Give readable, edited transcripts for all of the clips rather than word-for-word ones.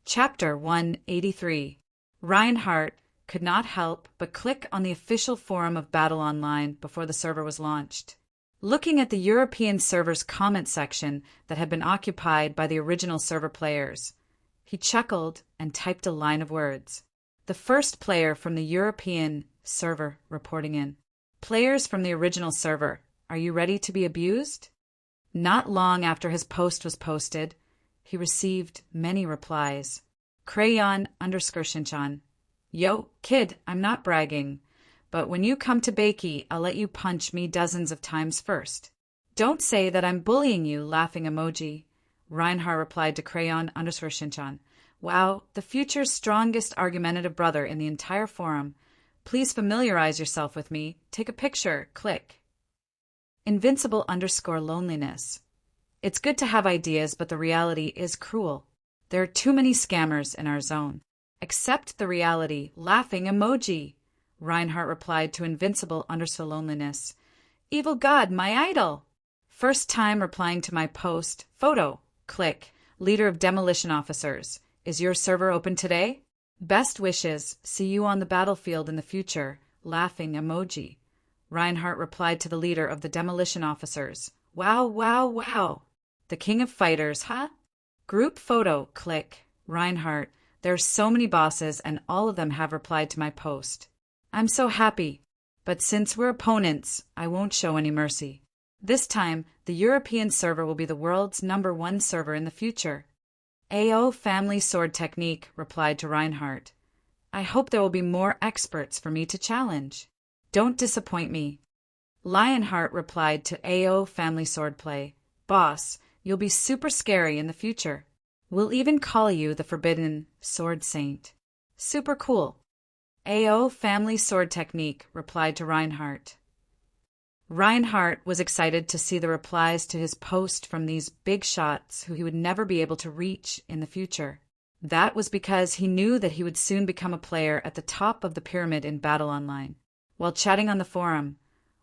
Chapter 183. Reinhardt could not help but click on the official forum of Battle Online before the server was launched. Looking at the European server's comment section that had been occupied by the original server players, he chuckled and typed a line of words. The first player from the European server reporting in. Players from the original server, are you ready to be abused? Not long after his post was posted, he received many replies. Crayon_Shinchan. Yo, kid, I'm not bragging, but when you come to Bakey, I'll let you punch me dozens of times first. Don't say that I'm bullying you, laughing emoji. Reinhardt replied to Crayon_Shinchan. Wow, the future's strongest argumentative brother in the entire forum. Please familiarize yourself with me. Take a picture. Click. Invincible_Loneliness. It's good to have ideas, but the reality is cruel. There are too many scammers in our zone. Accept the reality. Laughing emoji. Reinhardt replied to Invincible_Loneliness. Evil God, my idol. First time replying to my post. Photo. Click. Leader of Demolition Officers. Is your server open today? Best wishes. See you on the battlefield in the future. Laughing emoji. Reinhardt replied to the leader of the Demolition Officers. Wow, wow, wow. The King of Fighters, huh? Group photo. Click. Reinhardt. There are so many bosses and all of them have replied to my post. I'm so happy. But since we're opponents, I won't show any mercy. This time, the European server will be the world's #1 server in the future. AO Family Sword Technique replied to Reinhardt. I hope there will be more experts for me to challenge. Don't disappoint me. Lionheart replied to AO Family Swordplay. Boss, you'll be super scary in the future. We'll even call you the Forbidden Sword Saint. Super cool. AO Family Sword Technique replied to Reinhardt. Reinhardt was excited to see the replies to his post from these big shots who he would never be able to reach in the future. That was because he knew that he would soon become a player at the top of the pyramid in Battle Online. While chatting on the forum,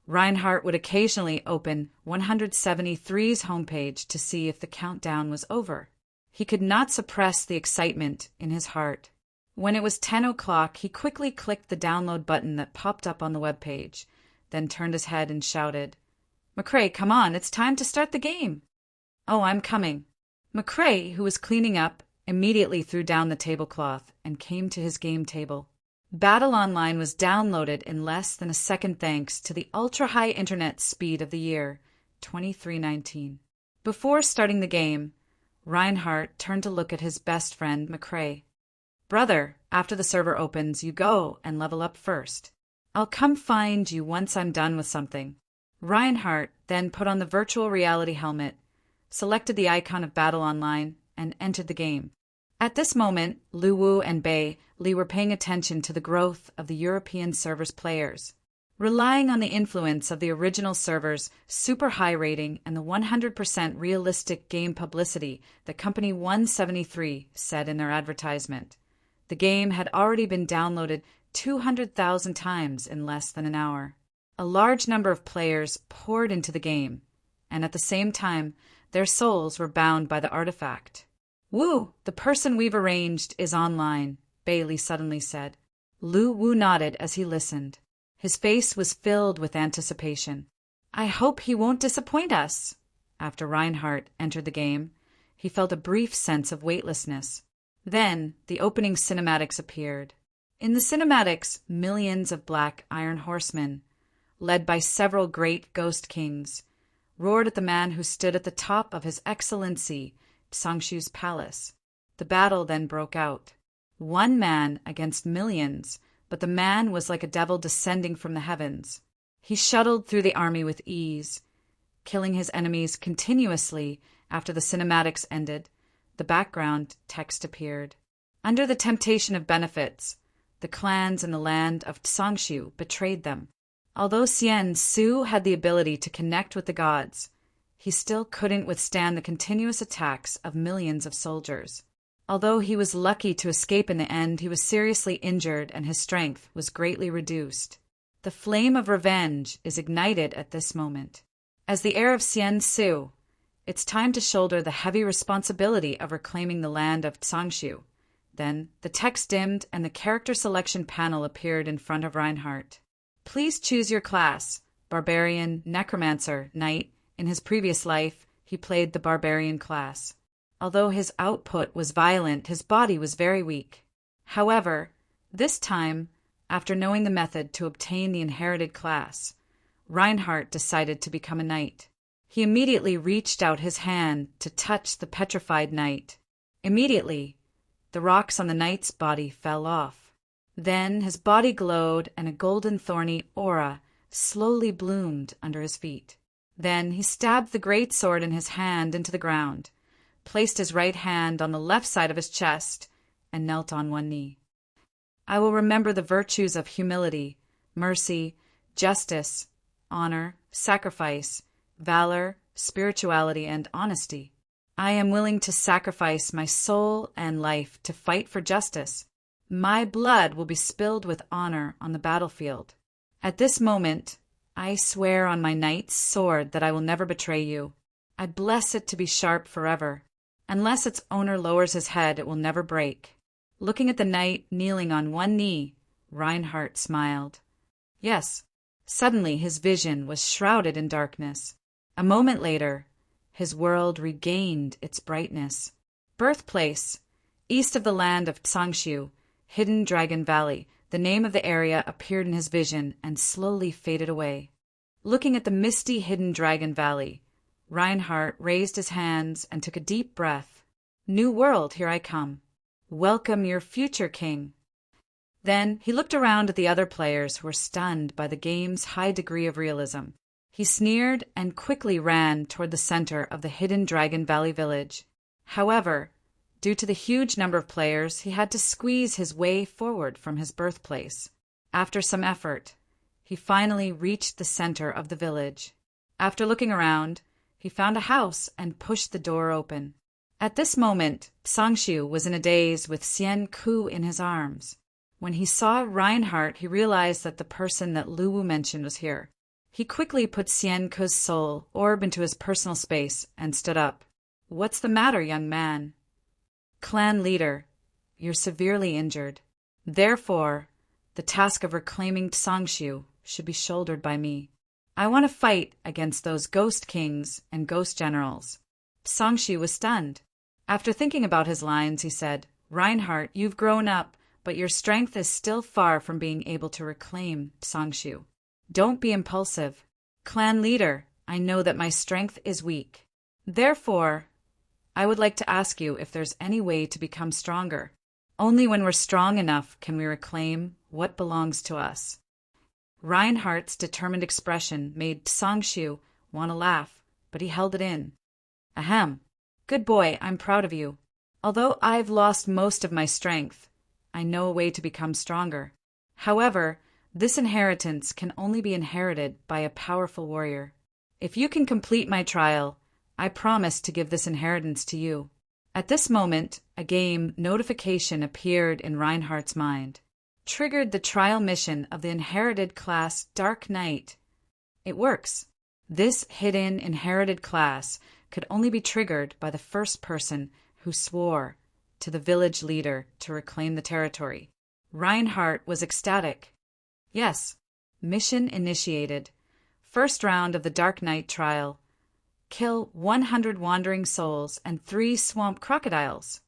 Reinhardt would occasionally open 173's homepage to see if the countdown was over. He could not suppress the excitement in his heart. When it was 10 o'clock, he quickly clicked the download button that popped up on the webpage, then turned his head and shouted, McCrae, come on, it's time to start the game. Oh, I'm coming. McCrae, who was cleaning up, immediately threw down the tablecloth and came to his game table. Battle Online was downloaded in less than a second thanks to the ultra-high internet speed of the year 2319. Before starting the game, Reinhardt turned to look at his best friend, McCrae. Brother, after the server opens, you go and level up first. I'll come find you once I'm done with something. Reinhardt then put on the virtual reality helmet, selected the icon of Battle Online, and entered the game. At this moment, Lu Wu and Bei Li were paying attention to the growth of the European server's players. Relying on the influence of the original server's super high rating and the 100% realistic game publicity that Company 173 said in their advertisement, the game had already been downloaded 200,000 times in less than an hour. A large number of players poured into the game, and at the same time, their souls were bound by the artifact. Wu, the person we've arranged is online, Bailey suddenly said. Lu Wu nodded as he listened. His face was filled with anticipation. I hope he won't disappoint us. After Reinhardt entered the game, he felt a brief sense of weightlessness. Then, the opening cinematics appeared. In the cinematics, millions of black iron horsemen, led by several great ghost kings, roared at the man who stood at the top of His Excellency Sangshu's palace. The battle then broke out. One man against millions, but the man was like a devil descending from the heavens. He shuttled through the army with ease, killing his enemies continuously. After the cinematics ended, the background text appeared. Under the temptation of benefits, the clans in the land of Sangshu betrayed them. Although Xian Su had the ability to connect with the gods, he still couldn't withstand the continuous attacks of millions of soldiers. Although he was lucky to escape in the end, he was seriously injured and his strength was greatly reduced. The flame of revenge is ignited at this moment. As the heir of Xian Su, it's time to shoulder the heavy responsibility of reclaiming the land of Sangshu Then the text dimmed and the character selection panel appeared in front of Reinhardt. Please choose your class. Barbarian, Necromancer, Knight. In his previous life, he played the Barbarian class. Although his output was violent, his body was very weak. However, this time, after knowing the method to obtain the inherited class, Reinhardt decided to become a knight. He immediately reached out his hand to touch the petrified knight. Immediately, the rocks on the knight's body fell off. Then his body glowed and a golden thorny aura slowly bloomed under his feet. Then he stabbed the great sword in his hand into the ground, placed his right hand on the left side of his chest, and knelt on one knee. I will remember the virtues of humility, mercy, justice, honor, sacrifice, valor, spirituality, and honesty. I am willing to sacrifice my soul and life to fight for justice. My blood will be spilled with honor on the battlefield. At this moment, I swear on my knight's sword that I will never betray you. I bless it to be sharp forever. Unless its owner lowers his head, it will never break. Looking at the knight kneeling on one knee, Reinhardt smiled. Yes, suddenly his vision was shrouded in darkness. A moment later, his world regained its brightness. Birthplace, east of the land of Tsangshu, Hidden Dragon Valley. The name of the area appeared in his vision and slowly faded away. Looking at the misty Hidden Dragon Valley, Reinhardt raised his hands and took a deep breath. New world, here I come. Welcome your future king. Then he looked around at the other players who were stunned by the game's high degree of realism. He sneered and quickly ran toward the center of the Hidden Dragon Valley village. However, due to the huge number of players, he had to squeeze his way forward from his birthplace. After some effort, he finally reached the center of the village. After looking around, he found a house and pushed the door open. At this moment, Tsangshu was in a daze with Xian Ku in his arms. When he saw Reinhardt, he realized that the person that Luwu mentioned was here. He quickly put Xian Ku's soul orb into his personal space and stood up. What's the matter, young man? Clan leader, you're severely injured. Therefore, the task of reclaiming Tsangshu should be shouldered by me. I want to fight against those ghost kings and ghost generals. Tsangshu was stunned. After thinking about his lines, he said, Reinhardt, you've grown up, but your strength is still far from being able to reclaim Tsangshu. Don't be impulsive. Clan leader, I know that my strength is weak. Therefore, I would like to ask you if there's any way to become stronger. Only when we're strong enough can we reclaim what belongs to us. Reinhardt's determined expression made Tsangshu want to laugh, but he held it in. Ahem. Good boy, I'm proud of you. Although I've lost most of my strength, I know a way to become stronger. However, this inheritance can only be inherited by a powerful warrior. If you can complete my trial, I promise to give this inheritance to you. At this moment, a game notification appeared in Reinhardt's mind. Triggered the trial mission of the inherited class Dark Knight. It works. This hidden inherited class could only be triggered by the first person who swore to the village leader to reclaim the territory. Reinhardt was ecstatic. Yes, mission initiated. First round of the Dark Knight trial. Kill 100 wandering souls and 3 swamp crocodiles.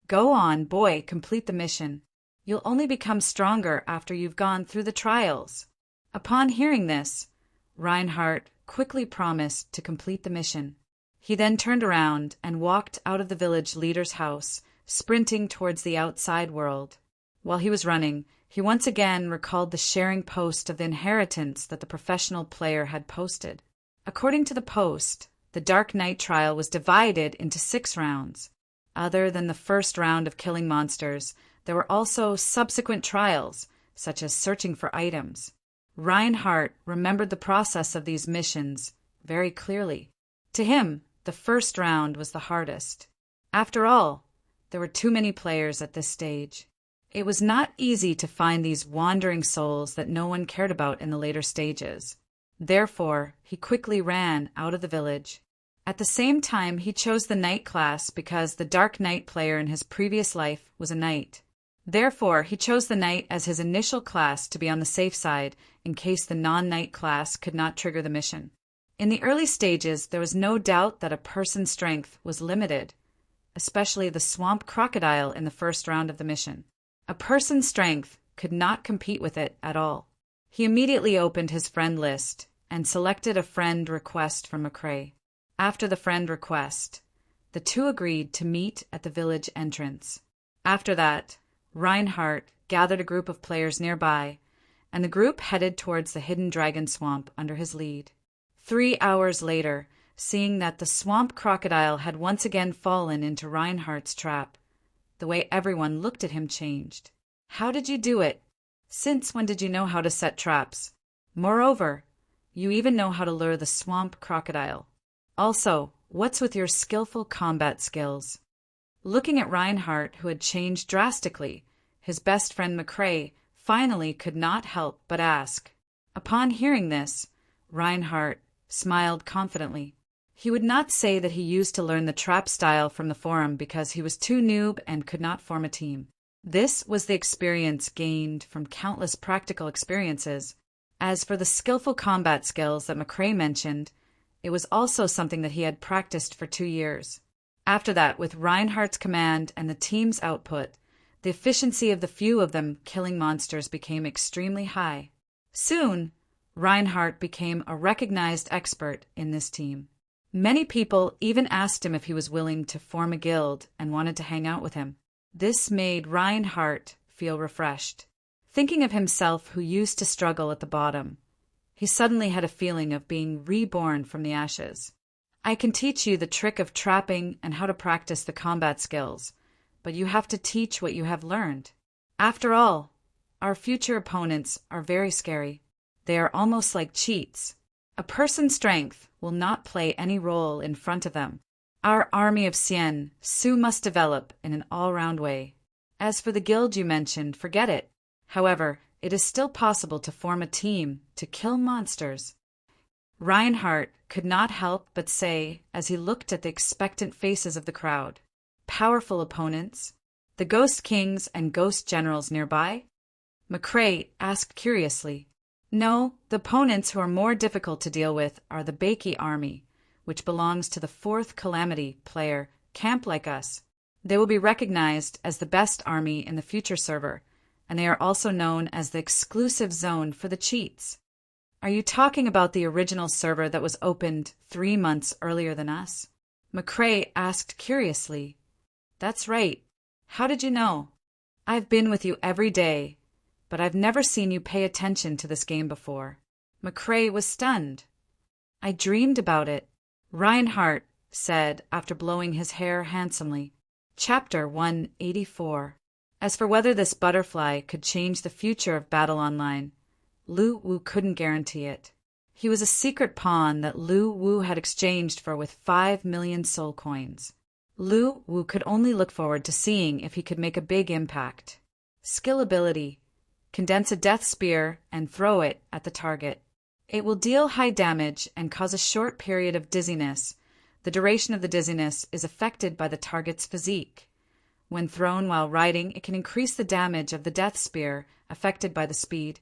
Go on, boy, complete the mission. You'll only become stronger after you've gone through the trials. Upon hearing this, Reinhardt quickly promised to complete the mission. He then turned around and walked out of the village leader's house, sprinting towards the outside world. While he was running, he once again recalled the sharing post of the inheritance that the professional player had posted. According to the post, the Dark Knight trial was divided into 6 rounds. Other than the first round of killing monsters, there were also subsequent trials, such as searching for items. Reinhardt remembered the process of these missions very clearly. To him, the first round was the hardest. After all, there were too many players at this stage. It was not easy to find these wandering souls that no one cared about in the later stages. Therefore, he quickly ran out of the village. At the same time, he chose the Knight class because the Dark Knight player in his previous life was a knight. Therefore, he chose the Knight as his initial class to be on the safe side in case the non-Knight class could not trigger the mission. In the early stages, there was no doubt that a person's strength was limited, especially the swamp crocodile in the first round of the mission. A person's strength could not compete with it at all. He immediately opened his friend list and selected a friend request from McCrae. After the friend request, the two agreed to meet at the village entrance. After that, Reinhardt gathered a group of players nearby, and the group headed towards the hidden dragon swamp under his lead. 3 hours later, seeing that the swamp crocodile had once again fallen into Reinhardt's trap, the way everyone looked at him changed. How did you do it? Since when did you know how to set traps? Moreover, you even know how to lure the swamp crocodile. Also, what's with your skillful combat skills? Looking at Reinhardt, who had changed drastically, his best friend McCrae finally could not help but ask. Upon hearing this, Reinhardt smiled confidently. He would not say that he used to learn the trap style from the forum because he was too noob and could not form a team. This was the experience gained from countless practical experiences. As for the skillful combat skills that McCrae mentioned, it was also something that he had practiced for 2 years. After that, with Reinhardt's command and the team's output, the efficiency of the few of them killing monsters became extremely high. Soon, Reinhardt became a recognized expert in this team. Many people even asked him if he was willing to form a guild and wanted to hang out with him. This made Reinhardt feel refreshed. Thinking of himself who used to struggle at the bottom, he suddenly had a feeling of being reborn from the ashes. I can teach you the trick of trapping and how to practice the combat skills, but you have to teach what you have learned. After all, our future opponents are very scary. They are almost like cheats. A person's strength will not play any role in front of them. Our army of Cien soon must develop in an all-round way. As for the guild you mentioned, forget it. However, it is still possible to form a team to kill monsters. Reinhardt could not help but say as he looked at the expectant faces of the crowd. Powerful opponents? The Ghost Kings and Ghost Generals nearby? McCrae asked curiously. No, the opponents who are more difficult to deal with are the Bakey army, which belongs to the 4th Calamity player, Camp Like Us. They will be recognized as the best army in the future server, and they are also known as the exclusive zone for the cheats. Are you talking about the original server that was opened 3 months earlier than us? McCrae asked curiously. That's right. How did you know? I've been with you every day, but I've never seen you pay attention to this game before. McCrae was stunned. I dreamed about it, Reinhardt said after blowing his hair handsomely. Chapter 184. As for whether this butterfly could change the future of Battle Online, Lu Wu couldn't guarantee it. He was a secret pawn that Lu Wu had exchanged for with 5 million soul coins. Lu Wu could only look forward to seeing if he could make a big impact. Skill ability. Condense a death spear and throw it at the target. It will deal high damage and cause a short period of dizziness. The duration of the dizziness is affected by the target's physique. When thrown while riding, it can increase the damage of the death spear, affected by the speed.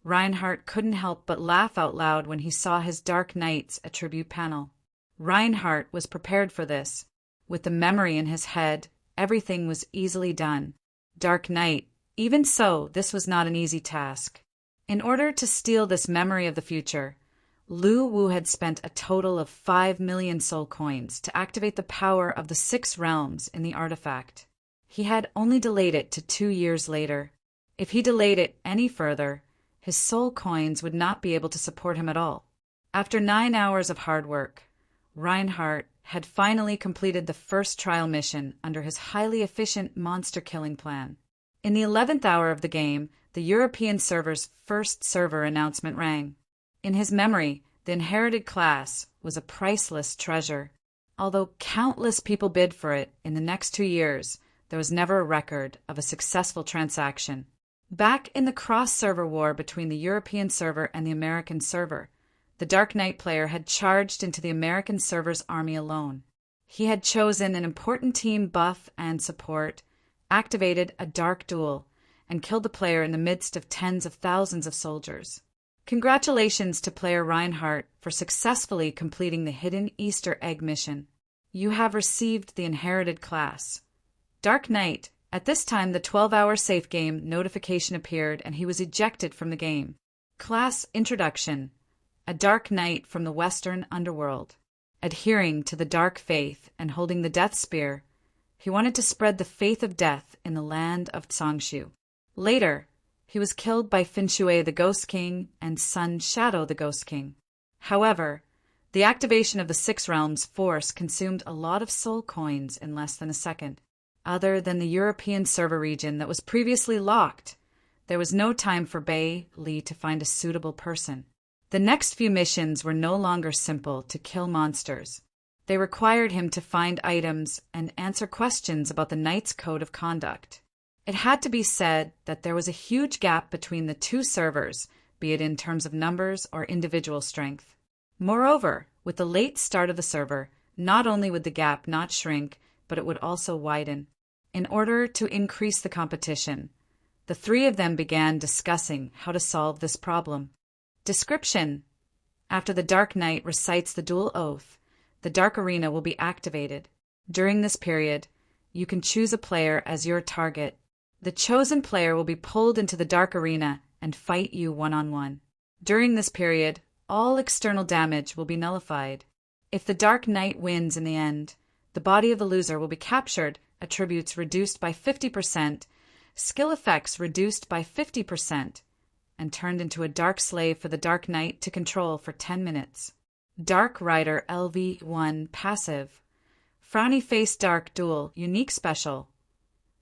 Reinhardt couldn't help but laugh out loud when he saw his Dark Knight's attribute panel. Reinhardt was prepared for this. With the memory in his head, everything was easily done. Dark Knight. Even so, this was not an easy task. In order to steal this memory of the future, Lu Wu had spent a total of 5 million soul coins to activate the power of the 6 realms in the artifact. He had only delayed it to 2 years later. If he delayed it any further, his soul coins would not be able to support him at all. After 9 hours of hard work, Reinhardt had finally completed the first trial mission under his highly efficient monster-killing plan. In the 11th hour of the game, the European server's first server announcement rang. In his memory, the inherited class was a priceless treasure. Although countless people bid for it in the next 2 years, there was never a record of a successful transaction. Back in the cross-server war between the European server and the American server, The Dark Knight player had charged into the American server's army alone. He had chosen an important team buff and support, activated a dark duel, and killed the player in the midst of tens of thousands of soldiers. Congratulations to player Reinhardt for successfully completing the hidden Easter egg mission. You have received the inherited class, Dark Knight. At this time, the 12-hour safe game notification appeared and he was ejected from the game. Class Introduction: a Dark Knight from the Western Underworld. Adhering to the Dark Faith and holding the Death Spear, he wanted to spread the faith of death in the land of Tsongshu. Later, he was killed by Finshue the Ghost King and Sun Shadow the Ghost King. However, the activation of the Six Realms force consumed a lot of soul coins in less than a second. Other than the European server region that was previously locked, there was no time for Bei Li to find a suitable person. The next few missions were no longer simple to kill monsters. They required him to find items and answer questions about the Knight's code of conduct. It had to be said that there was a huge gap between the two servers, be it in terms of numbers or individual strength. Moreover, with the late start of the server, not only would the gap not shrink, but it would also widen. In order to increase the competition, the three of them began discussing how to solve this problem. Description: after the Dark Knight recites the dual oath, the Dark Arena will be activated. During this period, you can choose a player as your target. The chosen player will be pulled into the Dark Arena and fight you one-on-one. During this period, all external damage will be nullified. If the Dark Knight wins in the end, the body of the loser will be captured, attributes reduced by 50%, skill effects reduced by 50%, and turned into a dark slave for the Dark Knight to control for 10 minutes. Dark Rider LV1 Passive. Frowny Face Dark Duel Unique Special.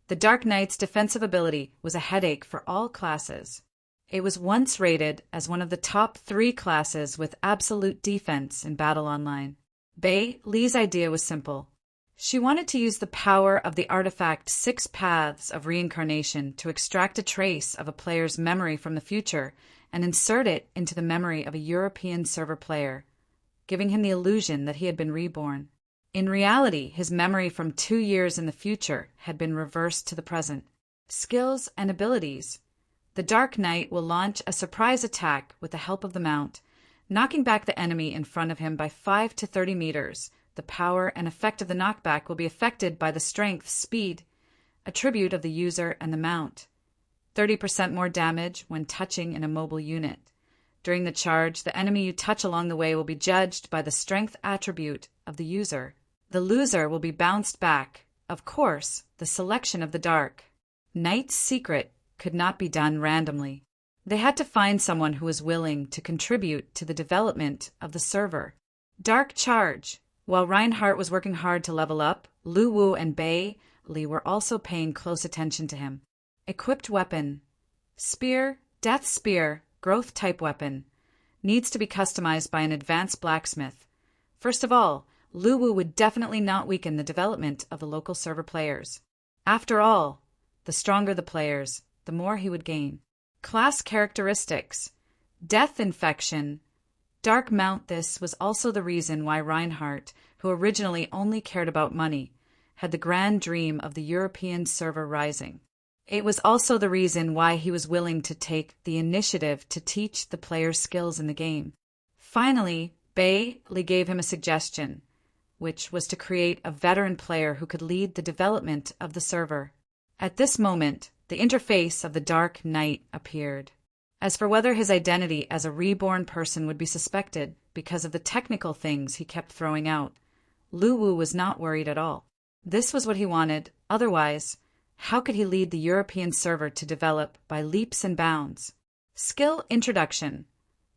The Dark Knight's defensive ability was a headache for all classes. It was once rated as one of the top 3 classes with absolute defense in Battle Online. Bei Li's idea was simple. She wanted to use the power of the artifact 6 Paths of Reincarnation to extract a trace of a player's memory from the future and insert it into the memory of a European server player, giving him the illusion that he had been reborn. In reality, his memory from 2 years in the future had been reversed to the present. Skills and abilities. The Dark Knight will launch a surprise attack with the help of the mount, knocking back the enemy in front of him by 5 to 30 meters. The power and effect of the knockback will be affected by the strength, speed, attribute of the user and the mount. 30% more damage when touching an immobile unit. During the charge, the enemy you touch along the way will be judged by the strength attribute of the user. The loser will be bounced back. Of course, the selection of the Dark Knight's secret could not be done randomly. They had to find someone who was willing to contribute to the development of the server. Dark Charge. While Reinhardt was working hard to level up, Lu Wu and Bei Li were also paying close attention to him. Equipped weapon. Spear, Death Spear, growth type weapon. Needs to be customized by an advanced blacksmith. First of all, Lu Wu would definitely not weaken the development of the local server players. After all, the stronger the players, the more he would gain. Class characteristics. Death Infection. Dark Mount. This was also the reason why Reinhardt, who originally only cared about money, had the grand dream of the European server rising. It was also the reason why he was willing to take the initiative to teach the players skills in the game. Finally, Bei Li gave him a suggestion, which was to create a veteran player who could lead the development of the server. At this moment, the interface of the Dark Knight appeared. As for whether his identity as a reborn person would be suspected because of the technical things he kept throwing out, Lu Wu was not worried at all. This was what he wanted. Otherwise, how could he lead the European server to develop by leaps and bounds? Skill Introduction.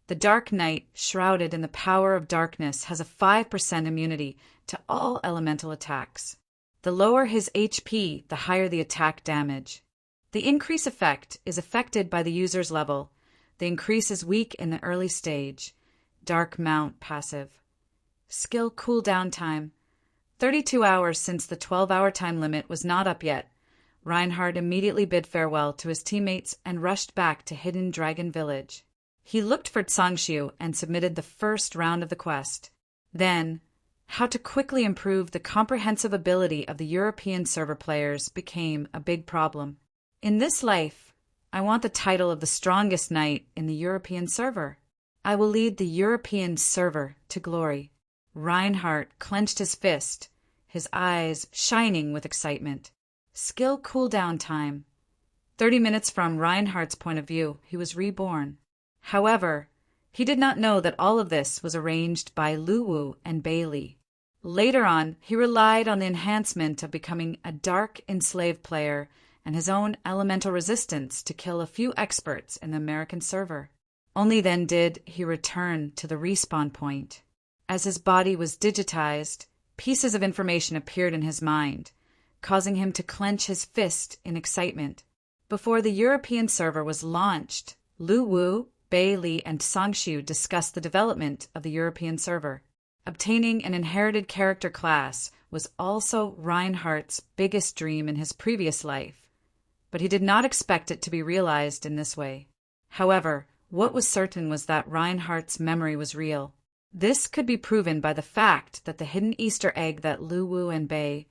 The Dark Knight, shrouded in the power of darkness, has a 5% immunity to all elemental attacks. The lower his HP, the higher the attack damage. The increase effect is affected by the user's level. The increase is weak in the early stage. Dark Mount Passive. Skill Cooldown Time. 32 hours since the 12-hour time limit was not up yet. Reinhardt immediately bid farewell to his teammates and rushed back to Hidden Dragon Village. He looked for Sangshu and submitted the first round of the quest. Then, how to quickly improve the comprehensive ability of the European server players became a big problem. In this life, I want the title of the strongest knight in the European server. I will lead the European server to glory. Reinhardt clenched his fist, his eyes shining with excitement. Skill cooldown time. 30 minutes from Reinhardt's point of view, he was reborn. However, he did not know that all of this was arranged by Luwu and Bailey. Later on, he relied on the enhancement of becoming a dark enslaved player and his own elemental resistance to kill a few experts in the American server. Only then did he return to the respawn point. As his body was digitized, pieces of information appeared in his mind, causing him to clench his fist in excitement. Before the European server was launched, Luwu, Bailey, and Sangshu discussed the development of the European server. Obtaining an inherited character class was also Reinhardt's biggest dream in his previous life, but he did not expect it to be realized in this way. However, what was certain was that Reinhardt's memory was real. This could be proven by the fact that the hidden Easter egg that Luwu and Bailey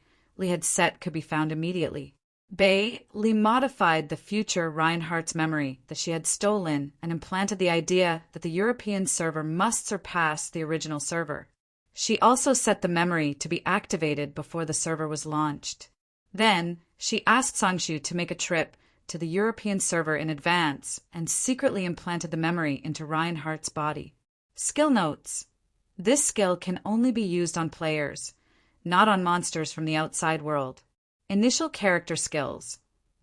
had set could be found immediately. Bailey modified the future Reinhardt's memory that she had stolen and implanted the idea that the European server must surpass the original server. She also set the memory to be activated before the server was launched. Then, she asked Sangshu to make a trip to the European server in advance and secretly implanted the memory into Reinhardt's body. Skill notes. This skill can only be used on players, not on monsters from the outside world. Initial character skills: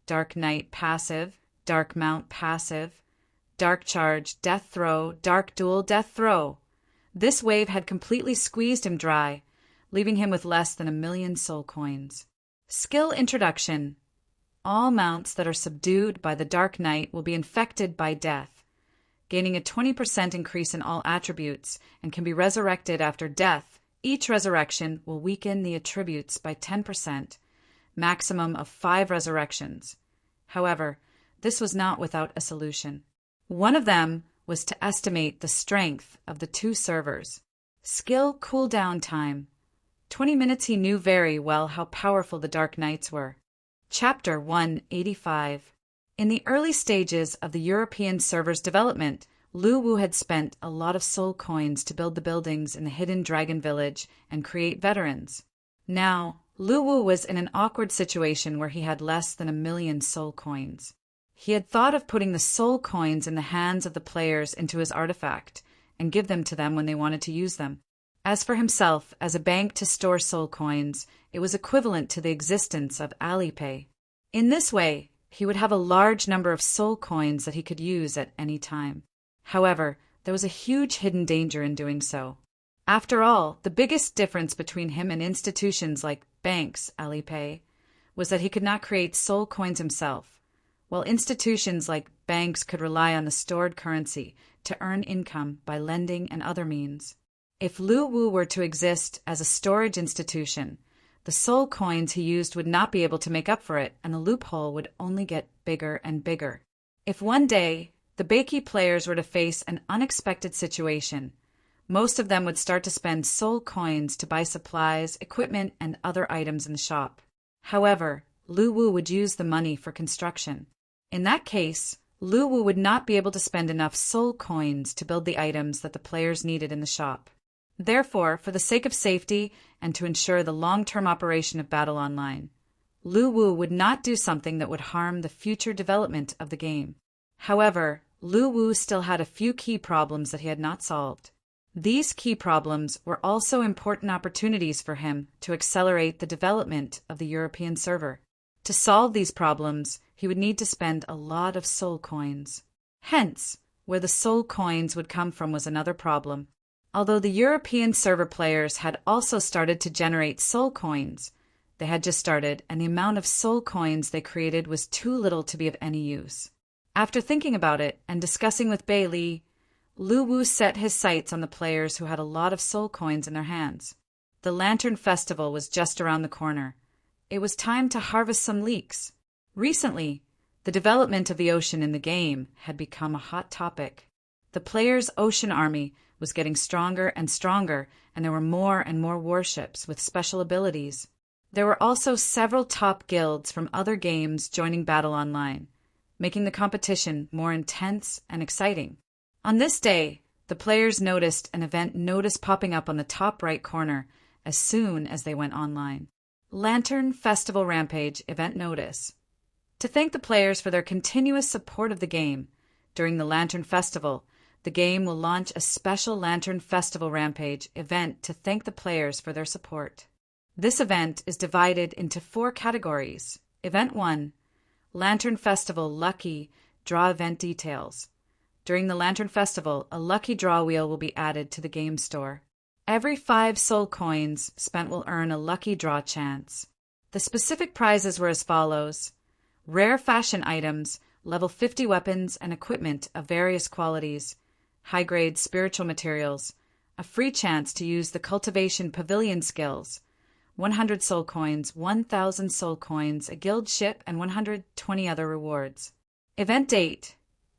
Dark Knight passive, Dark Mount passive, Dark Charge, Death Throw, Dark Duel, Death Throw. This wave had completely squeezed him dry, leaving him with less than 1,000,000 soul coins. Skill introduction: all mounts that are subdued by the Dark Knight will be infected by death, gaining a 20% increase in all attributes and can be resurrected after death. Each resurrection will weaken the attributes by 10%. Maximum of 5 resurrections. However, this was not without a solution. One of them was to estimate the strength of the two servers. Skill cooldown time. 20 minutes. He knew very well how powerful the Dark Knights were. Chapter 185. In the early stages of the European server's development, Luwu had spent a lot of soul coins to build the buildings in the hidden dragon village and create veterans. Now, Luwu was in an awkward situation where he had less than 1,000,000 soul coins. He had thought of putting the soul coins in the hands of the players into his artifact and give them to them when they wanted to use them. As for himself, as a bank to store soul coins, it was equivalent to the existence of Alipay. In this way, he would have a large number of soul coins that he could use at any time. However, there was a huge hidden danger in doing so. After all, the biggest difference between him and institutions like banks, Alipay, was that he could not create soul coins himself, while institutions like banks could rely on the stored currency to earn income by lending and other means. If Luwu were to exist as a storage institution, the soul coins he used would not be able to make up for it, and the loophole would only get bigger and bigger. If one day the Baiki players were to face an unexpected situation, most of them would start to spend soul coins to buy supplies, equipment, and other items in the shop. However, Luwu would use the money for construction. In that case, Luwu would not be able to spend enough soul coins to build the items that the players needed in the shop. Therefore, for the sake of safety and to ensure the long-term operation of Battle Online, Luwu would not do something that would harm the future development of the game. However, Luwu still had a few key problems that he had not solved. These key problems were also important opportunities for him to accelerate the development of the European server. To solve these problems, he would need to spend a lot of soul coins. Hence, where the soul coins would come from was another problem. Although the European server players had also started to generate soul coins, they had just started, and the amount of soul coins they created was too little to be of any use. After thinking about it and discussing with Bailey, Luwu set his sights on the players who had a lot of soul coins in their hands. The Lantern Festival was just around the corner. It was time to harvest some leeks. Recently, the development of the ocean in the game had become a hot topic. The players' ocean army was getting stronger and stronger, and there were more and more warships with special abilities. There were also several top guilds from other games joining Battle Online, making the competition more intense and exciting. On this day, the players noticed an event notice popping up on the top right corner as soon as they went online. Lantern Festival Rampage Event Notice. To thank the players for their continuous support of the game, during the Lantern Festival, the game will launch a special Lantern Festival Rampage event to thank the players for their support. This event is divided into 4 categories. Event 1, Lantern Festival Lucky Draw Event Details. During the Lantern Festival, a lucky draw wheel will be added to the game store. Every 5 soul coins spent will earn a lucky draw chance. The specific prizes were as follows: rare fashion items, level 50 weapons and equipment of various qualities, high-grade spiritual materials, a free chance to use the cultivation pavilion skills, 100 soul coins, 1,000 soul coins, a guild ship, and 120 other rewards. Event date: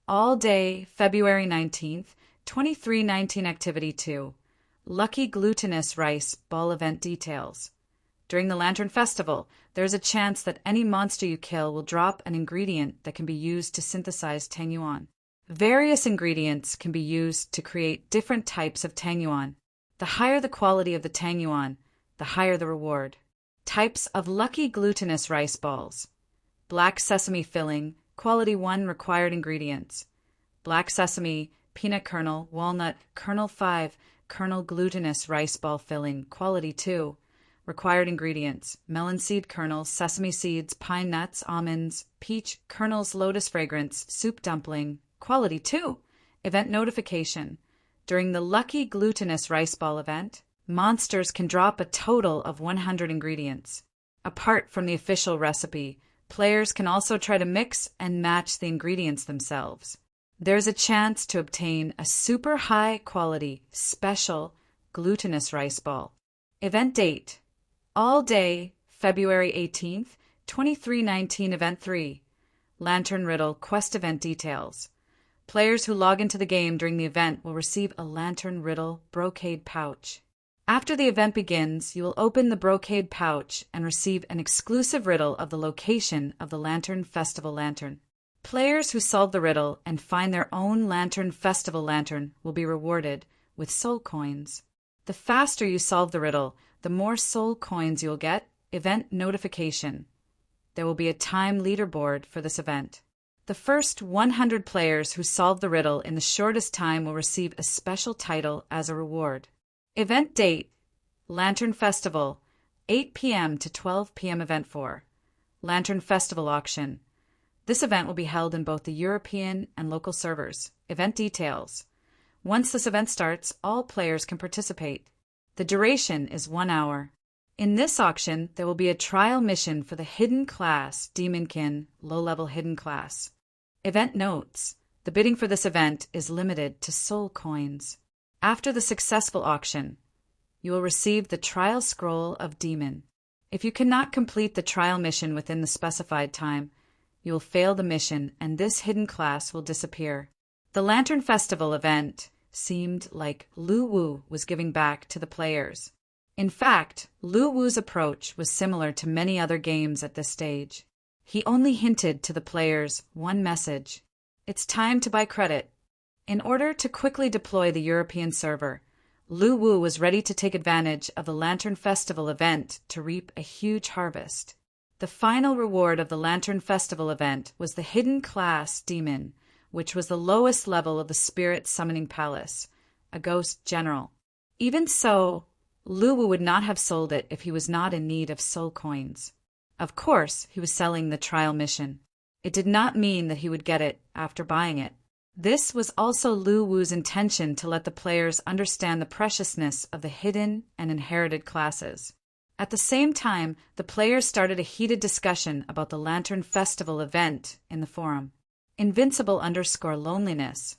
all day, February 19th, 2319 Activity 2. Lucky Glutinous Rice Ball Event Details. During the Lantern Festival, there is a chance that any monster you kill will drop an ingredient that can be used to synthesize Tangyuan. Various ingredients can be used to create different types of Tangyuan. The higher the quality of the Tangyuan, the higher the reward. Types of Lucky Glutinous Rice Balls. Black Sesame Filling, Quality 1 Required Ingredients. Black Sesame, Peanut Kernel, Walnut, Kernel 5, Kernel Glutinous Rice Ball Filling, Quality 2. Required ingredients: melon seed kernels, sesame seeds, pine nuts, almonds, peach kernels, lotus fragrance, soup dumpling. Quality 2. Event notification. During the Lucky Glutinous Rice Ball event, monsters can drop a total of 100 ingredients. Apart from the official recipe, players can also try to mix and match the ingredients themselves. There's a chance to obtain a super high quality, special, glutinous rice ball. Event date: all day, February 18th, 2319 Event 3. Lantern Riddle Quest Event Details. Players who log into the game during the event will receive a Lantern Riddle brocade pouch. After the event begins, you will open the brocade pouch and receive an exclusive riddle of the location of the Lantern Festival lantern. Players who solve the riddle and find their own Lantern Festival lantern will be rewarded with soul coins. The faster you solve the riddle, the more soul coins you'll get. Event notification. There will be a time leaderboard for this event. The first 100 players who solve the riddle in the shortest time will receive a special title as a reward. Event date: Lantern Festival, 8 p.m. to 12 p.m. Event 4. Lantern Festival Auction. This event will be held in both the European and local servers. Event details. Once this event starts, all players can participate. The duration is 1 hour. In this auction, there will be a trial mission for the hidden class Demonkin low-level hidden class. Event notes. The bidding for this event is limited to soul coins. After the successful auction, you will receive the Trial Scroll of Demon. If you cannot complete the trial mission within the specified time, you will fail the mission and this hidden class will disappear. The Lantern Festival event seemed like Lu Wu was giving back to the players. In fact, Lu Wu's approach was similar to many other games at this stage. He only hinted to the players one message: it's time to buy credit. In order to quickly deploy the European server, Lu Wu was ready to take advantage of the Lantern Festival event to reap a huge harvest. The final reward of the Lantern Festival event was the hidden class Demon, which was the lowest level of the Spirit Summoning Palace, a ghost general. Even so, Lu Wu would not have sold it if he was not in need of soul coins. Of course, he was selling the trial mission. It did not mean that he would get it after buying it. This was also Lu Wu's intention to let the players understand the preciousness of the hidden and inherited classes. At the same time, the players started a heated discussion about the Lantern Festival event in the forum. Invincible_loneliness.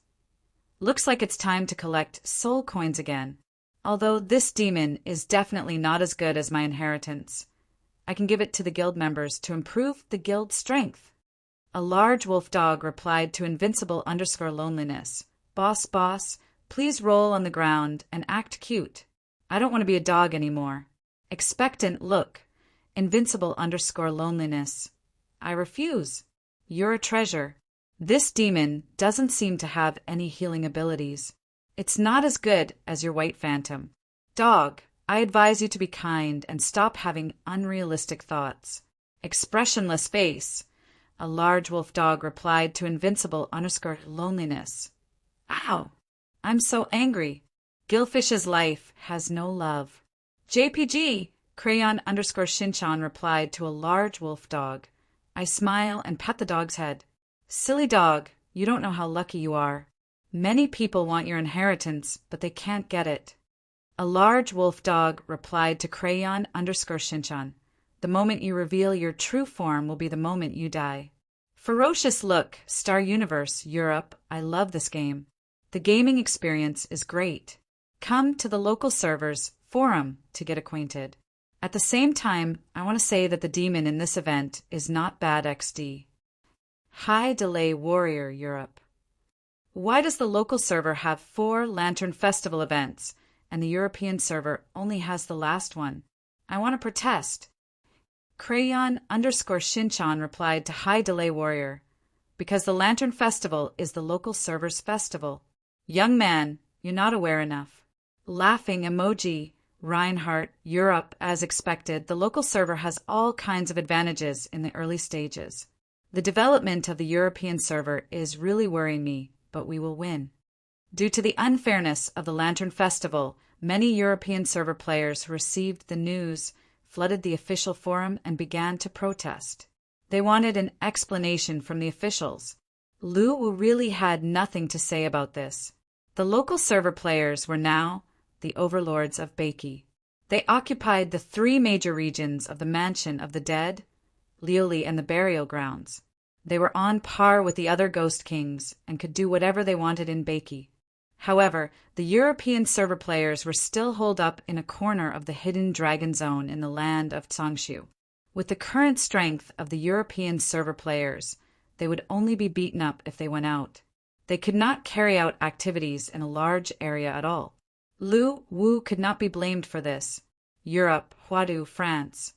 Looks like it's time to collect soul coins again. Although this demon is definitely not as good as my inheritance, I can give it to the guild members to improve the guild strength. A large wolf dog replied to Invincible_loneliness. Boss, please roll on the ground and act cute. I don't want to be a dog anymore. Expectant look. Invincible_loneliness. I refuse. You're a treasure. This demon doesn't seem to have any healing abilities. It's not as good as your white phantom. Dog, I advise you to be kind and stop having unrealistic thoughts. Expressionless face. A large wolf dog replied to invincible_loneliness. Ow! I'm so angry. Gilfish's life has no love. JPG! Crayon_Shinchan replied to a large wolf dog. I smile and pet the dog's head. Silly dog, you don't know how lucky you are. Many people want your inheritance, but they can't get it. A large wolf dog replied to Crayon_Shinchan. The moment you reveal your true form will be the moment you die. Ferocious look, Star Universe, Europe, I love this game. The gaming experience is great. Come to the local server's forum to get acquainted. At the same time, I want to say that the demon in this event is not bad XD. High Delay Warrior, Europe. Why does the local server have 4 Lantern Festival events, and the European server only has the last one? I want to protest. Crayon_Shinchan replied to High Delay Warrior. Because the Lantern Festival is the local server's festival. Young man, you're not aware enough. Laughing emoji. Reinhardt, Europe, as expected, the local server has all kinds of advantages in the early stages. The development of the European server is really worrying me, but we will win. Due to the unfairness of the Lantern Festival, many European server players who received the news flooded the official forum and began to protest. They wanted an explanation from the officials. Lu Wu really had nothing to say about this. The local server players were now the overlords of Beiki. They occupied the 3 major regions of the Mansion of the Dead, Liuli, and the Burial Grounds. They were on par with the other Ghost Kings and could do whatever they wanted in Beiki. However, the European server players were still holed up in a corner of the hidden dragon zone in the land of Tsongshu. With the current strength of the European server players, they would only be beaten up if they went out. They could not carry out activities in a large area at all. Lu Wu could not be blamed for this. Europe, Huadu, France.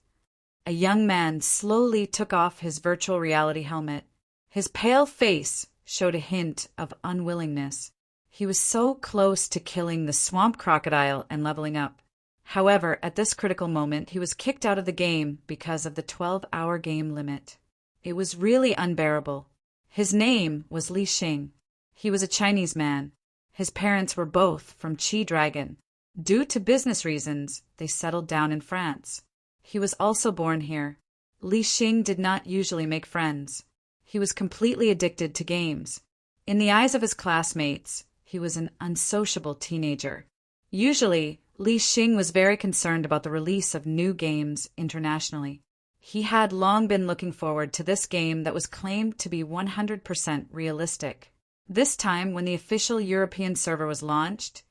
A young man slowly took off his virtual reality helmet. His pale face showed a hint of unwillingness. He was so close to killing the swamp crocodile and leveling up. However, at this critical moment, he was kicked out of the game because of the 12-hour game limit. It was really unbearable. His name was Li Xing. He was a Chinese man. His parents were both from Qi Dragon. Due to business reasons, they settled down in France. He was also born here. Li Xing did not usually make friends. He was completely addicted to games. In the eyes of his classmates, he was an unsociable teenager. Usually, Li Xing was very concerned about the release of new games internationally. He had long been looking forward to this game that was claimed to be 100% realistic. This time, when the official European server was launched,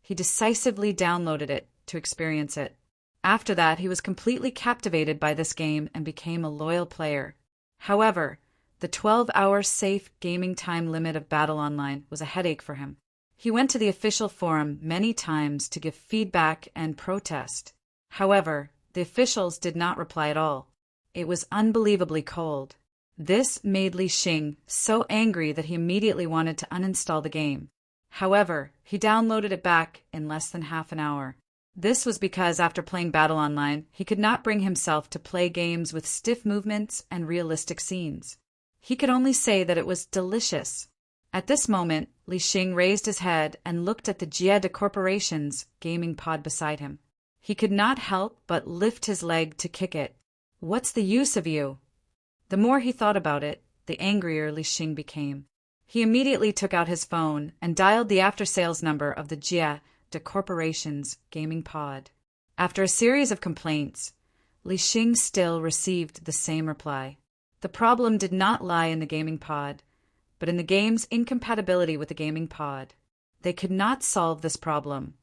he decisively downloaded it to experience it. After that, he was completely captivated by this game and became a loyal player. However, the 12-hour safe gaming time limit of Battle Online was a headache for him. He went to the official forum many times to give feedback and protest. However, the officials did not reply at all. It was unbelievably cold. This made Li Xing so angry that he immediately wanted to uninstall the game. However, he downloaded it back in less than half an hour. This was because after playing Battle Online, he could not bring himself to play games with stiff movements and realistic scenes. He could only say that it was delicious. At this moment, Li Xing raised his head and looked at the Jie de Corporation's gaming pod beside him. He could not help but lift his leg to kick it. "What's the use of you?" The more he thought about it, the angrier Li Xing became. He immediately took out his phone and dialed the after-sales number of the Jie de Corporation's gaming pod. After a series of complaints, Li Xing still received the same reply. The problem did not lie in the gaming pod, but in the game's incompatibility with the gaming pod. They could not solve this problem,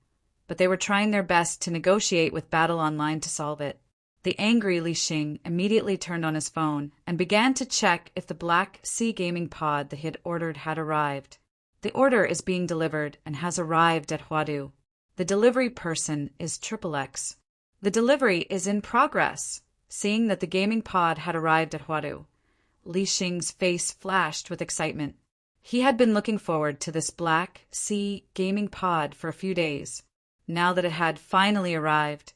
but they were trying their best to negotiate with Battle Online to solve it. The angry Li Xing immediately turned on his phone and began to check if the Black Sea gaming pod that he had ordered had arrived. The order is being delivered and has arrived at Huadu. The delivery person is XXX. The delivery is in progress. Seeing that the gaming pod had arrived at Huadu, Li Xing's face flashed with excitement. He had been looking forward to this Black Sea gaming pod for a few days. Now that it had finally arrived,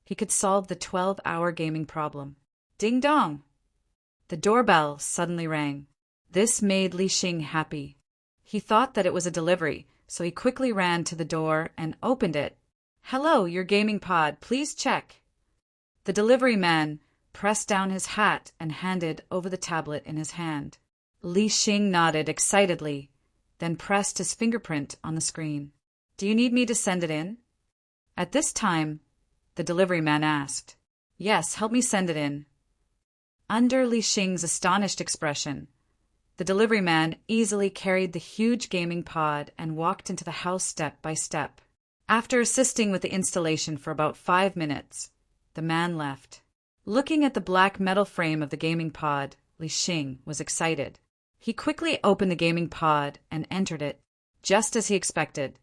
he could solve the 12-hour gaming problem. Ding dong! The doorbell suddenly rang. This made Li Xing happy. He thought that it was a delivery, so he quickly ran to the door and opened it. "Hello, your gaming pod, please check." The delivery man pressed down his hat and handed over the tablet in his hand. Li Xing nodded excitedly, then pressed his fingerprint on the screen. "Do you need me to send it in?" At this time, the delivery man asked. "Yes, help me send it in." Under Li Xing's astonished expression, the delivery man easily carried the huge gaming pod and walked into the house step by step. After assisting with the installation for about 5 minutes, the man left. Looking at the black metal frame of the gaming pod, Li Xing was excited. He quickly opened the gaming pod and entered it. Just as he expected,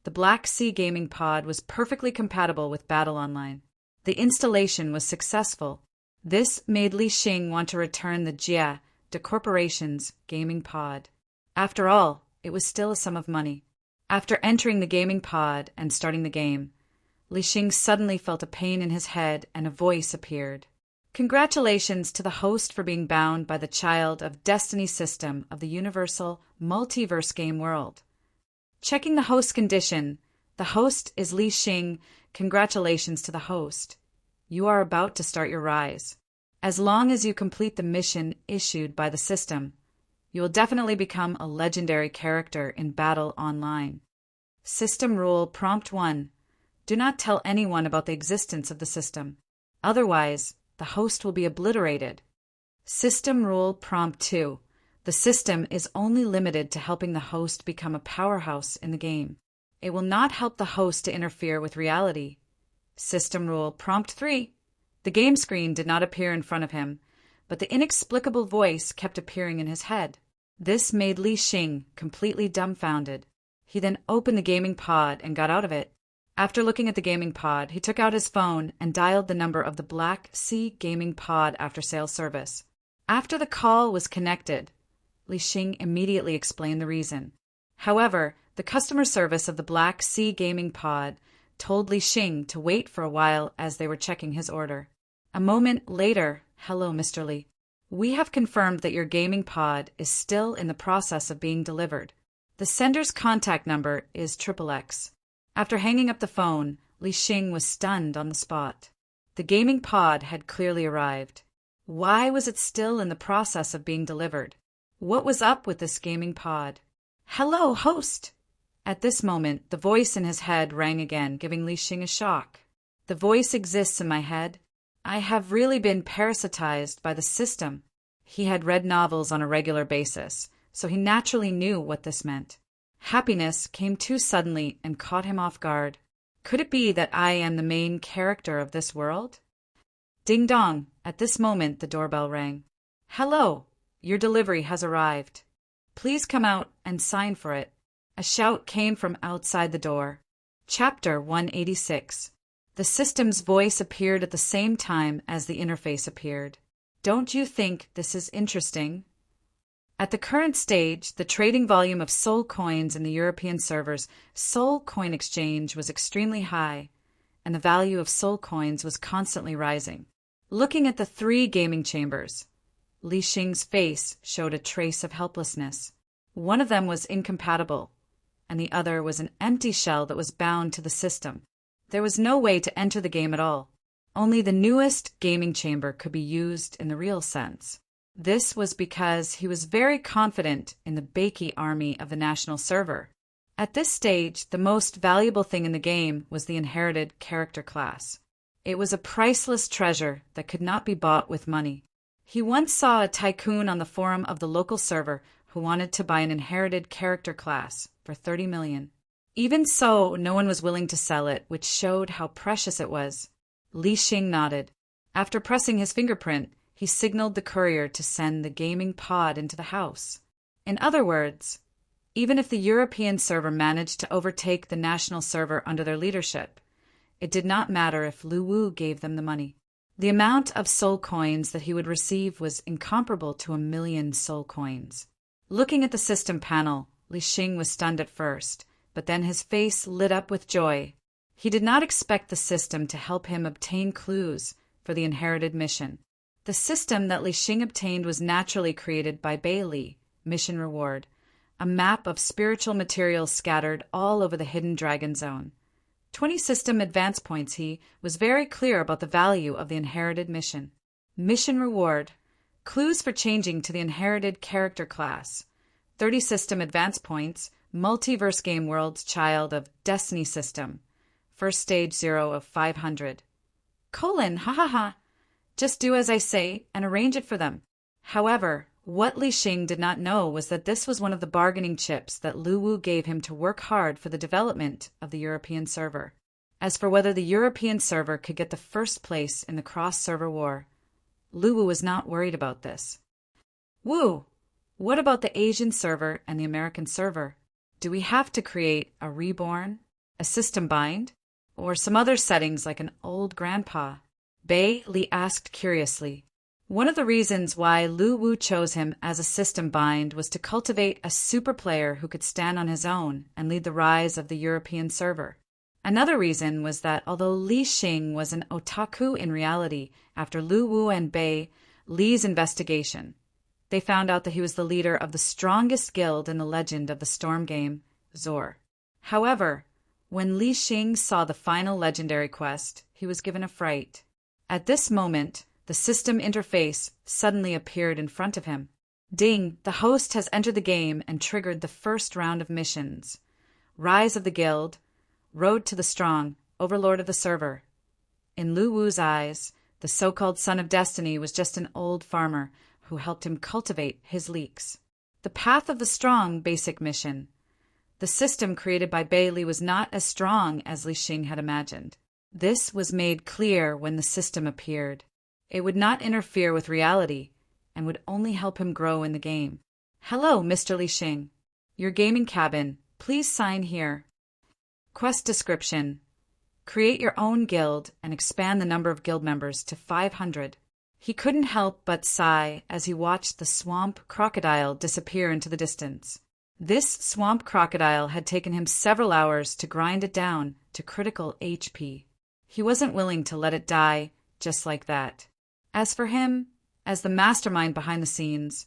the Black Sea gaming pod was perfectly compatible with Battle Online. The installation was successful. This made Li Xing want to return the Jia to Corporation's gaming pod. After all, it was still a sum of money. After entering the gaming pod and starting the game, Li Xing suddenly felt a pain in his head and a voice appeared. "Congratulations to the host for being bound by the Child of Destiny system of the Universal Multiverse game world. Checking the host condition. The host is Li Xing. Congratulations to the host. You are about to start your rise. As long as you complete the mission issued by the system, you will definitely become a legendary character in Battle Online. System Rule Prompt 1. Do not tell anyone about the existence of the system. Otherwise, the host will be obliterated. System Rule Prompt 2. The system is only limited to helping the host become a powerhouse in the game. It will not help the host to interfere with reality. System Rule Prompt 3. The game screen did not appear in front of him, but the inexplicable voice kept appearing in his head. This made Li Xing completely dumbfounded. He then opened the gaming pod and got out of it. After looking at the gaming pod, he took out his phone and dialed the number of the Black Sea gaming pod after-sales service. After the call was connected, Li Xing immediately explained the reason. However, the customer service of the Black Sea gaming pod told Li Xing to wait for a while as they were checking his order. A moment later, "Hello, Mr. Li. We have confirmed that your gaming pod is still in the process of being delivered. The sender's contact number is XXX. After hanging up the phone, Li Xing was stunned on the spot. The gaming pod had clearly arrived. Why was it still in the process of being delivered? What was up with this gaming pod? "Hello, host!" At this moment, the voice in his head rang again, giving Li Xing a shock. "The voice exists in my head. I have really been parasitized by the system." He had read novels on a regular basis, so he naturally knew what this meant. Happiness came too suddenly and caught him off guard. Could it be that I am the main character of this world? Ding dong! At this moment, the doorbell rang. "Hello! Your delivery has arrived. Please come out and sign for it." A shout came from outside the door. Chapter 186. The system's voice appeared at the same time as the interface appeared. "Don't you think this is interesting?" At the current stage, the trading volume of soul coins in the European server's Soul Coin Exchange was extremely high, and the value of soul coins was constantly rising. Looking at the 3 gaming chambers, Li Xing's face showed a trace of helplessness. One of them was incompatible, and the other was an empty shell that was bound to the system. There was no way to enter the game at all. Only the newest gaming chamber could be used in the real sense. This was because he was very confident in the Bakey army of the national server. At this stage, the most valuable thing in the game was the inherited character class. It was a priceless treasure that could not be bought with money. He once saw a tycoon on the forum of the local server who wanted to buy an inherited character class for 30 million. Even so, no one was willing to sell it, which showed how precious it was. Li Xing nodded. After pressing his fingerprint, he signaled the courier to send the gaming pod into the house. In other words, even if the European server managed to overtake the national server under their leadership. It did not matter if Lu Wu gave them the money. The amount of soul coins that he would receive was incomparable to 1,000,000 soul coins. Looking at the system panel, Li Xing was stunned at first, but then his face lit up with joy. He did not expect the system to help him obtain clues for the inherited mission. The system that Li Xing obtained was naturally created by Bei Li, Mission Reward, a map of spiritual materials scattered all over the hidden dragon zone. 20 system advance points. He was very clear about the value of the inherited mission. Mission Reward, clues for changing to the inherited character class. 30 system advance points, multiverse game world's child of Destiny system. First stage 0 of 500. Ha ha ha. Just do as I say and arrange it for them. However, what Li Xing did not know was that this was one of the bargaining chips that Lu Wu gave him to work hard for the development of the European server. As for whether the European server could get the first place in the cross-server war, Lu Wu was not worried about this. Wu, what about the Asian server and the American server? Do we have to create a reborn, a system bind, or some other settings like an old grandpa? Bei Li asked curiously. One of the reasons why Lu Wu chose him as a system bind was to cultivate a super player who could stand on his own and lead the rise of the European server. Another reason was that although Li Xing was an otaku in reality, after Lu Wu and Bei Li's investigation, they found out that he was the leader of the strongest guild in the legend of the storm game, Zor. However, when Li Xing saw the final legendary quest, he was given a fright. At this moment, the system interface suddenly appeared in front of him. Ding! The host has entered the game and triggered the first round of missions. Rise of the Guild, Road to the Strong, Overlord of the Server. In Lu Wu's eyes, the so-called Son of Destiny was just an old farmer who helped him cultivate his leeks. The Path of the Strong basic mission. The system created by Bei Li was not as strong as Li Xing had imagined. This was made clear when the system appeared. It would not interfere with reality and would only help him grow in the game. Hello, Mr. Li Xing. Your gaming cabin. Please sign here. Quest description. Create your own guild and expand the number of guild members to 500. He couldn't help but sigh as he watched the swamp crocodile disappear into the distance. This swamp crocodile had taken him several hours to grind it down to critical HP. He wasn't willing to let it die just like that. As for him, as the mastermind behind the scenes,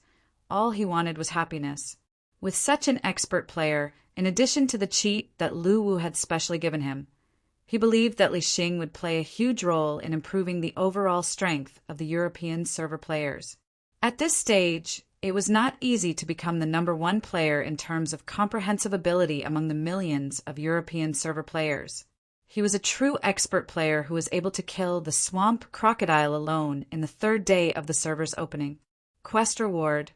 all he wanted was happiness. With such an expert player, in addition to the cheat that Lu Wu had specially given him, he believed that Li Xing would play a huge role in improving the overall strength of the European server players. At this stage, it was not easy to become the #1 player in terms of comprehensive ability among the millions of European server players. He was a true expert player who was able to kill the swamp crocodile alone in the 3rd day of the server's opening. Quest reward: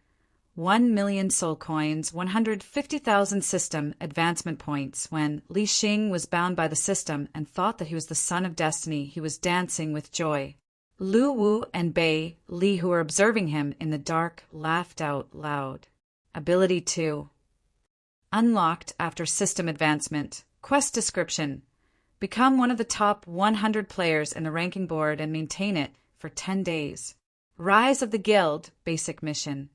1,000,000 soul coins, 150,000 system advancement points. When Li Xing was bound by the system and thought that he was the Son of Destiny, he was dancing with joy. Lu Wu and Bei Li, who were observing him in the dark, laughed out loud. Ability 2. Unlocked after system advancement. Quest description: become one of the top 100 players in the ranking board and maintain it for 10 days. Rise of the Guild basic mission.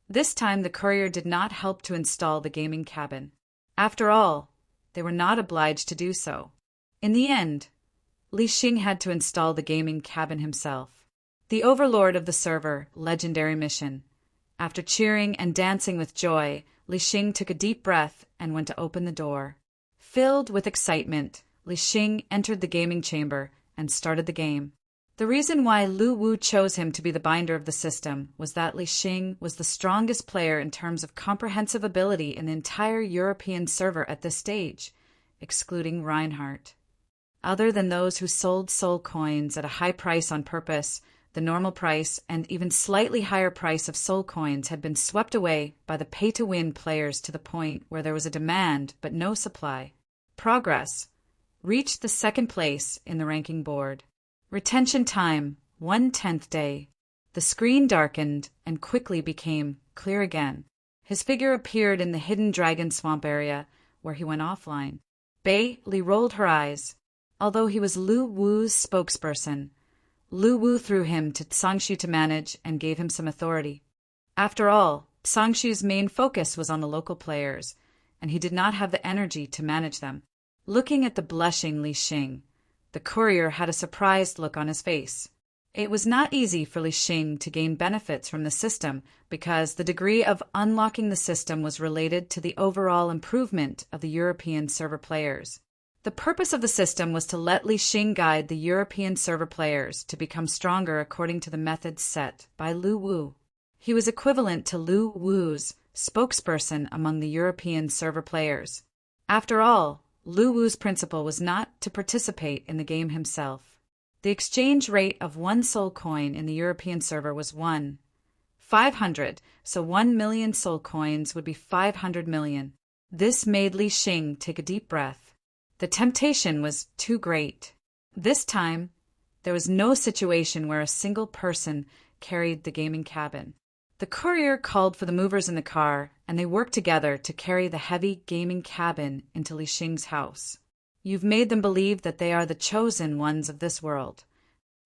This time the courier did not help to install the gaming cabin. After all, they were not obliged to do so. In the end, Li Xing had to install the gaming cabin himself. The Overlord of the Server legendary mission. After cheering and dancing with joy, Li Xing took a deep breath and went to open the door. Filled with excitement, Li Xing entered the gaming chamber and started the game. The reason why Lu Wu chose him to be the binder of the system was that Li Xing was the strongest player in terms of comprehensive ability in the entire European server at this stage, excluding Reinhardt. Other than those who sold soul coins at a high price on purpose, the normal price and even slightly higher price of soul coins had been swept away by the pay-to-win players to the point where there was a demand but no supply. Progress. Reached the 2nd place in the ranking board. Retention time, 1/10 day. The screen darkened and quickly became clear again. His figure appeared in the hidden dragon swamp area, where he went offline. Bailey rolled her eyes. Although he was Lu Wu's spokesperson, Lu Wu threw him to Sangshu to manage and gave him some authority. After all, Sangshu's main focus was on the local players, and he did not have the energy to manage them. Looking at the blushing Li Xing, the courier had a surprised look on his face. It was not easy for Li Xing to gain benefits from the system because the degree of unlocking the system was related to the overall improvement of the European server players. The purpose of the system was to let Li Xing guide the European server players to become stronger according to the methods set by Lu Wu. He was equivalent to Lu Wu's spokesperson among the European server players. After all, Lu Wu's principle was not to participate in the game himself. The exchange rate of one soul coin in the European server was 1/500, so 1 million soul coins would be 500 million. This made Li Xing take a deep breath. The temptation was too great. This time, there was no situation where a single person carried the gaming cabin. The courier called for the movers in the car, and they worked together to carry the heavy gaming cabin into Li Xing's house. You've made them believe that they are the chosen ones of this world.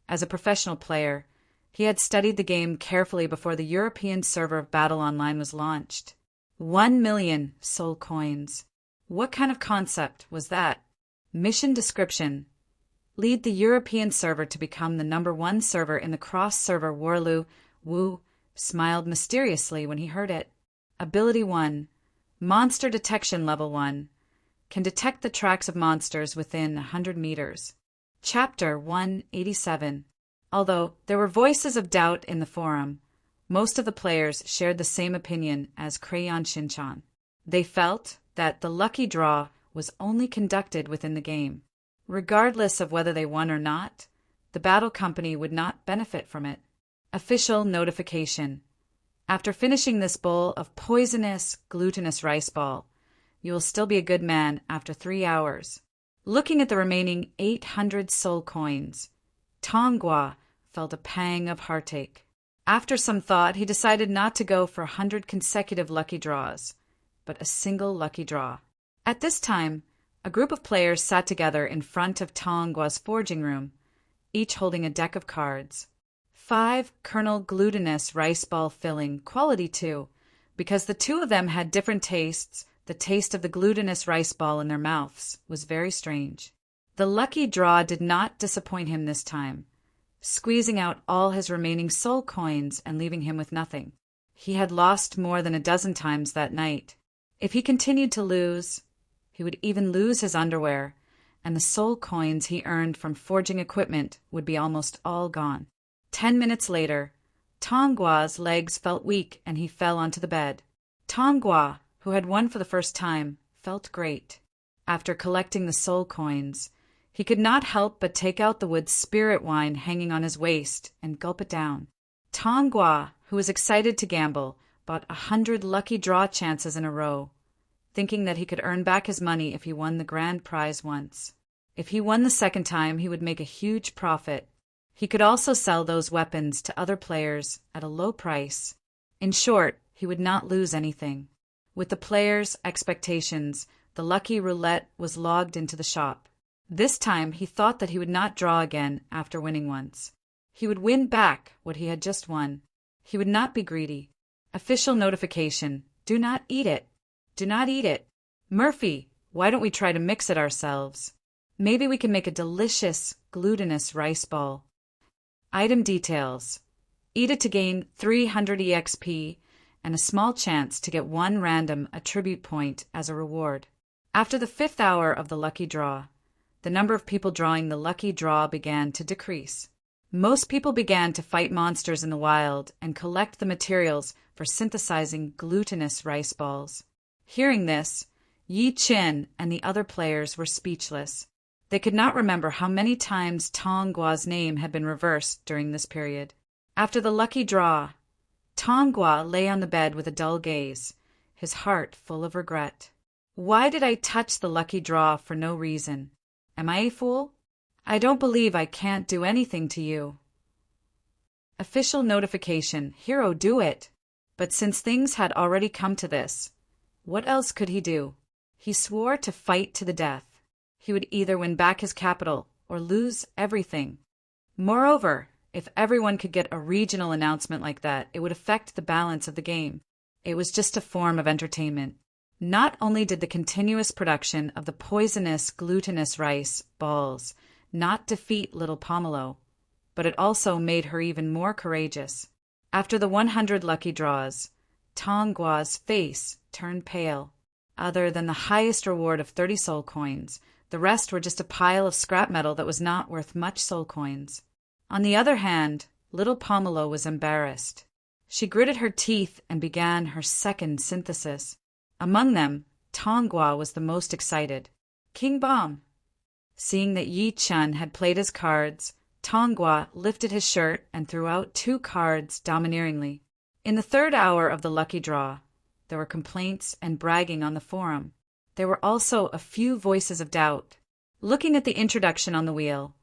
As a professional player, he had studied the game carefully before the European server of Battle Online was launched. 1 million soul coins. What kind of concept was that? Mission description: lead the European server to become the #1 server in the cross-server war. Lu Wu smiled mysteriously when he heard it. Ability 1. Monster Detection Level 1. Can detect the tracks of monsters within 100 meters. Chapter 187. Although there were voices of doubt in the forum, most of the players shared the same opinion as Crayon Shinchan. They felt that the lucky draw was only conducted within the game. Regardless of whether they won or not, the battle company would not benefit from it. Official notification. After finishing this bowl of poisonous, glutinous rice ball, you will still be a good man after 3 hours. Looking at the remaining 800 soul coins, Tonghua felt a pang of heartache. After some thought, he decided not to go for 100 consecutive lucky draws, but a single lucky draw. At this time, a group of players sat together in front of Tonggua's forging room, each holding a deck of cards. 5 kernel glutinous rice ball filling, quality 2. Because the two of them had different tastes, the taste of the glutinous rice ball in their mouths was very strange. The lucky draw did not disappoint him this time, squeezing out all his remaining soul coins and leaving him with nothing. He had lost more than a dozen times that night. If he continued to lose, he would even lose his underwear, and the soul coins he earned from forging equipment would be almost all gone. 10 minutes later, Tonggua's legs felt weak and he fell onto the bed. Tonghua, who had won for the first time, felt great. After collecting the soul coins, he could not help but take out the wood spirit wine hanging on his waist and gulp it down. Tonghua, who was excited to gamble, bought 100 lucky draw chances in a row, thinking that he could earn back his money if he won the grand prize once. If he won the second time, he would make a huge profit. He could also sell those weapons to other players at a low price. In short, he would not lose anything. With the players' expectations, the lucky roulette was logged into the shop. This time, he thought that he would not draw again after winning once. He would win back what he had just won. He would not be greedy. Official notification: do not eat it. Do not eat it. Murphy, why don't we try to mix it ourselves? Maybe we can make a delicious, glutinous rice ball. Item details: eat it to gain 300 EXP and a small chance to get 1 random attribute point as a reward. After the 5th hour of the lucky draw, the number of people drawing the lucky draw began to decrease. Most people began to fight monsters in the wild and collect the materials for synthesizing glutinous rice balls. Hearing this, Yi Qin and the other players were speechless. They could not remember how many times Tonggua's name had been reversed during this period. After the lucky draw, Tonghua lay on the bed with a dull gaze, his heart full of regret. Why did I touch the lucky draw for no reason? Am I a fool? I don't believe I can't do anything to you. Official notification: hero, do it. But since things had already come to this, what else could he do? He swore to fight to the death. He would either win back his capital or lose everything. Moreover, if everyone could get a regional announcement like that, it would affect the balance of the game. It was just a form of entertainment. Not only did the continuous production of the poisonous glutinous rice balls not defeat little Pomelo, but it also made her even more courageous. After the 100 lucky draws, Tonggua's face turned pale. Other than the highest reward of 30 soul coins, the rest were just a pile of scrap metal that was not worth much soul coins. On the other hand, little Pomelo was embarrassed. She gritted her teeth and began her second synthesis. Among them, Tonggua was the most excited. King Bomb. Seeing that Yi Chun had played his cards, Tonggua lifted his shirt and threw out 2 cards domineeringly. In the 3rd hour of the lucky draw, there were complaints and bragging on the forum. There were also a few voices of doubt. Looking at the introduction on the wheel,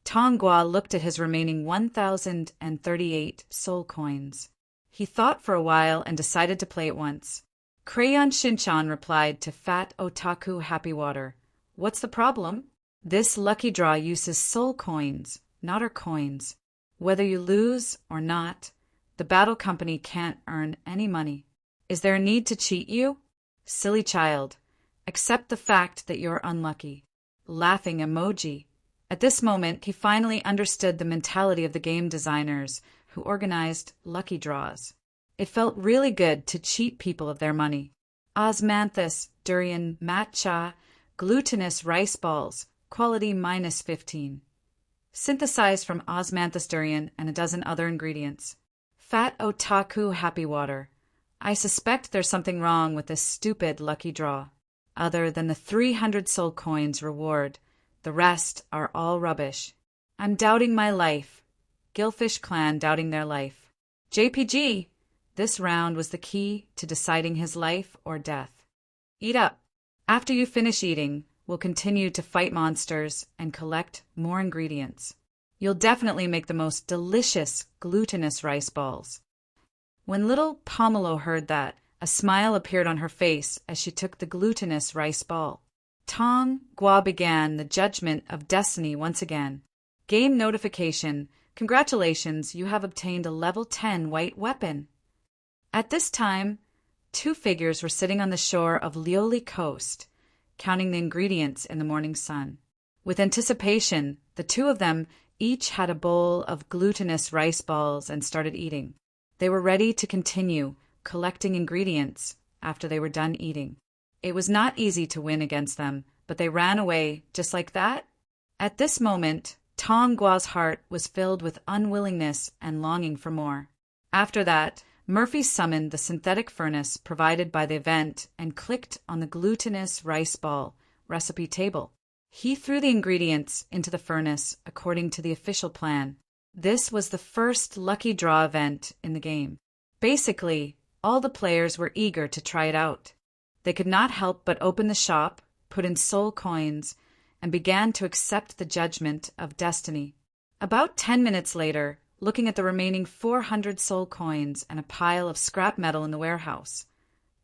Tonggua looked at his remaining 1,038 soul coins. He thought for a while and decided to play at once. Crayon Shinchan replied to Fat Otaku Happy Water, "What's the problem? This lucky draw uses soul coins, not our coins. Whether you lose or not, the battle company can't earn any money. Is there a need to cheat you? Silly child, accept the fact that you're unlucky." Laughing emoji. At this moment, he finally understood the mentality of the game designers who organized lucky draws. It felt really good to cheat people of their money. Osmanthus durian matcha glutinous rice balls, quality -15. Synthesized from osmanthus durian and a dozen other ingredients. Fat Otaku Happy Water. I suspect there's something wrong with this stupid lucky draw. Other than the 300 soul coins reward, the rest are all rubbish. I'm doubting my life. Gillfish Clan doubting their life. JPG. This round was the key to deciding his life or death. Eat up. After you finish eating, we'll continue to fight monsters and collect more ingredients. You'll definitely make the most delicious glutinous rice balls. When little Pomelo heard that, a smile appeared on her face as she took the glutinous rice ball. Tong Gua began the judgment of destiny once again. Game notification. Congratulations, you have obtained a level 10 white weapon. At this time, 2 figures were sitting on the shore of Lioli Coast, counting the ingredients in the morning sun. With anticipation, the 2 of them each had a bowl of glutinous rice balls and started eating. They were ready to continue collecting ingredients after they were done eating. It was not easy to win against them, but they ran away just like that. At this moment, Tong Gua's heart was filled with unwillingness and longing for more. After that, Murphy summoned the synthetic furnace provided by the event and clicked on the glutinous rice ball recipe table. He threw the ingredients into the furnace according to the official plan. This was the first lucky draw event in the game. Basically, all the players were eager to try it out. They could not help but open the shop, put in soul coins, and began to accept the judgment of destiny. About 10 minutes later, looking at the remaining 400 soul coins and a pile of scrap metal in the warehouse,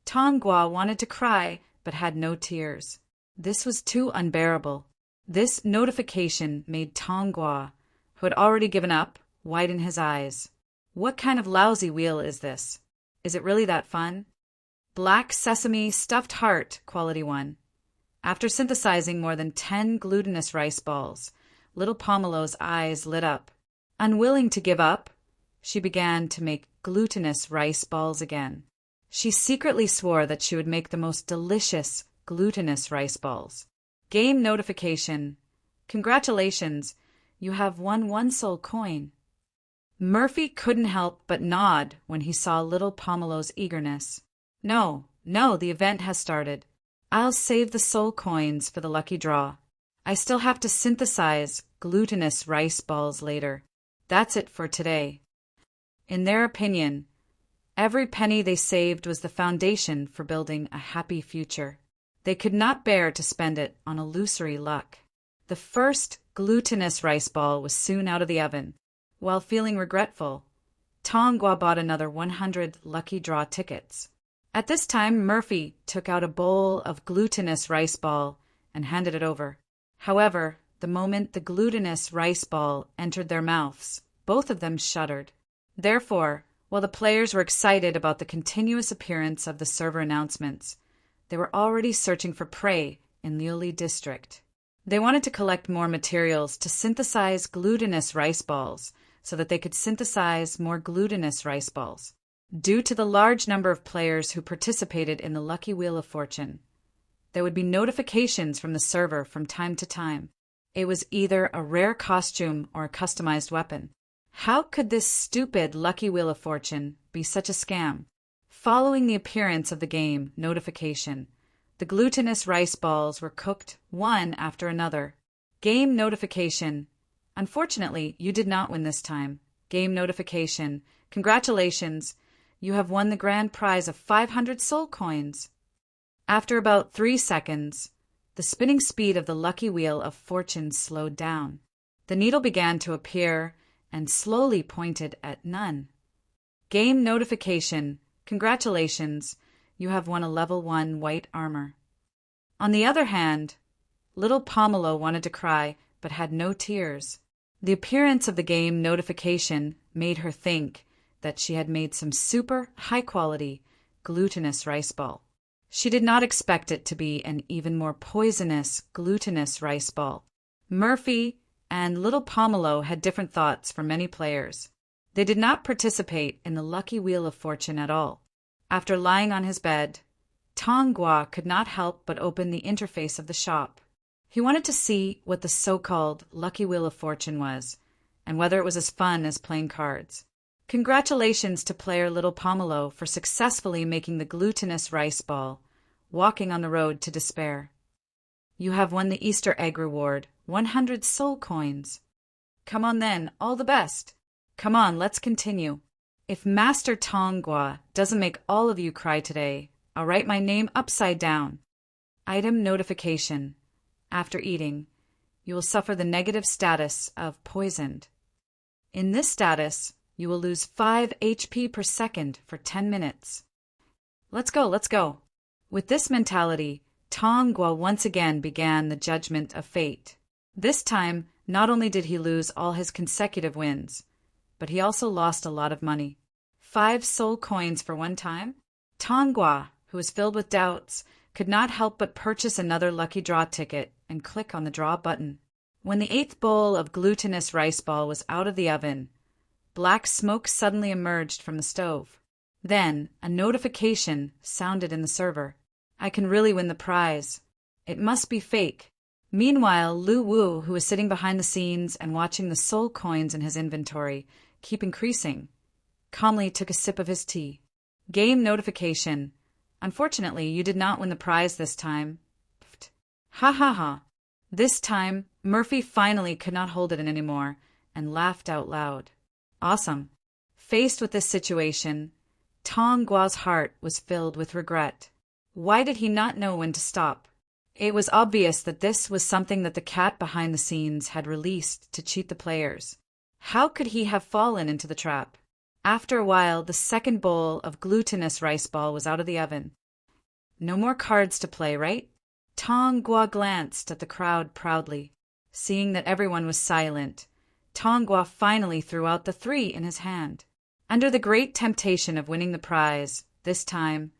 Tonggua wanted to cry but had no tears. This was too unbearable. This notification made Tonggua, who had already given up, widen his eyes. What kind of lousy wheel is this? Is it really that fun? Black sesame stuffed heart, quality 1. After synthesizing more than 10 glutinous rice balls, little Pomelo's eyes lit up. Unwilling to give up, she began to make glutinous rice balls again. She secretly swore that she would make the most delicious glutinous rice balls. Game notification. Congratulations, you have won 1 soul coin. Murphy couldn't help but nod when he saw little Pomelo's eagerness. No, the event has started. I'll save the soul coins for the lucky draw. I still have to synthesize glutinous rice balls later. That's it for today. In their opinion, every penny they saved was the foundation for building a happy future. They could not bear to spend it on illusory luck. The first glutinous rice ball was soon out of the oven. While feeling regretful, Tongwa bought another 100 lucky draw tickets. At this time, Murphy took out a bowl of glutinous rice ball and handed it over. However, the moment the glutinous rice ball entered their mouths, both of them shuddered. Therefore, while the players were excited about the continuous appearance of the server announcements, they were already searching for prey in Liuli district. They wanted to collect more materials to synthesize glutinous rice balls so that they could synthesize more glutinous rice balls. Due to the large number of players who participated in the Lucky Wheel of Fortune, there would be notifications from the server from time to time. It was either a rare costume or a customized weapon. How could this stupid Lucky Wheel of Fortune be such a scam? Following the appearance of the game notification, the glutinous rice balls were cooked one after another. Game notification. Unfortunately, you did not win this time. Game notification. Congratulations. You have won the grand prize of 500 soul coins. After about 3 seconds, the spinning speed of the Lucky Wheel of Fortune slowed down. The needle began to appear and slowly pointed at none. Game notification. Congratulations. You have won a level 1 white armor. On the other hand, little Pomelo wanted to cry but had no tears. The appearance of the game notification made her think that she had made some super high-quality glutinous rice ball. She did not expect it to be an even more poisonous glutinous rice ball. Murphy and little Pomelo had different thoughts for many players. They did not participate in the Lucky Wheel of Fortune at all. After lying on his bed, Tongwa could not help but open the interface of the shop. He wanted to see what the so-called Lucky Wheel of Fortune was, and whether it was as fun as playing cards. Congratulations to player Little Pomelo for successfully making the glutinous rice ball, walking on the road to despair. You have won the Easter egg reward, 100 soul coins. Come on then, all the best. Come on, let's continue. If Master Tongwa doesn't make all of you cry today, I'll write my name upside down. Item notification. After eating, you will suffer the negative status of poisoned. In this status, you will lose 5 HP per second for 10 minutes. Let's go. With this mentality, Tongwa once again began the judgment of fate. This time, not only did he lose all his consecutive wins, but he also lost a lot of money. 5 soul coins for one time? Tongwa, who was filled with doubts, could not help but purchase another lucky draw ticket and click on the draw button. When the 8th bowl of glutinous rice ball was out of the oven, black smoke suddenly emerged from the stove. Then, a notification sounded in the server. I can really win the prize. It must be fake. Meanwhile, Lu Wu, who was sitting behind the scenes and watching the soul coins in his inventory keep increasing, calmly took a sip of his tea. Game notification. Unfortunately, you did not win the prize this time. Ha ha ha. This time, Murphy finally could not hold it in anymore and laughed out loud. Awesome. Faced with this situation, Tongwa's heart was filled with regret. Why did he not know when to stop? It was obvious that this was something that the cat behind the scenes had released to cheat the players. How could he have fallen into the trap? After a while, the 2nd bowl of glutinous rice ball was out of the oven. No more cards to play, right? Tongwa glanced at the crowd proudly. Seeing that everyone was silent, Tongwa finally threw out the 3 in his hand. Under the great temptation of winning the prize, this time,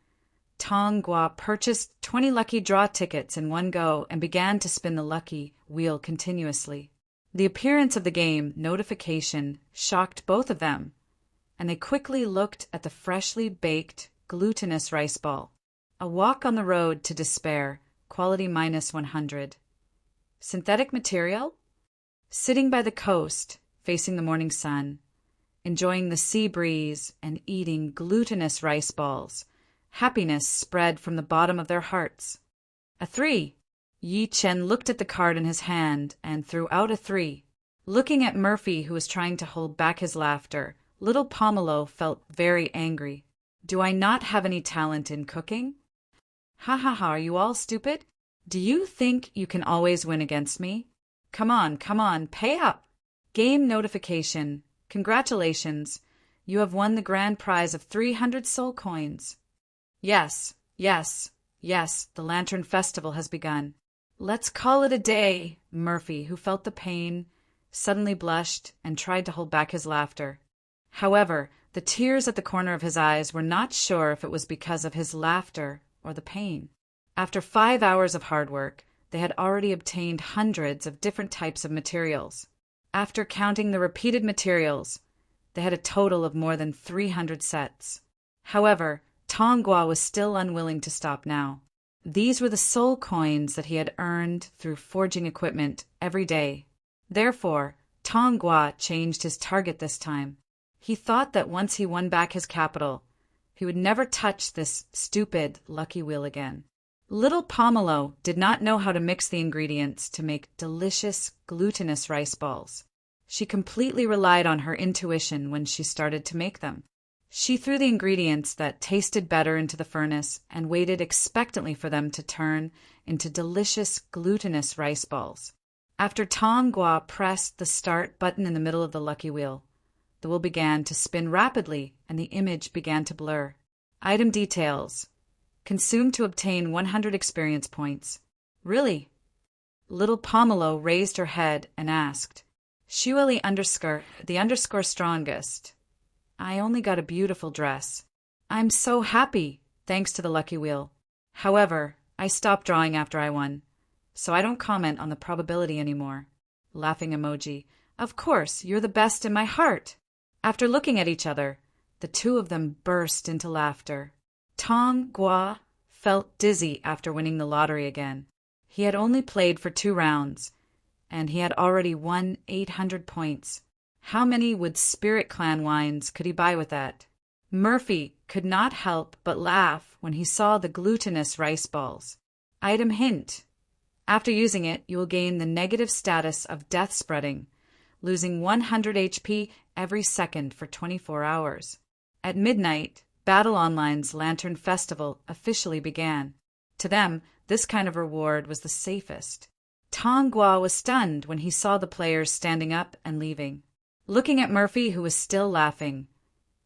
Tongwa purchased 20 lucky draw tickets in one go and began to spin the lucky wheel continuously. The appearance of the game notification shocked both of them, and they quickly looked at the freshly baked glutinous rice ball. A walk on the road to despair, quality -100. Synthetic material? Sitting by the coast, facing the morning sun, enjoying the sea breeze and eating glutinous rice balls, happiness spread from the bottom of their hearts. A 3. Yi Chen looked at the card in his hand and threw out a 3. Looking at Murphy, who was trying to hold back his laughter, little Pomelo felt very angry. Do I not have any talent in cooking? Ha ha ha, are you all stupid? Do you think you can always win against me? Come on, pay up! Game notification. Congratulations. You have won the grand prize of 300 soul coins. Yes, yes, yes, the Lantern Festival has begun. Let's call it a day. Murphy, who felt the pain, suddenly blushed and tried to hold back his laughter. However, the tears at the corner of his eyes were not sure if it was because of his laughter or the pain. After 5 hours of hard work, they had already obtained hundreds of different types of materials. After counting the repeated materials, they had a total of more than 300 sets. However, Tongua was still unwilling to stop now. These were the soul coins that he had earned through forging equipment every day. Therefore, Tongua changed his target this time. He thought that once he won back his capital, he would never touch this stupid lucky wheel again. Little Pomelo did not know how to mix the ingredients to make delicious, glutinous rice balls. She completely relied on her intuition when she started to make them. She threw the ingredients that tasted better into the furnace and waited expectantly for them to turn into delicious, glutinous rice balls. After Tongua pressed the start button in the middle of the lucky wheel, the wheel began to spin rapidly and the image began to blur. Item details. Consumed to obtain 100 experience points. Really? Little Pomelo raised her head and asked, Shuali the underscore strongest. I only got a beautiful dress. I'm so happy, thanks to the lucky wheel. However, I stopped drawing after I won, so I don't comment on the probability anymore. Laughing emoji. Of course, you're the best in my heart. After looking at each other, the two of them burst into laughter. Tongua felt dizzy after winning the lottery again. He had only played for 2 rounds, and he had already won 800 points. How many Wood Spirit Clan wines could he buy with that? Murphy could not help but laugh when he saw the glutinous rice balls. Item hint. After using it, you will gain the negative status of death spreading, losing 100 HP every second for 24 hours. At midnight, Battle Online's Lantern Festival officially began. To them, this kind of reward was the safest. Tongua was stunned when he saw the players standing up and leaving. Looking at Murphy, who was still laughing,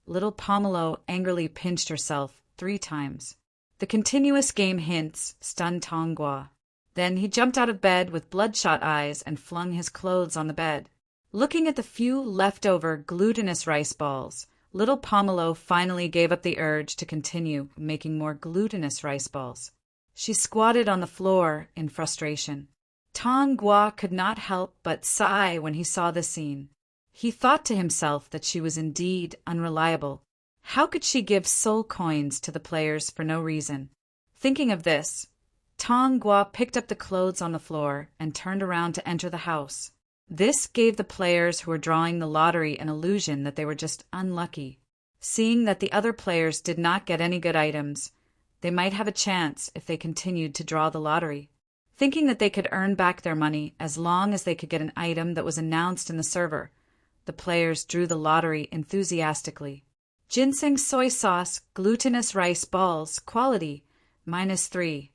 little Pomelo angrily pinched herself 3 times. The continuous game hints stunned Tongua. Then he jumped out of bed with bloodshot eyes and flung his clothes on the bed. Looking at the few leftover glutinous rice balls, little Pomelo finally gave up the urge to continue making more glutinous rice balls. She squatted on the floor in frustration. Tongua could not help but sigh when he saw this scene. He thought to himself that she was indeed unreliable. How could she give soul coins to the players for no reason? Thinking of this, Tongua picked up the clothes on the floor and turned around to enter the house. This gave the players who were drawing the lottery an illusion that they were just unlucky. Seeing that the other players did not get any good items, they might have a chance if they continued to draw the lottery. Thinking that they could earn back their money as long as they could get an item that was announced in the server, the players drew the lottery enthusiastically. Ginseng soy sauce, glutinous rice balls, quality, -3.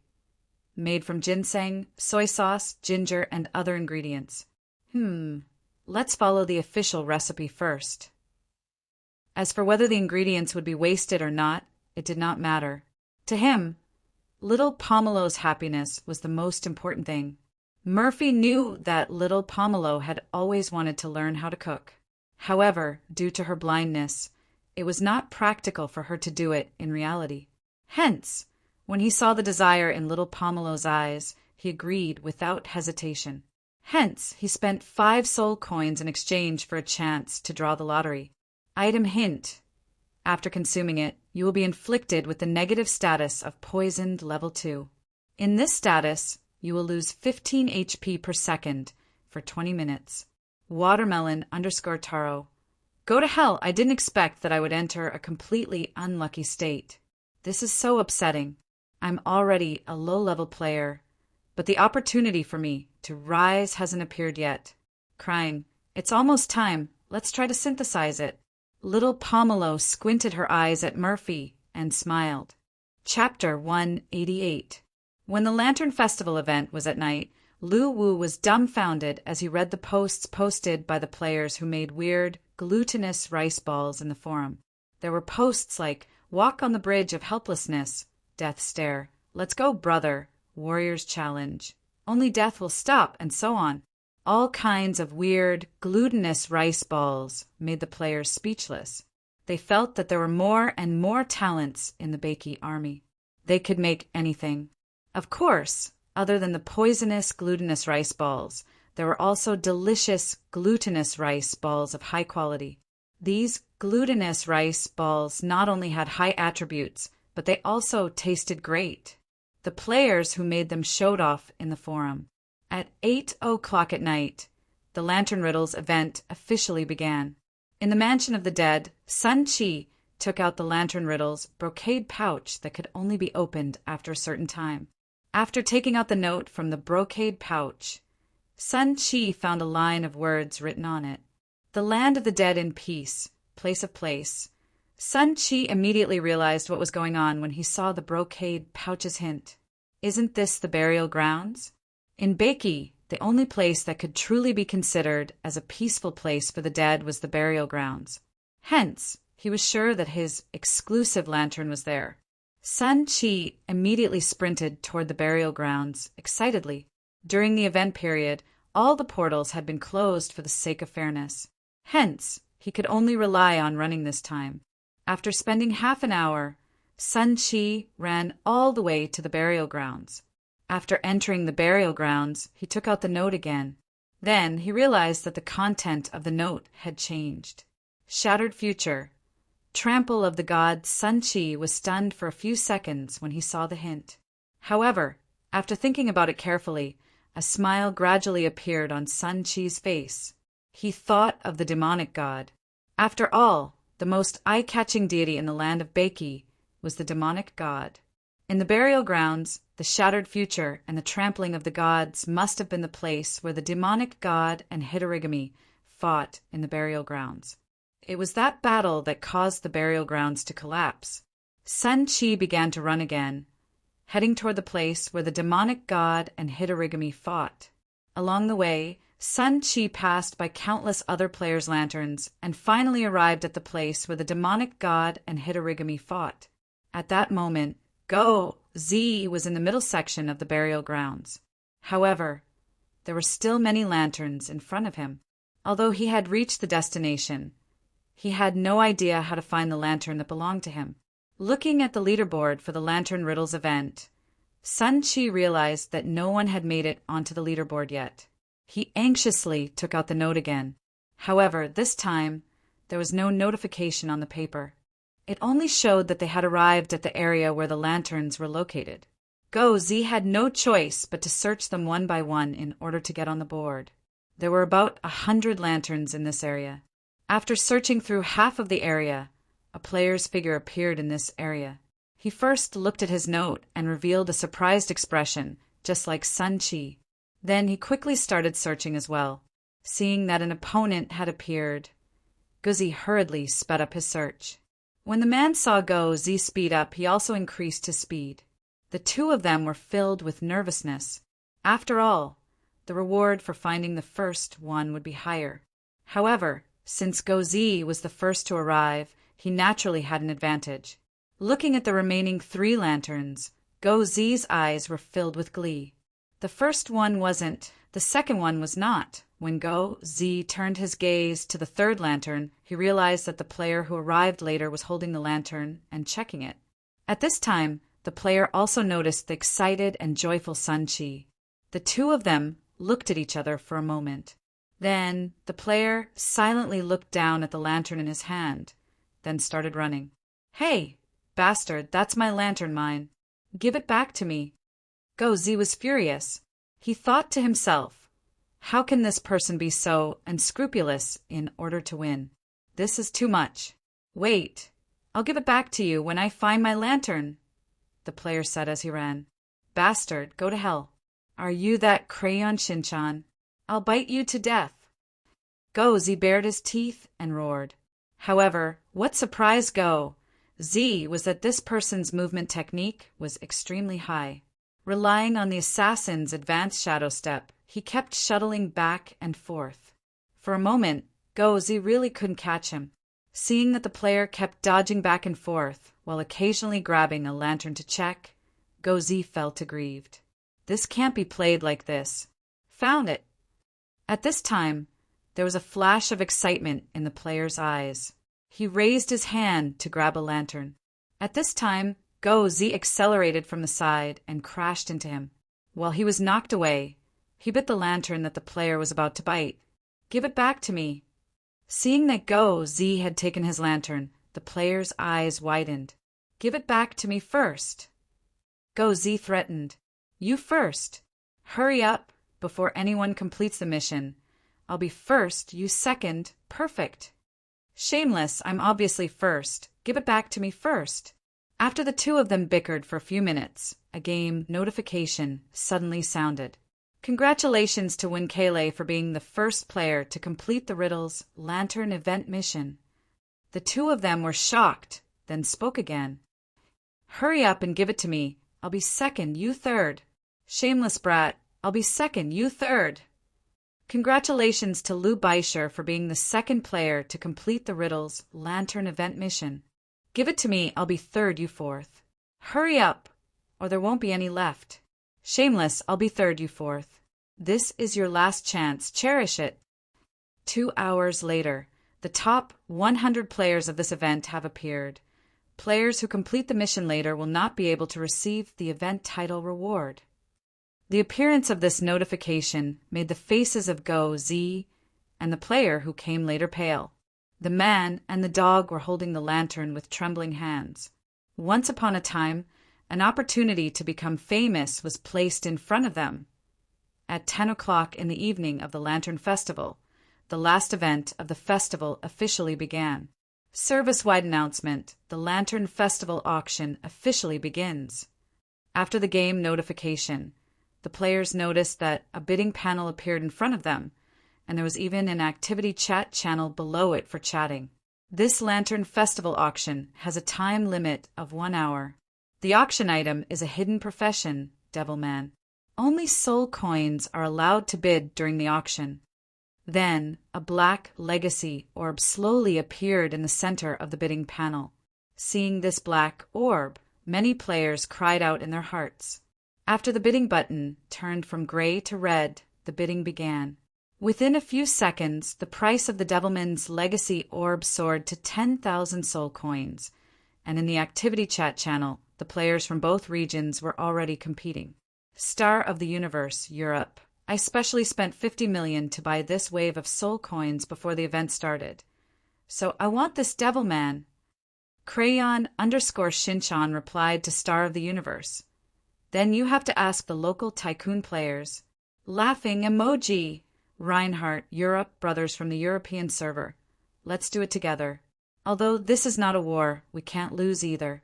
Made from ginseng, soy sauce, ginger, and other ingredients. Let's follow the official recipe first. As for whether the ingredients would be wasted or not, it did not matter. To him, little Pomelo's happiness was the most important thing. Murphy knew that little Pomelo had always wanted to learn how to cook. However, due to her blindness, it was not practical for her to do it in reality. Hence, when he saw the desire in little Pomelo's eyes, he agreed without hesitation. Hence, he spent 5 soul coins in exchange for a chance to draw the lottery. Item hint. After consuming it, you will be inflicted with the negative status of poisoned level 2. In this status, you will lose 15 HP per second for 20 minutes. Watermelon_taro. Go to hell, I didn't expect that I would enter a completely unlucky state. This is so upsetting. I'm already a low-level player, but the opportunity for me to rise hasn't appeared yet. Crying, it's almost time, let's try to synthesize it. Little Pomelo squinted her eyes at Murphy and smiled. Chapter 188. When the Lantern Festival event was at night, Lu Wu was dumbfounded as he read the posts posted by the players who made weird, glutinous rice balls in the forum. There were posts like, "Walk on the bridge of helplessness," "Death stare," "Let's go, brother," "Warrior's challenge," "Only death will stop," and so on. All kinds of weird, glutinous rice balls made the players speechless. They felt that there were more and more talents in the Bakey army. They could make anything. Of course, other than the poisonous glutinous rice balls, there were also delicious glutinous rice balls of high quality. These glutinous rice balls not only had high attributes, but they also tasted great. The players who made them showed off in the forum. At 8 o'clock at night, the Lantern Riddles event officially began. In the mansion of the dead, Sun Chi took out the Lantern Riddles brocade pouch that could only be opened after a certain time. After taking out the note from the brocade pouch, Sun Chi found a line of words written on it. "The land of the dead in peace, place of place." Sun Chi immediately realized what was going on when he saw the brocade pouch's hint. Isn't this the burial grounds? In Bakey, the only place that could truly be considered as a peaceful place for the dead was the burial grounds. Hence, he was sure that his exclusive lantern was there. Sun Chi immediately sprinted toward the burial grounds, excitedly. During the event period, all the portals had been closed for the sake of fairness. Hence, he could only rely on running this time. After spending half an hour, Sun Chi ran all the way to the burial grounds. After entering the burial grounds, he took out the note again. Then he realized that the content of the note had changed. Shattered future. Trample of the god Sun Chi was stunned for a few seconds when he saw the hint. However, after thinking about it carefully, a smile gradually appeared on Sun Chi's face. He thought of the demonic god. After all, the most eye-catching deity in the land of Bakey was the demonic god. In the burial grounds, the shattered future and the trampling of the gods must have been the place where the demonic god and Hitorigami fought in the burial grounds. It was that battle that caused the burial grounds to collapse. Sun Chi began to run again, heading toward the place where the demonic god and Hitorigami fought. Along the way, Sun Chi passed by countless other players' lanterns and finally arrived at the place where the demonic god and Hitorigami fought. At that moment, Go Z was in the middle section of the burial grounds. However, there were still many lanterns in front of him. Although he had reached the destination, he had no idea how to find the lantern that belonged to him. Looking at the leaderboard for the Lantern Riddles event, Sun Chi realized that no one had made it onto the leaderboard yet. He anxiously took out the note again. However, this time, there was no notification on the paper. It only showed that they had arrived at the area where the lanterns were located. Go Z had no choice but to search them one by one in order to get on the board. There were about 100 lanterns in this area. After searching through half of the area, a player's figure appeared in this area. He first looked at his note and revealed a surprised expression, just like Sun Chi. Then he quickly started searching as well. Seeing that an opponent had appeared, Guzzi hurriedly sped up his search. When the man saw Go Z speed up, he also increased his speed. The two of them were filled with nervousness. After all, the reward for finding the first one would be higher. However, since Go Z was the first to arrive, he naturally had an advantage. Looking at the remaining 3 lanterns, Go Z's eyes were filled with glee. The first one wasn't, the second one was not. When Go Z turned his gaze to the 3rd lantern, he realized that the player who arrived later was holding the lantern and checking it. At this time, the player also noticed the excited and joyful Sun Chi. The two of them looked at each other for a moment. Then the player silently looked down at the lantern in his hand, then started running. "Hey, bastard, that's my lantern mine. Give it back to me." Go Z was furious. He thought to himself, how can this person be so unscrupulous in order to win? This is too much. Wait, I'll give it back to you when I find my lantern, the player said as he ran. Bastard, go to hell. Are you that Crayon Shinchan? I'll bite you to death. Go Z bared his teeth and roared. However, what surprised Go Z was that this person's movement technique was extremely high. Relying on the assassin's advanced shadow step, he kept shuttling back and forth. For a moment, Go Z really couldn't catch him. Seeing that the player kept dodging back and forth, while occasionally grabbing a lantern to check, Go Z felt aggrieved. This can't be played like this. Found it. At this time, there was a flash of excitement in the player's eyes. He raised his hand to grab a lantern. At this time, Go Z accelerated from the side and crashed into him. While he was knocked away, he bit the lantern that the player was about to bite. "Give it back to me." Seeing that Go Z had taken his lantern, the player's eyes widened. "Give it back to me first." Go Z threatened. "You first. Hurry up before anyone completes the mission. I'll be first, you second. Perfect." "Shameless, I'm obviously first. Give it back to me first." After the two of them bickered for a few minutes, a game notification suddenly sounded. "Congratulations to Winkele for being the first player to complete the riddle's lantern event mission." The two of them were shocked, then spoke again. "Hurry up and give it to me. I'll be second, you third." "Shameless brat, I'll be second, you third." Congratulations to Lou Beischer for being the second player to complete the riddle's lantern event mission. "Give it to me, I'll be third, you fourth." "Hurry up, or there won't be any left." "Shameless, I'll be third, you fourth." This is your last chance, cherish it. 2 hours later, the top 100 players of this event have appeared. Players who complete the mission later will not be able to receive the event title reward. The appearance of this notification made the faces of Go Z and the player who came later pale. The man and the dog were holding the lantern with trembling hands. Once upon a time, an opportunity to become famous was placed in front of them. At 10 o'clock in the evening of the Lantern Festival, the last event of the festival officially began. Service-wide announcement: the Lantern Festival auction officially begins. After the game notification, the players noticed that a bidding panel appeared in front of them, and there was even an activity chat channel below it for chatting. This Lantern Festival auction has a time limit of 1 hour. The auction item is a hidden profession, Devilman. Only soul coins are allowed to bid during the auction. Then, a black legacy orb slowly appeared in the center of the bidding panel. Seeing this black orb, many players cried out in their hearts. After the bidding button turned from gray to red, the bidding began. Within a few seconds, the price of the Devilman's legacy orb soared to 10,000 soul coins, and in the activity chat channel, the players from both regions were already competing. Star of the Universe, Europe. I specially spent 50 million to buy this wave of soul coins before the event started. So I want this Devilman. Crayon_Shinchan replied to Star of the Universe. Then you have to ask the local tycoon players. Laughing emoji. Reinhardt, Europe, brothers from the European server. Let's do it together. Although this is not a war, we can't lose either.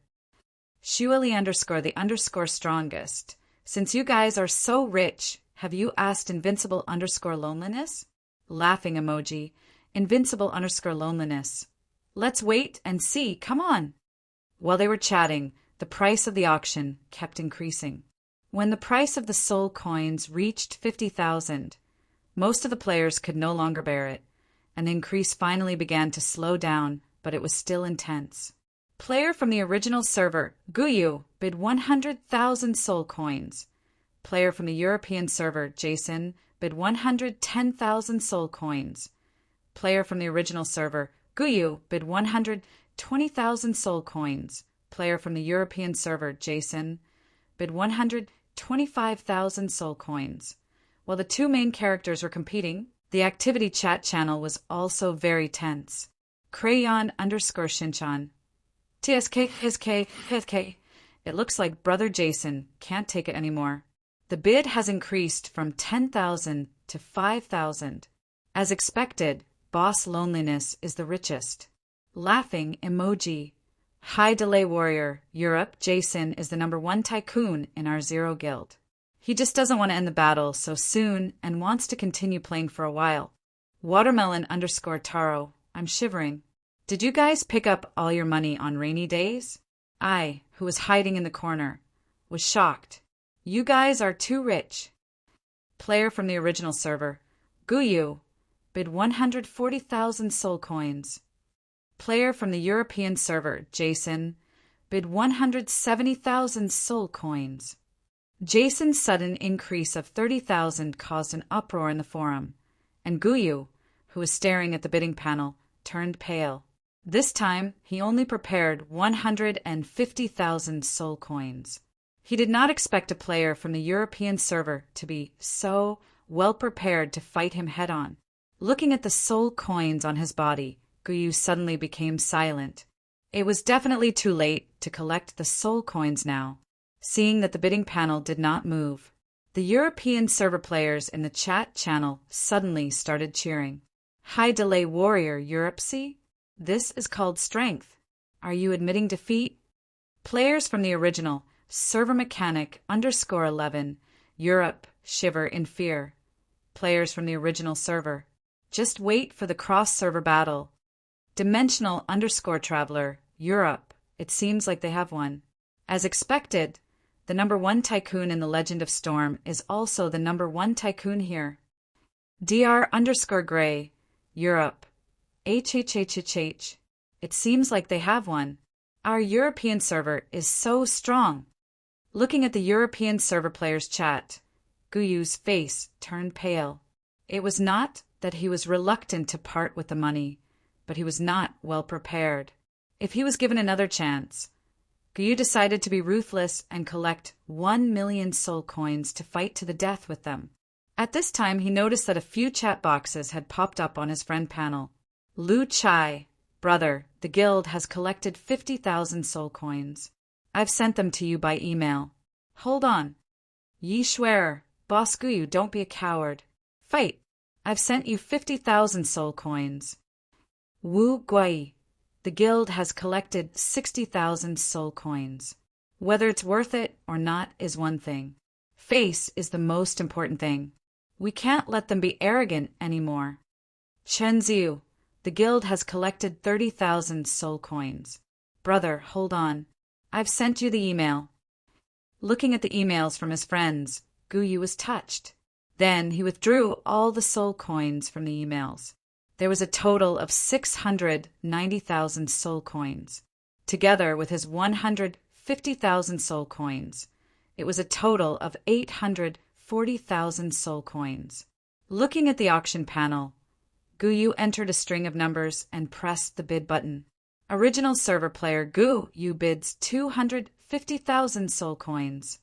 Shuali_the_strongest. Since you guys are so rich, have you asked Invincible_loneliness? Laughing emoji. Invincible_loneliness. Let's wait and see, come on. While they were chatting, the price of the auction kept increasing. When the price of the soul coins reached 50,000, most of the players could no longer bear it, and the increase finally began to slow down, but it was still intense. Player from the original server, Guyu, bid 100,000 soul coins. Player from the European server, Jason, bid 110,000 soul coins. Player from the original server, Guyu, bid 120,000 soul coins. Player from the European server, Jason, bid 125,000 soul coins. While the two main characters were competing, the activity chat channel was also very tense. Crayon_Shinchan. TSK. It looks like Brother Jason can't take it anymore. The bid has increased from 10,000 to 5,000. As expected, Boss Loneliness is the richest. Laughing emoji. High Delay Warrior, Europe, Jason is the #1 tycoon in our Zero Guild. He just doesn't want to end the battle so soon and wants to continue playing for a while. Watermelon_Taro, I'm shivering. Did you guys pick up all your money on rainy days? I, who was hiding in the corner, was shocked. You guys are too rich. Player from the original server, Guyu, bid 140,000 soul coins. Player from the European server, Jason, bid 170,000 soul coins. Jason's sudden increase of 30,000 caused an uproar in the forum, and Guyu, who was staring at the bidding panel, turned pale. This time, he only prepared 150,000 soul coins. He did not expect a player from the European server to be so well prepared to fight him head-on. Looking at the soul coins on his body, Guyu suddenly became silent. It was definitely too late to collect the soul coins now. Seeing that the bidding panel did not move, the European server players in the chat channel suddenly started cheering. High delay warrior Europsy? This is called strength. Are you admitting defeat? Players from the original server mechanic _11 Europe shiver in fear. Players from the original server. Just wait for the cross-server battle. Dimensional _traveler Europe. It seems like they have one. As expected, the #1 tycoon in the Legend of Storm is also the #1 tycoon here. DR_Gray Europe. HHHHH. It seems like they have one. Our European server is so strong. Looking at the European server players' chat, Guyu's face turned pale. It was not that he was reluctant to part with the money, but he was not well prepared. If he was given another chance, Guyu decided to be ruthless and collect 1 million soul coins to fight to the death with them. At this time, he noticed that a few chat boxes had popped up on his friend panel. Lu Chai, brother, the guild has collected 50,000 soul coins. I've sent them to you by email. Hold on. Yi Schwerer, Boss Guyu, don't be a coward. Fight. I've sent you 50,000 soul coins. Wu Guai, the guild has collected 60,000 soul coins. Whether it's worth it or not is one thing. Face is the most important thing. We can't let them be arrogant anymore. Chen Ziu, the guild has collected 30,000 soul coins. Brother, hold on. I've sent you the email. Looking at the emails from his friends, Guyu was touched. Then he withdrew all the soul coins from the emails. There was a total of 690,000 soul coins. Together with his 150,000 soul coins, it was a total of 840,000 soul coins. Looking at the auction panel, Guyu entered a string of numbers and pressed the bid button. Original server player Guyu bids 250,000 soul coins.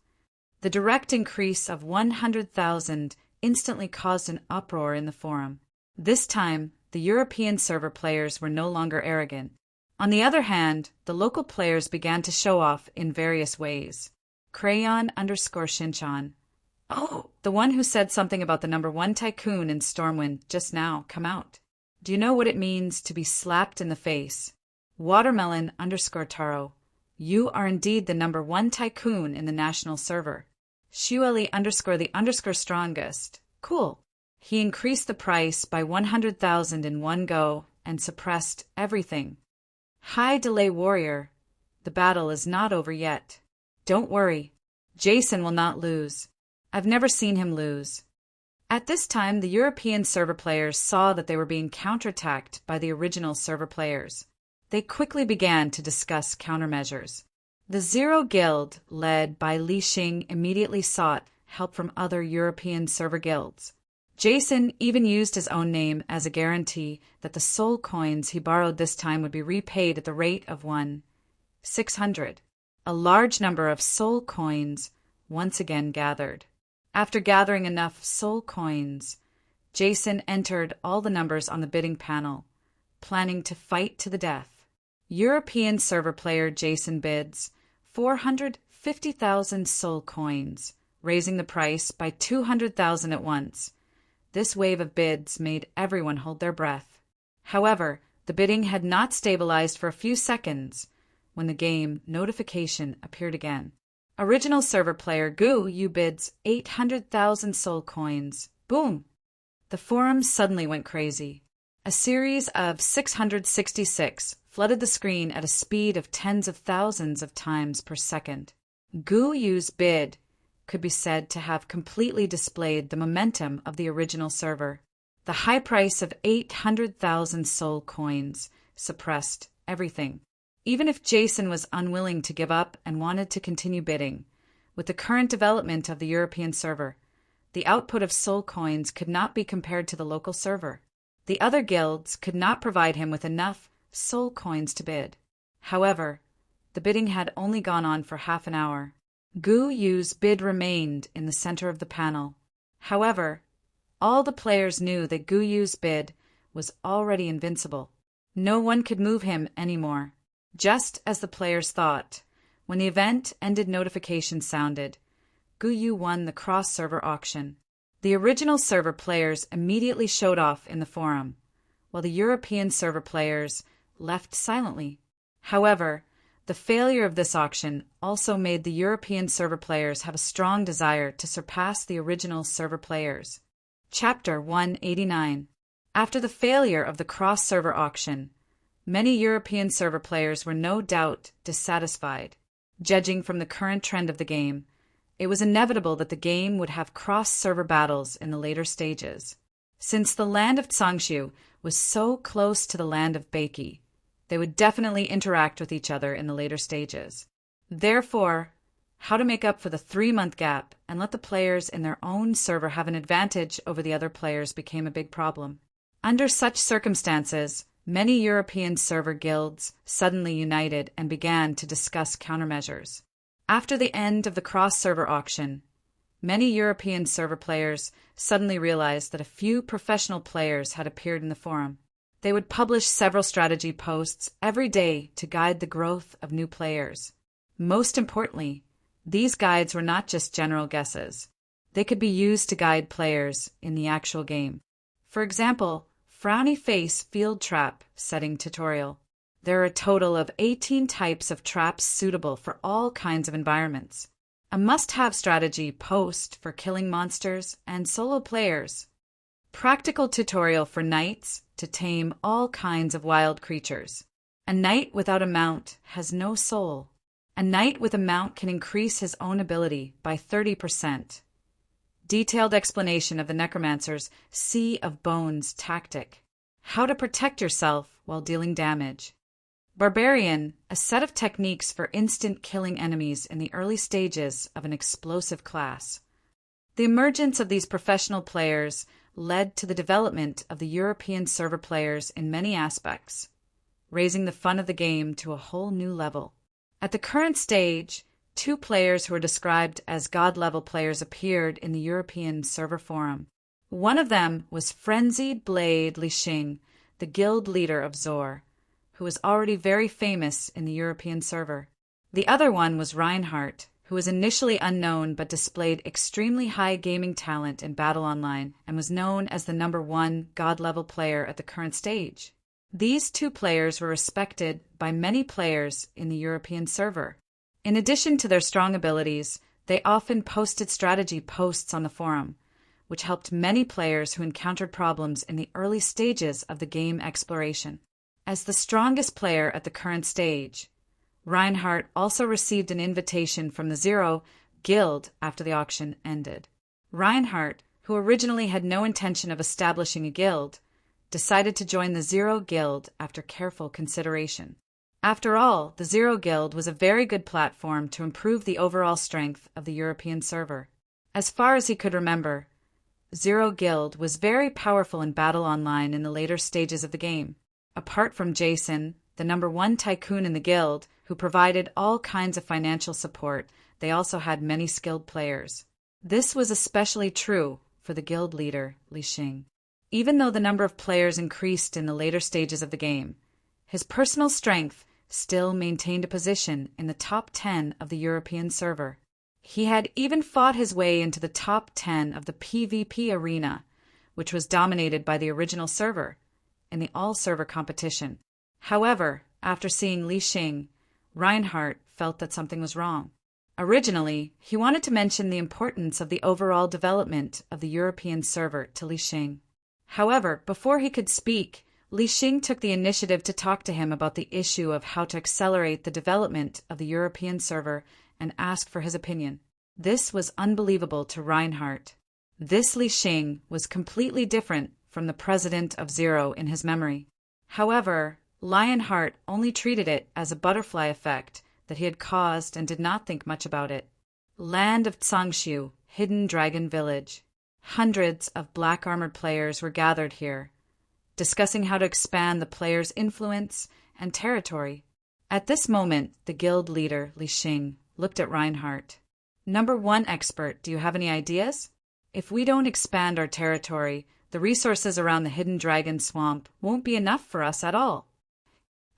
The direct increase of 100,000 instantly caused an uproar in the forum. This time, the European server players were no longer arrogant. On the other hand, the local players began to show off in various ways. Crayon_Shinchan. Oh, the one who said something about the #1 tycoon in Stormwind just now, come out. Do you know what it means to be slapped in the face? Watermelon_Taro. You are indeed the #1 tycoon in the national server. Shueli_the strongest. Cool. He increased the price by 100,000 in one go and suppressed everything. High delay warrior. The battle is not over yet. Don't worry. Jason will not lose. I've never seen him lose. At this time, the European server players saw that they were being counterattacked by the original server players. They quickly began to discuss countermeasures. The Zero Guild, led by Li Xing, immediately sought help from other European server guilds. Jason even used his own name as a guarantee that the soul coins he borrowed this time would be repaid at the rate of 1,600. A large number of soul coins once again gathered. After gathering enough soul coins, Jason entered all the numbers on the bidding panel, planning to fight to the death. European server player Jason bids 450,000 soul coins, raising the price by 200,000 at once. This wave of bids made everyone hold their breath. However, the bidding had not stabilized for a few seconds when the game notification appeared again. Original server player Guyu bids 800,000 soul coins. Boom! The forum suddenly went crazy. A series of 666 flooded the screen at a speed of tens of thousands of times per second. Guyu's bid could be said to have completely displayed the momentum of the original server. The high price of 800,000 soul coins suppressed everything. Even if Jason was unwilling to give up and wanted to continue bidding, with the current development of the European server, the output of soul coins could not be compared to the local server. The other guilds could not provide him with enough soul coins to bid. However, the bidding had only gone on for half an hour. Gu Yu's bid remained in the center of the panel. However, all the players knew that Gu Yu's bid was already invincible. No one could move him anymore. Just as the players thought, when the event ended, notifications sounded. Gu Yu won the cross-server auction. The original server players immediately showed off in the forum, while the European server players left silently. However, the failure of this auction also made the European server players have a strong desire to surpass the original server players. Chapter 189. After the failure of the cross-server auction, many European server players were no doubt dissatisfied. Judging from the current trend of the game, it was inevitable that the game would have cross-server battles in the later stages. Since the land of Tsangshu was so close to the land of Beiki, they would definitely interact with each other in the later stages. Therefore, how to make up for the 3-month gap and let the players in their own server have an advantage over the other players became a big problem. Under such circumstances, many European server guilds suddenly united and began to discuss countermeasures. After the end of the cross-server auction, many European server players suddenly realized that a few professional players had appeared in the forum. They would publish several strategy posts every day to guide the growth of new players. Most importantly, these guides were not just general guesses. They could be used to guide players in the actual game. For example, Frowny Face Field Trap Setting Tutorial. There are a total of 18 types of traps suitable for all kinds of environments. A must-have strategy post for killing monsters and solo players. Practical tutorial for knights to tame all kinds of wild creatures. A knight without a mount has no soul. A knight with a mount can increase his own ability by 30%. Detailed explanation of the Necromancer's Sea of Bones tactic. How to protect yourself while dealing damage. Barbarian, a set of techniques for instant killing enemies in the early stages of an explosive class. The emergence of these professional players led to the development of the European server players in many aspects, raising the fun of the game to a whole new level. At the current stage, 2 players who are described as God-level players appeared in the European server forum. One of them was Frenzied Blade Lixing, the guild leader of Zor, who was already very famous in the European server. The other one was Reinhardt, who was initially unknown but displayed extremely high gaming talent in Battle Online and was known as the #1 God-level player at the current stage. These 2 players were respected by many players in the European server. In addition to their strong abilities, they often posted strategy posts on the forum, which helped many players who encountered problems in the early stages of the game exploration. As the strongest player at the current stage, Reinhardt also received an invitation from the Zero Guild after the auction ended. Reinhardt, who originally had no intention of establishing a guild, decided to join the Zero Guild after careful consideration. After all, the Zero Guild was a very good platform to improve the overall strength of the European server. As far as he could remember, Zero Guild was very powerful in Battle Online in the later stages of the game. Apart from Jason, the #1 tycoon in the guild, who provided all kinds of financial support, they also had many skilled players. This was especially true for the guild leader, Lixing. Even though the number of players increased in the later stages of the game, his personal strength still maintained a position in the top 10 of the European server. He had even fought his way into the top 10 of the PvP arena, which was dominated by the original server, in the all-server competition. However, after seeing Lixing, Reinhardt felt that something was wrong. Originally, he wanted to mention the importance of the overall development of the European server to Lixing. However, before he could speak, Lixing took the initiative to talk to him about the issue of how to accelerate the development of the European server and ask for his opinion. This was unbelievable to Reinhardt. This Lixing was completely different from the president of Zero in his memory. However, Lionheart only treated it as a butterfly effect that he had caused and did not think much about it. Land of Tsangshu, Hidden Dragon Village. Hundreds of black-armored players were gathered here, discussing how to expand the players' influence and territory. At this moment, the guild leader, Li Xing, looked at Reinhardt. "Number 1 expert, do you have any ideas? If we don't expand our territory, the resources around the Hidden Dragon Swamp won't be enough for us at all."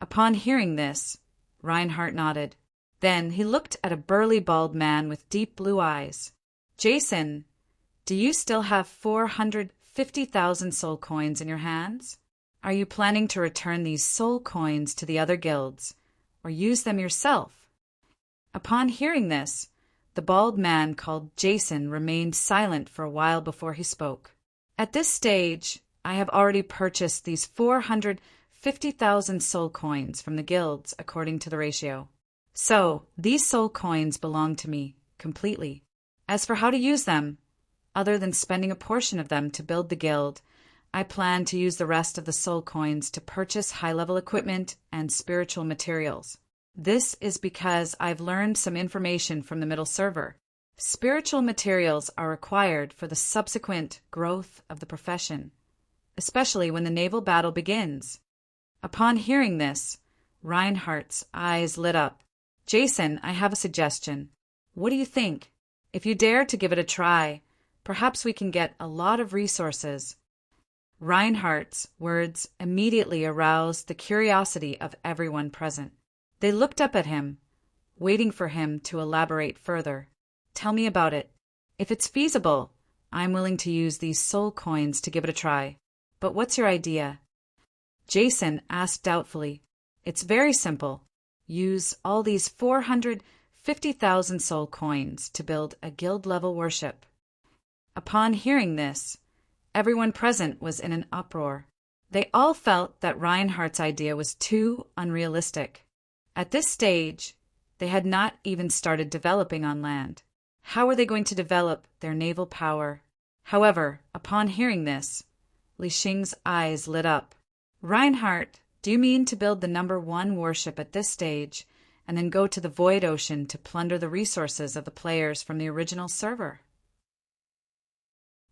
Upon hearing this, Reinhardt nodded. Then he looked at a burly bald man with deep blue eyes. "Jason, do you still have 450,000 soul coins in your hands? Are you planning to return these soul coins to the other guilds, or use them yourself?" Upon hearing this, the bald man called Jason remained silent for a while before he spoke. "At this stage, I have already purchased these 450,000 soul coins from the guilds according to the ratio. So, these soul coins belong to me, completely. As for how to use them, other than spending a portion of them to build the guild, I plan to use the rest of the soul coins to purchase high-level equipment and spiritual materials. This is because I've learned some information from the middle server. Spiritual materials are required for the subsequent growth of the profession, especially when the naval battle begins." Upon hearing this, Reinhardt's eyes lit up. "Jason, I have a suggestion. What do you think? If you dare to give it a try, perhaps we can get a lot of resources." Reinhardt's words immediately aroused the curiosity of everyone present. They looked up at him, waiting for him to elaborate further. "Tell me about it. If it's feasible, I'm willing to use these soul coins to give it a try. But what's your idea?" Jason asked doubtfully. "It's very simple. Use all these 450,000 soul coins to build a guild-level worship." Upon hearing this, everyone present was in an uproar. They all felt that Reinhardt's idea was too unrealistic. At this stage, they had not even started developing on land. How were they going to develop their naval power? However, upon hearing this, Li Xing's eyes lit up. "Reinhardt, do you mean to build the number 1 warship at this stage, and then go to the Void Ocean to plunder the resources of the players from the original server?"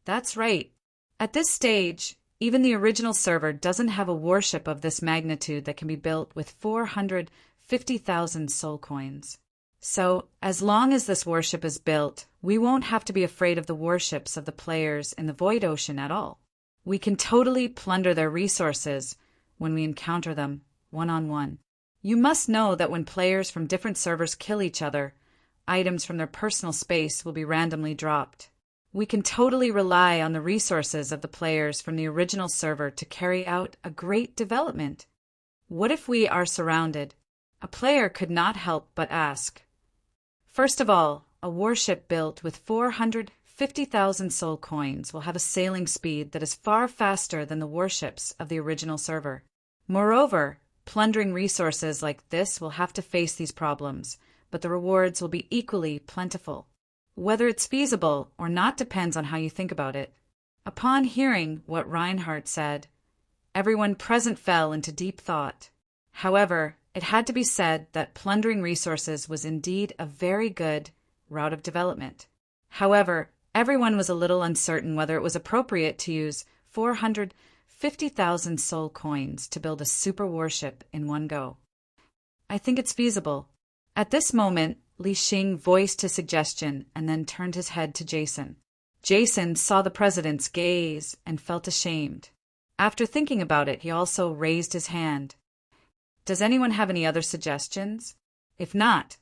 "That's right. At this stage, even the original server doesn't have a warship of this magnitude that can be built with 450,000 soul coins. So, as long as this warship is built, we won't have to be afraid of the warships of the players in the Void Ocean at all. We can totally plunder their resources when we encounter them one-on-one. You must know that when players from different servers kill each other, items from their personal space will be randomly dropped. We can totally rely on the resources of the players from the original server to carry out a great development. What if we are surrounded?" A player could not help but ask. "First of all, a warship built with 450,000 soul coins will have a sailing speed that is far faster than the warships of the original server. Moreover, plundering resources like this will have to face these problems, but the rewards will be equally plentiful. Whether it's feasible or not depends on how you think about it." Upon hearing what Reinhardt said, everyone present fell into deep thought. However, it had to be said that plundering resources was indeed a very good route of development. However, everyone was a little uncertain whether it was appropriate to use 450,000 soul coins to build a super warship in one go. "I think it's feasible." At this moment, Li Xing voiced his suggestion and then turned his head to Jason. Jason saw the president's gaze and felt ashamed. After thinking about it, he also raised his hand. "Does anyone have any other suggestions? If not,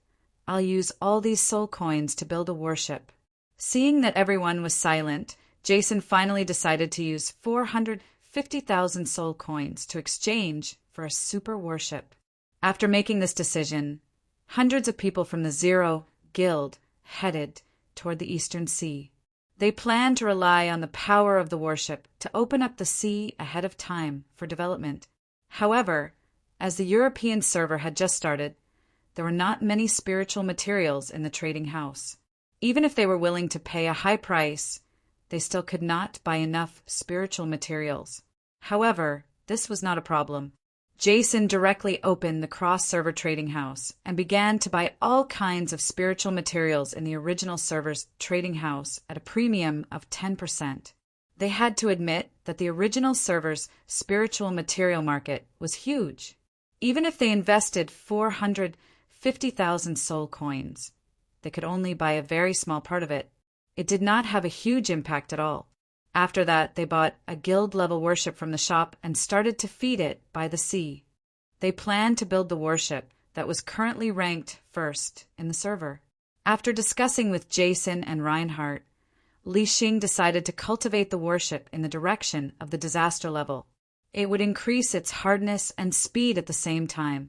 I'll use all these soul coins to build a warship." Seeing that everyone was silent, Jason finally decided to use 450,000 soul coins to exchange for a super warship. After making this decision, hundreds of people from the Zero Guild headed toward the Eastern Sea. They planned to rely on the power of the warship to open up the sea ahead of time for development. However, as the European server had just started, there were not many spiritual materials in the trading house. Even if they were willing to pay a high price, they they still could not buy enough spiritual materials. However, this was not a problem. Jason directly opened the cross-server trading house and began to buy all kinds of spiritual materials in the original server's trading house at a premium of 10%. They had to admit that the original server's spiritual material market was huge. Even if they invested 450,000 soul coins, they could only buy a very small part of it. It did not have a huge impact at all. After that, they bought a guild-level warship from the shop and started to feed it by the sea. They planned to build the warship that was currently ranked first in the server. After discussing with Jason and Reinhardt, Li Xing decided to cultivate the warship in the direction of the disaster level. It would increase its hardness and speed at the same time,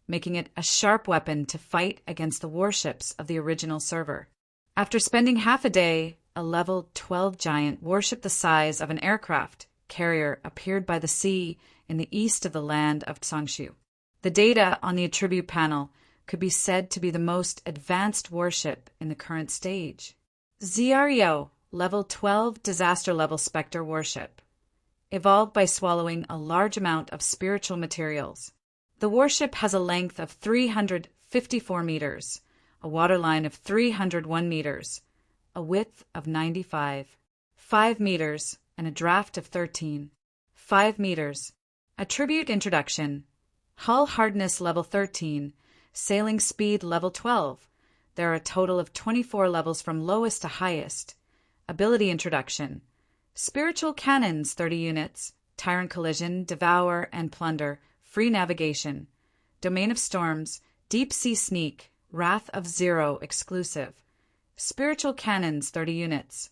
making it a sharp weapon to fight against the warships of the original server. After spending half a day, a level 12 giant warship the size of an aircraft carrier appeared by the sea in the east of the land of Tsangshu. The data on the attribute panel could be said to be the most advanced warship in the current stage. Zrio, level 12 disaster level Spectre warship, evolved by swallowing a large amount of spiritual materials. The warship has a length of 354 meters, a waterline of 301 meters, a width of 5 meters, and a draft of 5 meters. Attribute introduction. Hull hardness level 13, sailing speed level 12. There are a total of 24 levels from lowest to highest. Ability introduction. Spiritual cannons 30 units, Tyrant Collision, Devour and Plunder, Free Navigation. Domain of Storms, Deep Sea Sneak, Wrath of Zero exclusive. Spiritual cannons 30 units.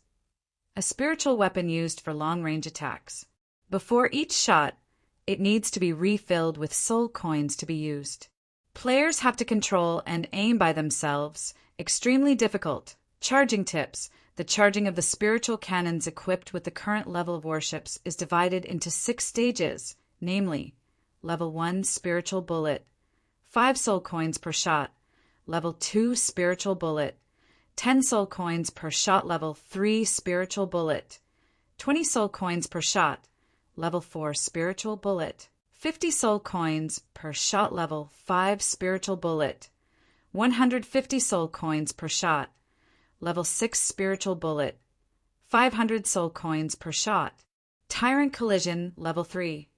A spiritual weapon used for long-range attacks. Before each shot, it needs to be refilled with soul coins to be used. Players have to control and aim by themselves. Extremely difficult. Charging tips. The charging of the spiritual cannons equipped with the current level of warships is divided into 6 stages, namely, Level 1 Spiritual Bullet, 5 soul coins per shot. Level 2 Spiritual Bullet, 10 soul coins per shot. Level 3 Spiritual Bullet, 20 soul coins per shot. Level 4 Spiritual Bullet, 50 soul coins per shot. Level 5 Spiritual Bullet, 150 soul coins per shot. Level 6 Spiritual Bullet, 500 soul coins per shot. Tyrant Collision Level 3.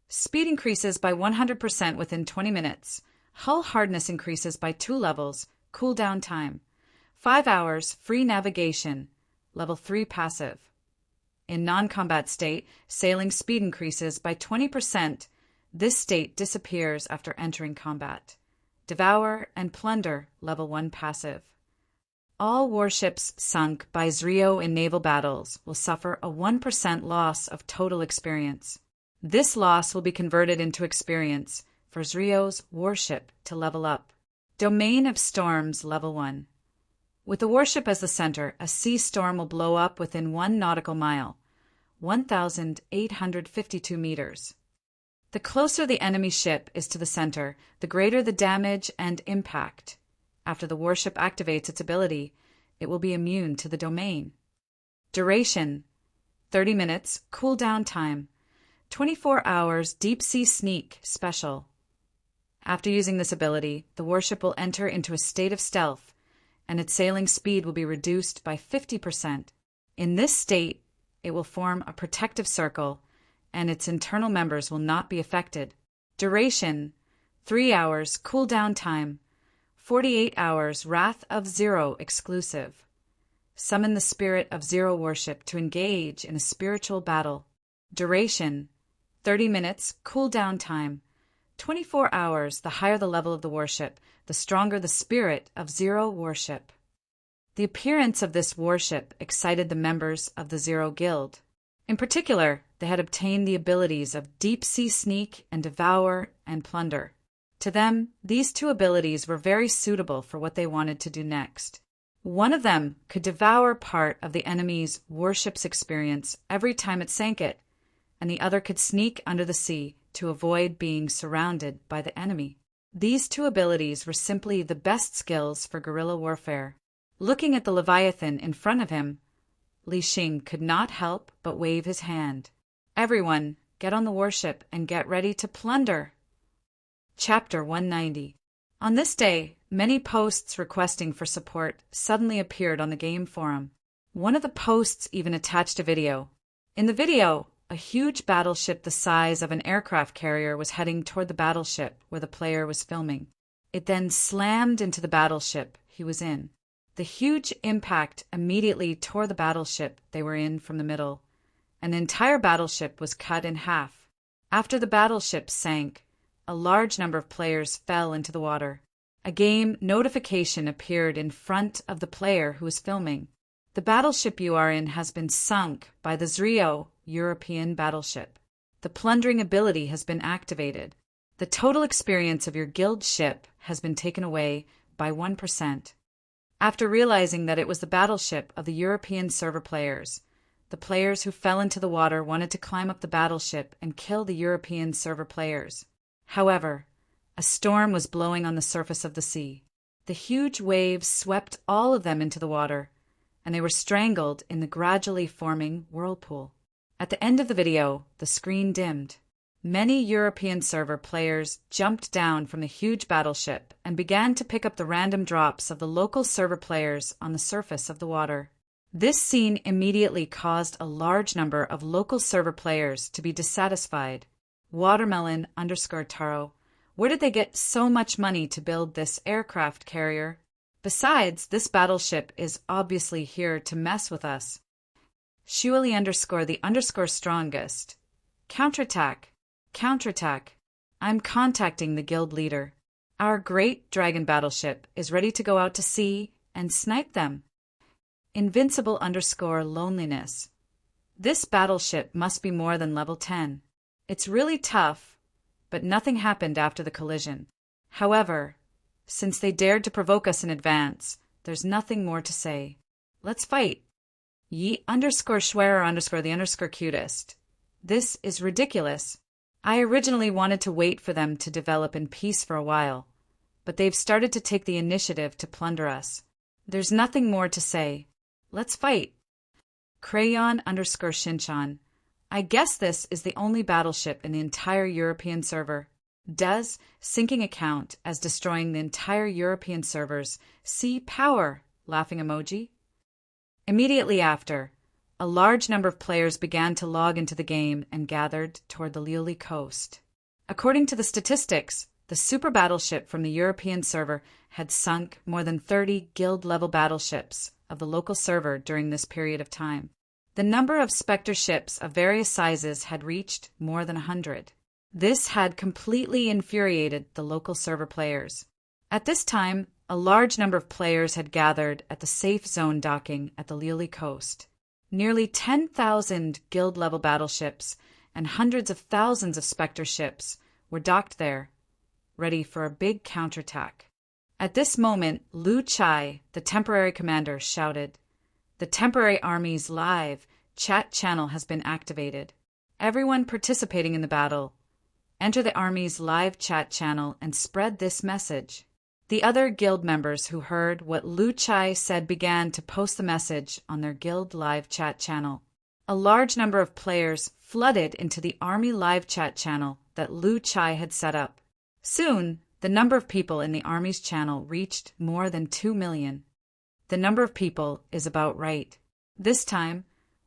Speed increases by 100% within 20 minutes. Hull hardness increases by 2 levels. Cooldown time 5 hours. Free navigation. Level 3 passive. In non-combat state, sailing speed increases by 20%. This state disappears after entering combat. Devour and Plunder, Level 1 passive. All warships sunk by Zrio in naval battles will suffer a 1% loss of total experience. This loss will be converted into experience for Zrio's warship to level up. Domain of Storms, Level 1. With the warship as the center, a sea storm will blow up within 1 nautical mile, 1,852 meters. The closer the enemy ship is to the center, the greater the damage and impact. After the warship activates its ability, it will be immune to the domain. Duration: 30 minutes. Cooldown time: 24 hours. Deep Sea Sneak Special. After using this ability, the warship will enter into a state of stealth, and its sailing speed will be reduced by 50%. In this state, it will form a protective circle, and its internal members will not be affected. Duration: 3 hours. Cooldown time: 48 hours. Wrath of Zero exclusive. Summon the Spirit of Zero warship to engage in a spiritual battle. Duration: 30 minutes. Cooldown time: 24 hours. The higher the level of the warship, the stronger the Spirit of Zero warship. The appearance of this warship excited the members of the Zero Guild. In particular, they had obtained the abilities of Deep Sea Sneak and Devour and Plunder. To them, these 2 abilities were very suitable for what they wanted to do next. One of them could devour part of the enemy's warship's experience every time it sank it, and the other could sneak under the sea to avoid being surrounded by the enemy. These 2 abilities were simply the best skills for guerrilla warfare. Looking at the Leviathan in front of him, Li Xing could not help but wave his hand. Everyone, get on the warship and get ready to plunder. Chapter 190. On this day, many posts requesting for support suddenly appeared on the game forum. One of the posts even attached a video. In the video, a huge battleship the size of an aircraft carrier was heading toward the battleship where the player was filming. It then slammed into the battleship he was in. The huge impact immediately tore the battleship they were in from the middle, and the entire battleship was cut in half. After the battleship sank, a large number of players fell into the water. A game notification appeared in front of the player who was filming. The battleship you are in has been sunk by the Zrio European battleship. The plundering ability has been activated. The total experience of your guild ship has been taken away by 1%. After realizing that it was the battleship of the European server players, the players who fell into the water wanted to climb up the battleship and kill the European server players. However, a storm was blowing on the surface of the sea. The huge waves swept all of them into the water, and they were strangled in the gradually forming whirlpool. At the end of the video, the screen dimmed. Many European server players jumped down from the huge battleship and began to pick up the random drops of the local server players on the surface of the water. This scene immediately caused a large number of local server players to be dissatisfied. Watermelon_Taro, where did they get so much money to build this aircraft carrier? Besides, this battleship is obviously here to mess with us. Shuali_the_strongest. Counterattack. Counterattack. I'm contacting the guild leader. Our great dragon battleship is ready to go out to sea and snipe them. Invincible_loneliness. This battleship must be more than level 10. It's really tough, but nothing happened after the collision. However, since they dared to provoke us in advance, there's nothing more to say. Let's fight. Ye_Schwerer_the_cutest. This is ridiculous. I originally wanted to wait for them to develop in peace for a while, but they've started to take the initiative to plunder us. There's nothing more to say. Let's fight. Crayon_Shinchan. I guess this is the only battleship in the entire European server. Does syncing account as destroying the entire European servers. See power, laughing emoji. Immediately after, a large number of players began to log into the game and gathered toward the Liuli coast. According to the statistics, the super battleship from the European server had sunk more than 30 guild-level battleships of the local server during this period of time. The number of Spectre ships of various sizes had reached more than 100. This had completely infuriated the local server players. At this time, a large number of players had gathered at the safe zone docking at the Liuli coast. Nearly 10,000 guild-level battleships and hundreds of thousands of Spectre ships were docked there, ready for a big counterattack. At this moment, Lu Chai, the temporary commander, shouted, "The temporary army's live chat channel has been activated. Everyone participating in the battle, enter the army's live chat channel and spread this message." The other guild members who heard what Lu Chai said began to post the message on their guild live chat channel. A large number of players flooded into the army live chat channel that Lu Chai had set up. Soon, the number of people in the army's channel reached more than 2 million. The number of people is about right. This time,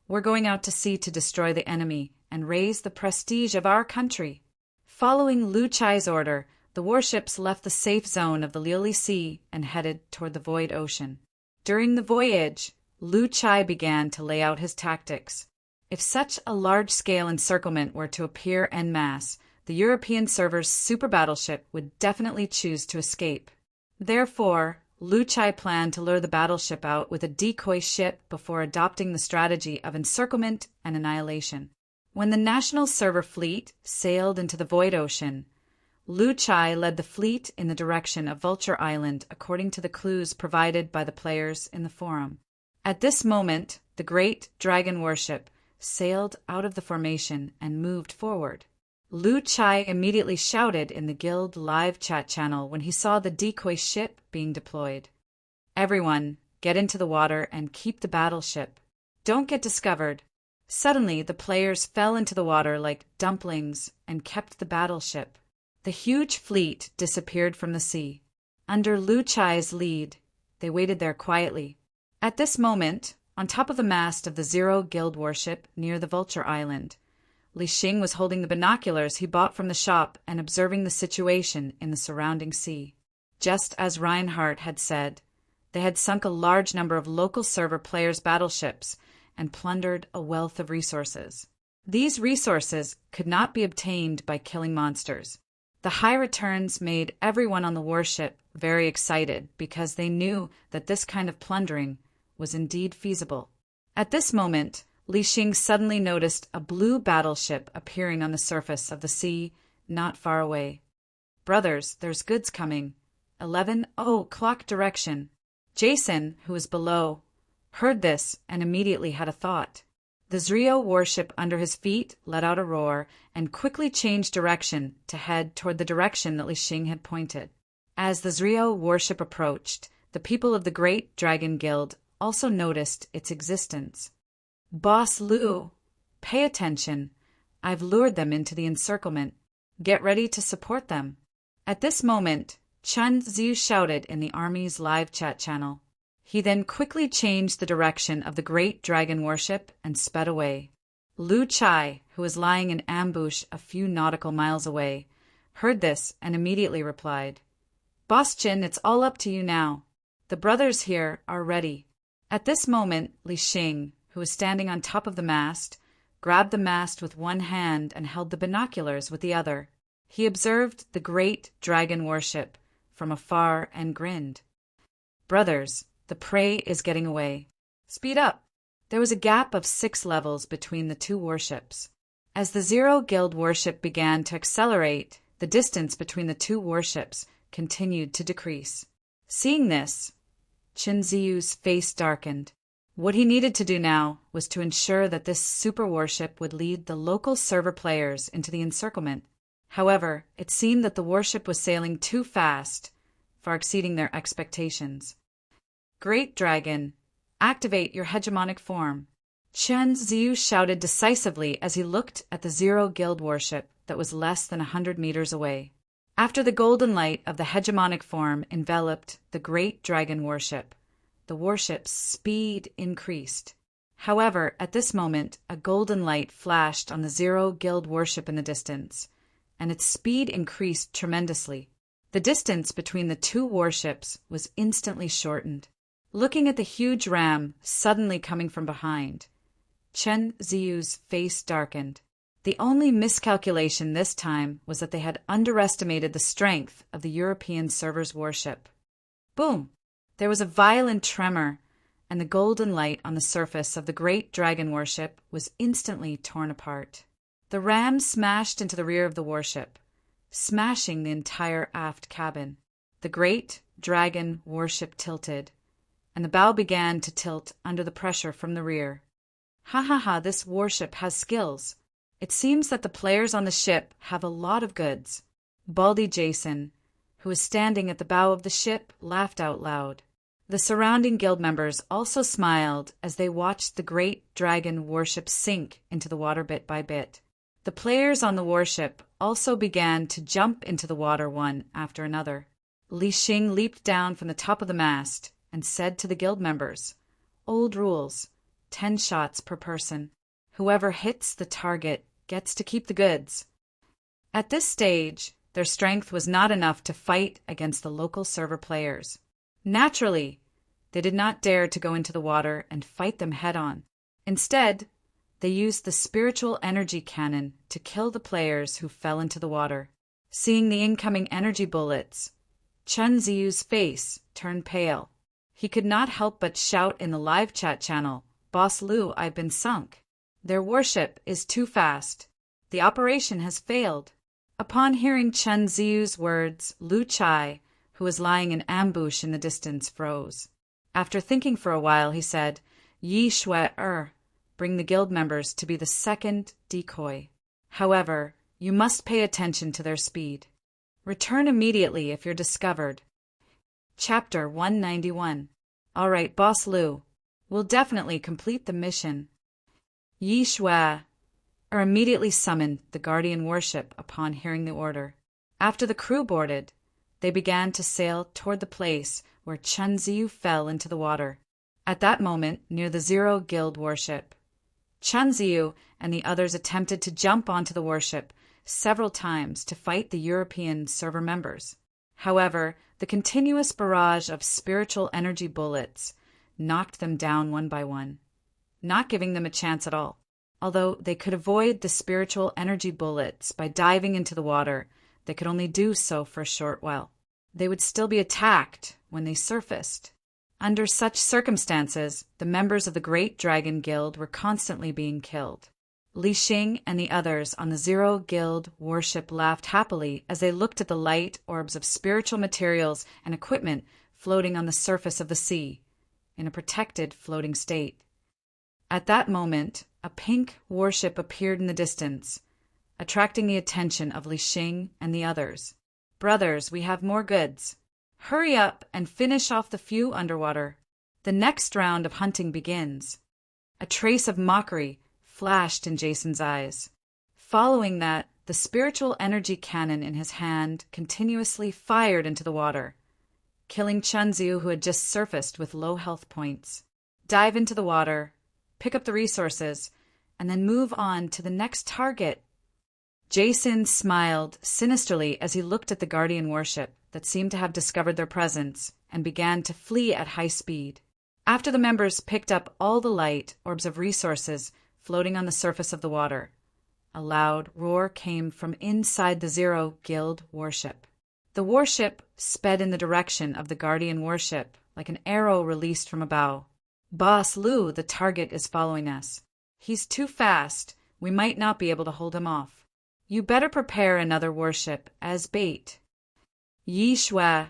we're going out to sea to destroy the enemy and raise the prestige of our country. Following Lu Chai's order, the warships left the safe zone of the Liuli Sea and headed toward the Void Ocean. During the voyage, Lu Chai began to lay out his tactics. If such a large-scale encirclement were to appear en masse, the European server's super battleship would definitely choose to escape. Therefore, Lu Chai planned to lure the battleship out with a decoy ship before adopting the strategy of encirclement and annihilation. When the national server fleet sailed into the Void Ocean, Lu Chai led the fleet in the direction of Vulture Island according to the clues provided by the players in the forum. At this moment, the great dragon warship sailed out of the formation and moved forward. Lu Chai immediately shouted in the guild live chat channel when he saw the decoy ship being deployed. "Everyone, get into the water and keep the battleship. Don't get discovered. Suddenly, the players fell into the water like dumplings and kept the battleship. The huge fleet disappeared from the sea. Under Lu Chai's lead, they waited there quietly. At this moment, on top of the mast of the Zero Guild warship near the Vulture Island, Li Xing was holding the binoculars he bought from the shop and observing the situation in the surrounding sea. Just as Reinhardt had said, they had sunk a large number of local server players' battleships and plundered a wealth of resources. These resources could not be obtained by killing monsters. The high returns made everyone on the warship very excited because they knew that this kind of plundering was indeed feasible. At this moment, Li Xing suddenly noticed a blue battleship appearing on the surface of the sea not far away. "Brothers, there's goods coming. 11:00 direction." Jason, who was below, heard this and immediately had a thought. The Zrio warship under his feet let out a roar and quickly changed direction to head toward the direction that Li Xing had pointed. As the Zrio warship approached, the people of the Great Dragon Guild also noticed its existence. "Boss Lu, pay attention. I've lured them into the encirclement. Get ready to support them." At this moment, Chen Ziyu shouted in the army's live chat channel. He then quickly changed the direction of the Great Dragon warship and sped away. Lu Chai, who was lying in ambush a few nautical miles away, heard this and immediately replied, "Boss Chin, it's all up to you now. The brothers here are ready." At this moment, Li Xing, who was standing on top of the mast, grabbed the mast with one hand and held the binoculars with the other. He observed the Great Dragon warship from afar and grinned. "Brothers, the prey is getting away. Speed up." There was a gap of 6 levels between the two warships. As the Zero Guild warship began to accelerate, the distance between the two warships continued to decrease. Seeing this, Chen Ziyu's face darkened. What he needed to do now was to ensure that this super warship would lead the local server players into the encirclement. However, it seemed that the warship was sailing too fast, far exceeding their expectations. "Great Dragon, activate your hegemonic form." Chen Ziyu shouted decisively as he looked at the Zero Guild warship that was less than 100 meters away. After the golden light of the hegemonic form enveloped the Great Dragon warship, the warship's speed increased. However, at this moment, a golden light flashed on the Zero Guild warship in the distance, and its speed increased tremendously. The distance between the two warships was instantly shortened. Looking at the huge ram suddenly coming from behind, Chen Ziyu's face darkened. The only miscalculation this time was that they had underestimated the strength of the European server's warship. Boom! There was a violent tremor, and the golden light on the surface of the Great Dragon warship was instantly torn apart. The ram smashed into the rear of the warship, smashing the entire aft cabin. The Great Dragon warship tilted, and the bow began to tilt under the pressure from the rear. "Ha ha ha, this warship has skills. It seems that the players on the ship have a lot of goods." Baldy Jason, who was standing at the bow of the ship, laughed out loud. The surrounding guild members also smiled as they watched the Great Dragon warship sink into the water bit by bit. The players on the warship also began to jump into the water one after another. Li Xing leaped down from the top of the mast and said to the guild members, "Old rules, 10 shots per person. Whoever hits the target gets to keep the goods." At this stage, their strength was not enough to fight against the local server players. Naturally, they did not dare to go into the water and fight them head-on. Instead, they used the spiritual energy cannon to kill the players who fell into the water. Seeing the incoming energy bullets, Chen Ziyu's face turned pale. He could not help but shout in the live chat channel, "Boss Lu, I've been sunk. Their warship is too fast. The operation has failed." Upon hearing Chen Ziyu's words, Lu Chai, who was lying in ambush in the distance, froze. After thinking for a while, he said, "Yi Shui bring the guild members to be the second decoy. However, you must pay attention to their speed. Return immediately if you're discovered." Chapter 191. All right, Boss Lu, We'll definitely complete the mission. Yi Shui immediately summoned the Guardian warship upon hearing the order. After the crew boarded, they began to sail toward the place where Chen Ziyu fell into the water. At that moment, near the Zero Guild warship, Chen Ziyu and the others attempted to jump onto the warship several times to fight the European server members. However, the continuous barrage of spiritual energy bullets knocked them down one by one, not giving them a chance at all. Although they could avoid the spiritual energy bullets by diving into the water, they could only do so for a short while. They would still be attacked when they surfaced. Under such circumstances, the members of the Great Dragon Guild were constantly being killed. Li Xing and the others on the Zero Guild warship laughed happily as they looked at the light orbs of spiritual materials and equipment floating on the surface of the sea, in a protected floating state. At that moment, a pink warship appeared in the distance, attracting the attention of Li Xing and the others. "Brothers, we have more goods. Hurry up and finish off the few underwater. The next round of hunting begins." A trace of mockery flashed in Jason's eyes. Following that, the spiritual energy cannon in his hand continuously fired into the water, killing Chen Ziyu, who had just surfaced with low health points. Dive into the water, pick up the resources, and then move on to the next target. Jason smiled sinisterly as he looked at the Guardian warship that seemed to have discovered their presence and began to flee at high speed. After the members picked up all the light orbs of resources floating on the surface of the water, a loud roar came from inside the Zero Guild warship. The warship sped in the direction of the Guardian warship like an arrow released from a bow. "Boss Lu, the target is following us. He's too fast. We might not be able to hold him off. You better prepare another warship as bait." Yi Shui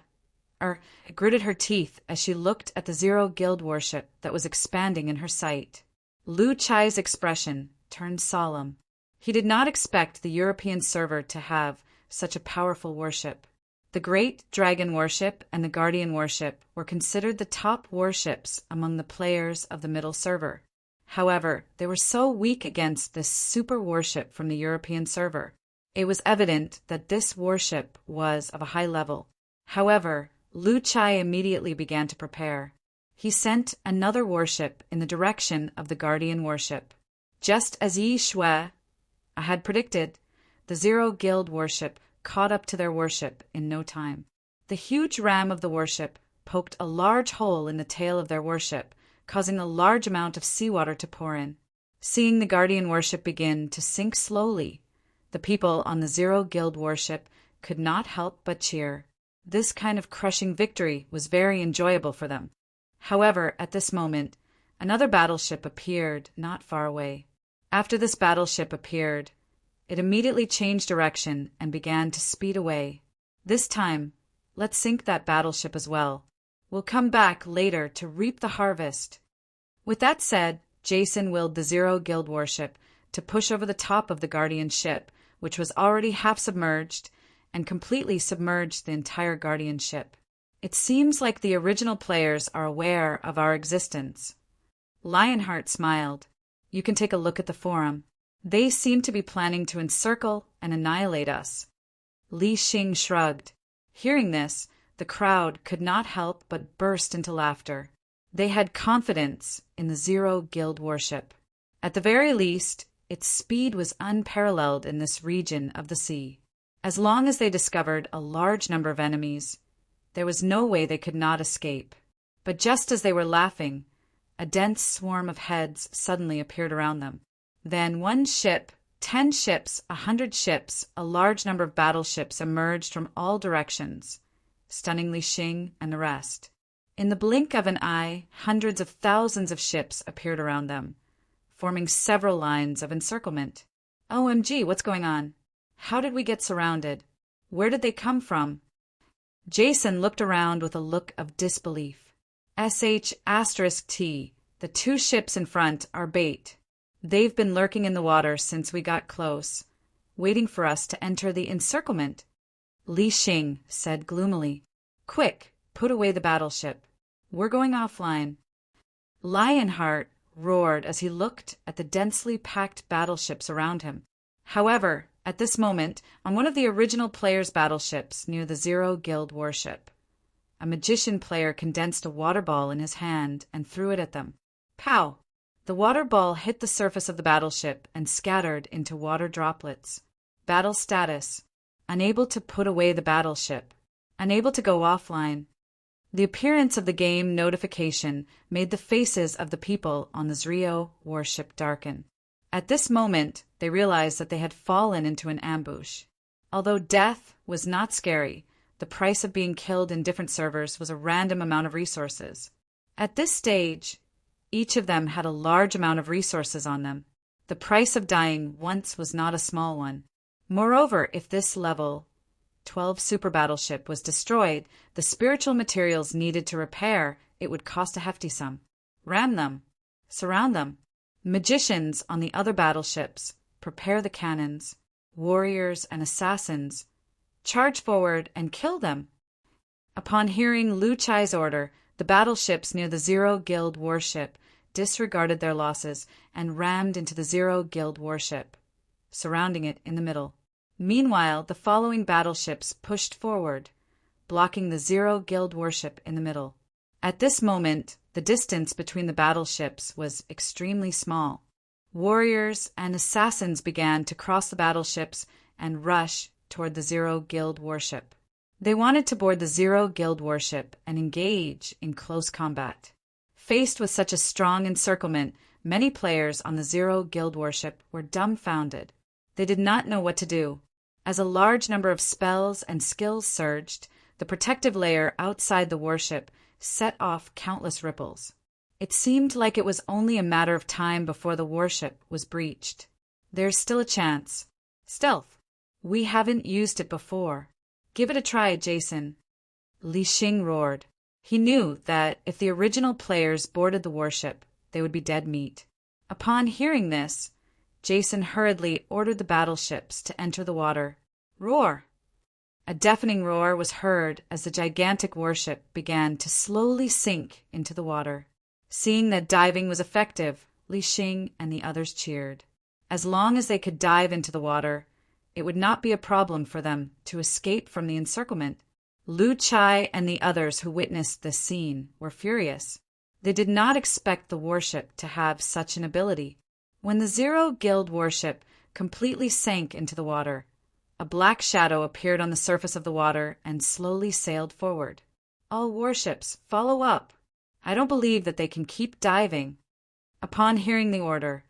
gritted her teeth as she looked at the Zero Guild warship that was expanding in her sight. Lu Chai's expression turned solemn. He did not expect the European server to have such a powerful warship. The Great Dragon warship and the Guardian warship were considered the top warships among the players of the middle server. However, they were so weak against this super warship from the European server. It was evident that this warship was of a high level. However, Lu Chai immediately began to prepare. He sent another warship in the direction of the Guardian warship. Just as Yi Shui had predicted, the Zero Guild warship caught up to their warship in no time. The huge ram of the warship poked a large hole in the tail of their warship, causing a large amount of seawater to pour in. Seeing the Guardian warship begin to sink slowly, the people on the Zero Guild warship could not help but cheer. This kind of crushing victory was very enjoyable for them. However, at this moment, another battleship appeared not far away. After this battleship appeared, it immediately changed direction and began to speed away. This time, let's sink that battleship as well. We'll come back later to reap the harvest. With that said, Jason willed the Zero Guild warship to push over the top of the Guardian ship, which was already half submerged, and completely submerged the entire Guardian ship. It seems like the original players are aware of our existence. Lionheart smiled. You can take a look at the forum. They seem to be planning to encircle and annihilate us. Li Xing shrugged. Hearing this, the crowd could not help but burst into laughter. They had confidence in the Zero Guild warship. At the very least, its speed was unparalleled in this region of the sea. As long as they discovered a large number of enemies, there was no way they could not escape. But just as they were laughing, a dense swarm of heads suddenly appeared around them. Then 1 ship, 10 ships, 100 ships, a large number of battleships emerged from all directions, stunning Li Xing and the rest. In the blink of an eye, hundreds of thousands of ships appeared around them, forming several lines of encirclement. OMG, what's going on? How did we get surrounded? Where did they come from? Jason looked around with a look of disbelief. SH*T, the 2 ships in front are bait. They've been lurking in the water since we got close, waiting for us to enter the encirclement. Li Xing said gloomily, "Quick, put away the battleship. We're going offline." Lionheart roared as he looked at the densely packed battleships around him. However, at this moment, on one of the original players' battleships near the Zero Guild warship, a magician player condensed a water ball in his hand and threw it at them. Pow! The water ball hit the surface of the battleship and scattered into water droplets. Battle status: unable to put away the battleship. Unable to go offline. The appearance of the game notification made the faces of the people on the Zrio warship darken. At this moment, they realized that they had fallen into an ambush. Although death was not scary, the price of being killed in different servers was a random amount of resources. At this stage, each of them had a large amount of resources on them. The price of dying once was not a small one. Moreover, if this level 12 super battleship was destroyed, the spiritual materials needed to repair it would cost a hefty sum. Ram them. Surround them. Magicians on the other battleships prepare the cannons. Warriors and assassins charge forward and kill them. Upon hearing Lu Chai's order, the battleships near the Zero Guild warship disregarded their losses and rammed into the Zero Guild warship, surrounding it in the middle. Meanwhile, the following battleships pushed forward, blocking the Zero Guild warship in the middle. At this moment, the distance between the battleships was extremely small. Warriors and assassins began to cross the battleships and rush toward the Zero Guild warship. They wanted to board the Zero Guild warship and engage in close combat. Faced with such a strong encirclement, many players on the Zero Guild warship were dumbfounded. They did not know what to do. As a large number of spells and skills surged, the protective layer outside the warship set off countless ripples. It seemed like it was only a matter of time before the warship was breached. There's still a chance. Stealth. We haven't used it before. Give it a try, Jason. Li Xing roared. He knew that if the original players boarded the warship, they would be dead meat. Upon hearing this, Jason hurriedly ordered the battleships to enter the water. Roar! A deafening roar was heard as the gigantic warship began to slowly sink into the water. Seeing that diving was effective, Li Xing and the others cheered. As long as they could dive into the water, it would not be a problem for them to escape from the encirclement. Lu Chai and the others who witnessed this scene were furious. They did not expect the warship to have such an ability. When the Zero Guild warship completely sank into the water, a black shadow appeared on the surface of the water and slowly sailed forward. All warships, follow up. I don't believe that they can keep diving. Upon hearing the order,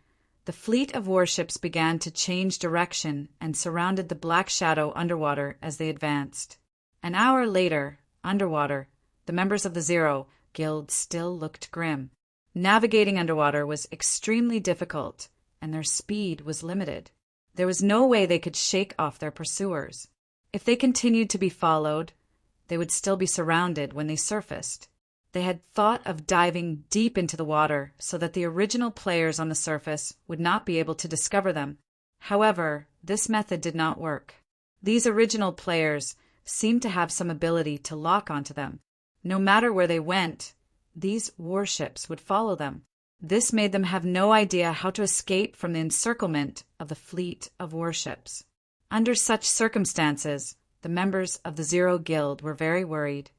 the fleet of warships began to change direction and surrounded the black shadow underwater as they advanced. An hour later, underwater, the members of the Zero Guild still looked grim. Navigating underwater was extremely difficult, and their speed was limited. There was no way they could shake off their pursuers. If they continued to be followed, they would still be surrounded when they surfaced. They had thought of diving deep into the water so that the original players on the surface would not be able to discover them. However, this method did not work. These original players seemed to have some ability to lock onto them. No matter where they went, these warships would follow them. This made them have no idea how to escape from the encirclement of the fleet of warships. Under such circumstances, the members of the Zero Guild were very worried.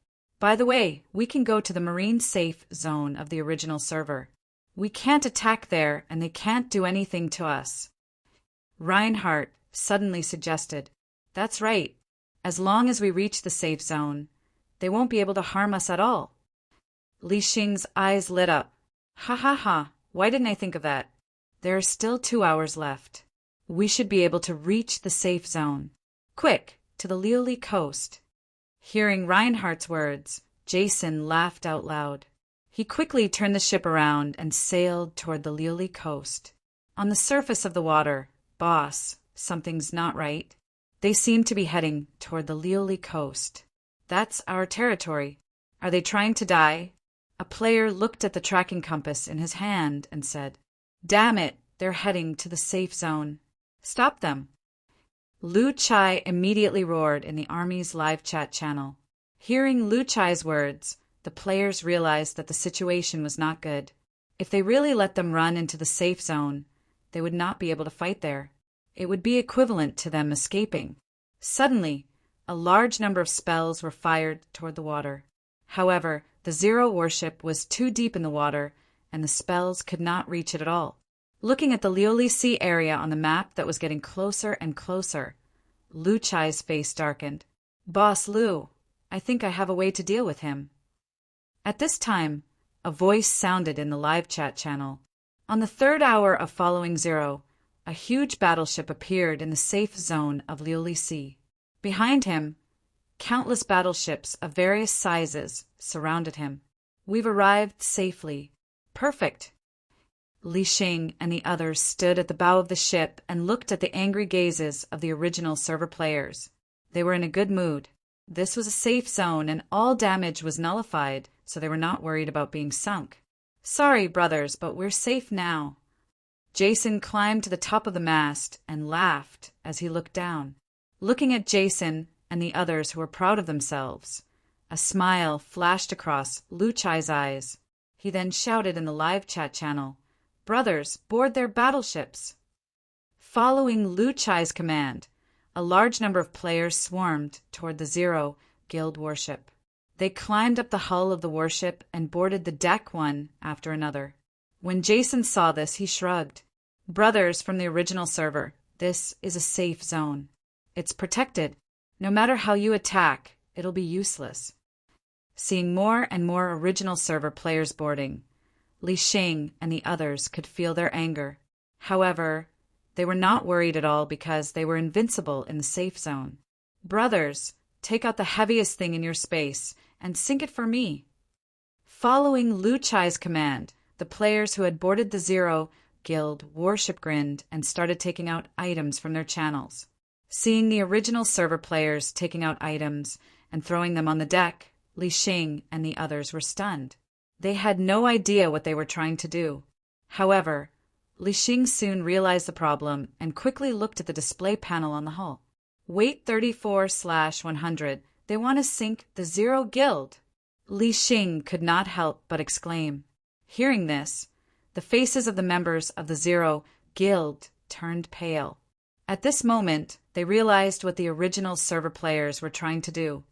By the way, we can go to the marine safe zone of the original server. We can't attack there, and they can't do anything to us. Reinhardt suddenly suggested, That's right. As long as we reach the safe zone, they won't be able to harm us at all. Li Xing's eyes lit up. Ha ha ha, why didn't I think of that? There are still 2 hours left. We should be able to reach the safe zone. Quick, to the Liuli coast. Hearing Reinhardt's words, Jason laughed out loud. He quickly turned the ship around and sailed toward the Liuli coast. On the surface of the water, Boss, something's not right. They seem to be heading toward the Liuli coast. That's our territory. Are they trying to die? A player looked at the tracking compass in his hand and said, Damn it, they're heading to the safe zone. Stop them. Lu Chai immediately roared in the Army's live chat channel. Hearing Lu Chai's words, the players realized that the situation was not good. If they really let them run into the safe zone, they would not be able to fight there. It would be equivalent to them escaping. Suddenly, a large number of spells were fired toward the water. However, the Zero warship was too deep in the water, and the spells could not reach it at all. Looking at the Lioli Sea area on the map that was getting closer and closer, Lu Chai's face darkened. "Boss Lu, I think I have a way to deal with him." At this time, a voice sounded in the live chat channel. On the third hour of following Zero, a huge battleship appeared in the safe zone of Lioli Sea. Behind him, countless battleships of various sizes surrounded him. "We've arrived safely." "Perfect." Li Xing and the others stood at the bow of the ship and looked at the angry gazes of the original server players. They were in a good mood. This was a safe zone and all damage was nullified, so they were not worried about being sunk. "Sorry, brothers, but we're safe now." Jason climbed to the top of the mast and laughed as he looked down. Looking at Jason and the others who were proud of themselves, a smile flashed across Lu Chai's eyes. He then shouted in the live chat channel, "Brothers, board their battleships." Following Lu Chai's command, a large number of players swarmed toward the Zero Guild warship. They climbed up the hull of the warship and boarded the deck one after another. When Jason saw this, he shrugged. "Brothers from the original server, this is a safe zone. It's protected. No matter how you attack, it'll be useless." Seeing more and more original server players boarding, Li Xing and the others could feel their anger. However, they were not worried at all because they were invincible in the safe zone. "Brothers, take out the heaviest thing in your space and sink it for me." Following Lu Chai's command, the players who had boarded the Zero Guild warship grinned and started taking out items from their channels. Seeing the original server players taking out items and throwing them on the deck, Li Xing and the others were stunned. They had no idea what they were trying to do. However, Li Xing soon realized the problem and quickly looked at the display panel on the hull. "Weight 34/100. They want to sink the Zero Guild." Li Xing could not help but exclaim. Hearing this, the faces of the members of the Zero Guild turned pale. At this moment, they realized what the original server players were trying to do.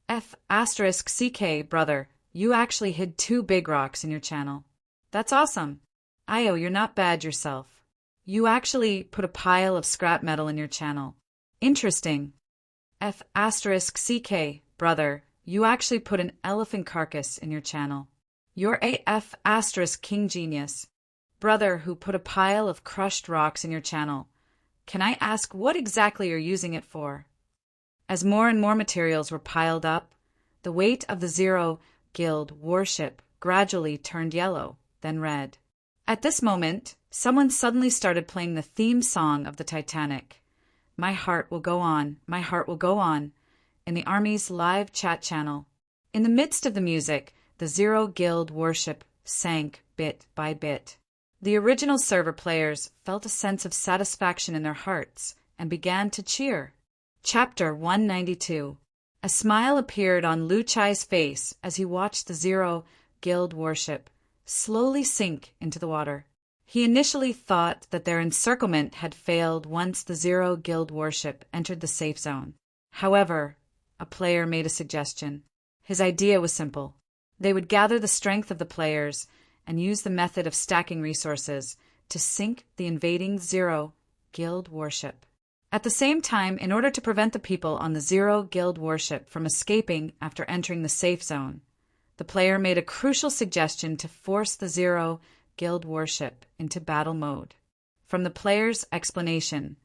F*CK, brother, you actually hid 2 big rocks in your channel. That's awesome. Io, you're not bad yourself. You actually put a pile of scrap metal in your channel. Interesting. F*CK, brother, you actually put an elephant carcass in your channel. You're a F*King genius. Brother who put a pile of crushed rocks in your channel. Can I ask what exactly you're using it for? As more and more materials were piled up, the weight of the Zero Guild warship gradually turned yellow, then red. At this moment, someone suddenly started playing the theme song of the Titanic, "My Heart Will Go On, My Heart Will Go On," in the Army's live chat channel. In the midst of the music, the Zero Guild warship sank bit by bit. The original server players felt a sense of satisfaction in their hearts and began to cheer. Chapter 192. A smile appeared on Lu Chai's face as he watched the Zero Guild warship slowly sink into the water. He initially thought that their encirclement had failed once the Zero Guild warship entered the safe zone. However, a player made a suggestion. His idea was simple. They would gather the strength of the players and use the method of stacking resources to sink the invading Zero Guild warship. At the same time, in order to prevent the people on the Zero Guild warship from escaping after entering the safe zone, the player made a crucial suggestion to force the Zero Guild warship into battle mode. From the player's explanation,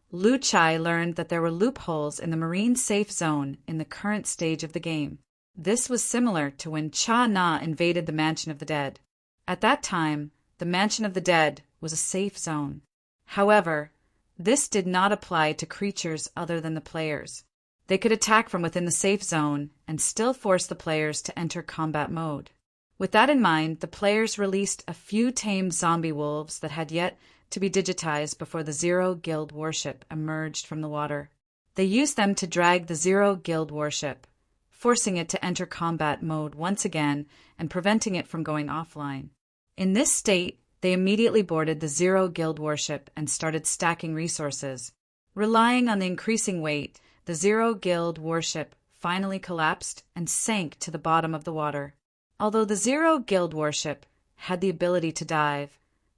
Lu Chai learned that there were loopholes in the marine safe zone in the current stage of the game. This was similar to when Cha Na invaded the Mansion of the Dead. At that time, the Mansion of the Dead was a safe zone. However, this did not apply to creatures other than the players. They could attack from within the safe zone and still force the players to enter combat mode. With that in mind, the players released a few tame zombie wolves that had yet to be digitized before the Zero Guild warship emerged from the water. They used them to drag the Zero Guild warship, forcing it to enter combat mode once again and preventing it from going offline. In this state, they immediately boarded the Zero Guild warship and started stacking resources. Relying on the increasing weight, the Zero Guild warship finally collapsed and sank to the bottom of the water. Although the Zero Guild warship had the ability to dive,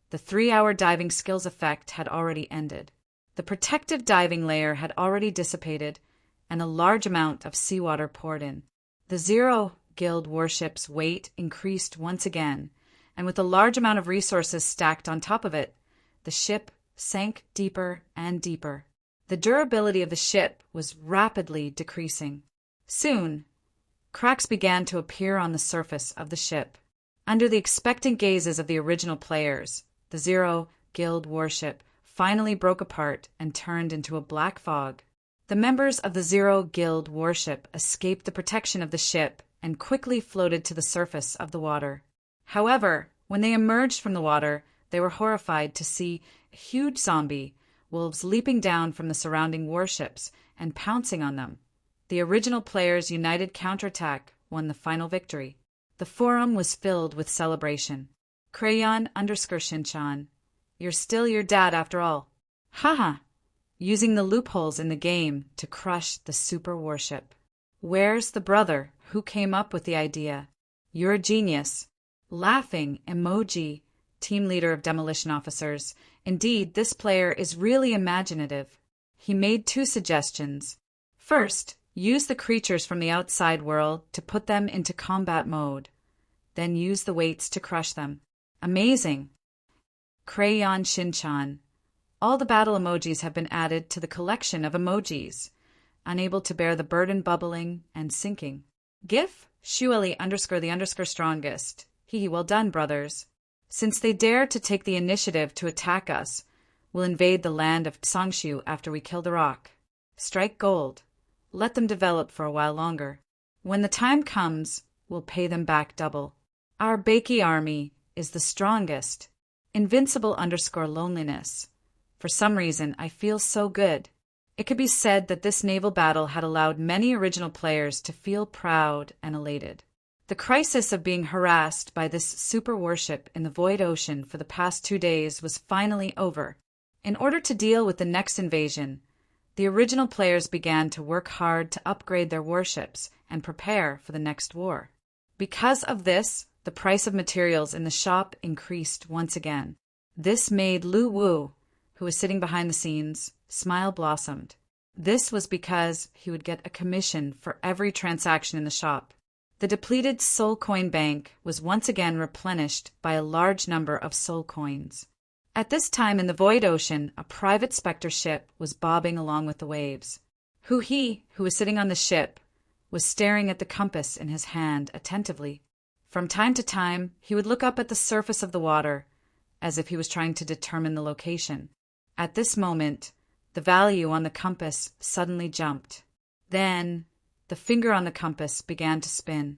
the 3-hour diving skills effect had already ended. The protective diving layer had already dissipated, and a large amount of seawater poured in. The Zero Guild warship's weight increased once again, and with a large amount of resources stacked on top of it, the ship sank deeper and deeper. The durability of the ship was rapidly decreasing. Soon, cracks began to appear on the surface of the ship. Under the expectant gazes of the original players, the Zero Guild warship finally broke apart and turned into a black fog. The members of the Zero Guild warship escaped the protection of the ship and quickly floated to the surface of the water. However, when they emerged from the water, they were horrified to see huge zombie wolves leaping down from the surrounding warships and pouncing on them. The original players' united counterattack won the final victory. The forum was filled with celebration. Crayon_Shinchan, you're still your dad after all. Haha, using the loopholes in the game to crush the super warship. Where's the brother who came up with the idea? You're a genius. Laughing emoji, team leader of demolition officers. Indeed, this player is really imaginative. He made 2 suggestions. First, use the creatures from the outside world to put them into combat mode. Then use the weights to crush them. Amazing! Crayon Shinchan. All the battle emojis have been added to the collection of emojis, unable to bear the burden bubbling and sinking. GIF, Shueli_the_strongest. Hee, well done, brothers. Since they dare to take the initiative to attack us, we'll invade the land of Tsongshu after we kill the rock. Strike gold. Let them develop for a while longer. When the time comes, we'll pay them back double. Our Bakey army is the strongest. Invincible_loneliness. For some reason, I feel so good. It could be said that this naval battle had allowed many original players to feel proud and elated. The crisis of being harassed by this super warship in the void ocean for the past 2 days was finally over. In order to deal with the next invasion, the original players began to work hard to upgrade their warships and prepare for the next war. Because of this, the price of materials in the shop increased once again. This made Lu Wu, who was sitting behind the scenes, smile blossomed. This was because he would get a commission for every transaction in the shop. The depleted soul coin bank was once again replenished by a large number of soul coins. At this time in the void ocean, a private specter ship was bobbing along with the waves. Who was sitting on the ship, was staring at the compass in his hand attentively. From time to time, he would look up at the surface of the water, as if he was trying to determine the location. At this moment, the value on the compass suddenly jumped. Then, the finger on the compass began to spin.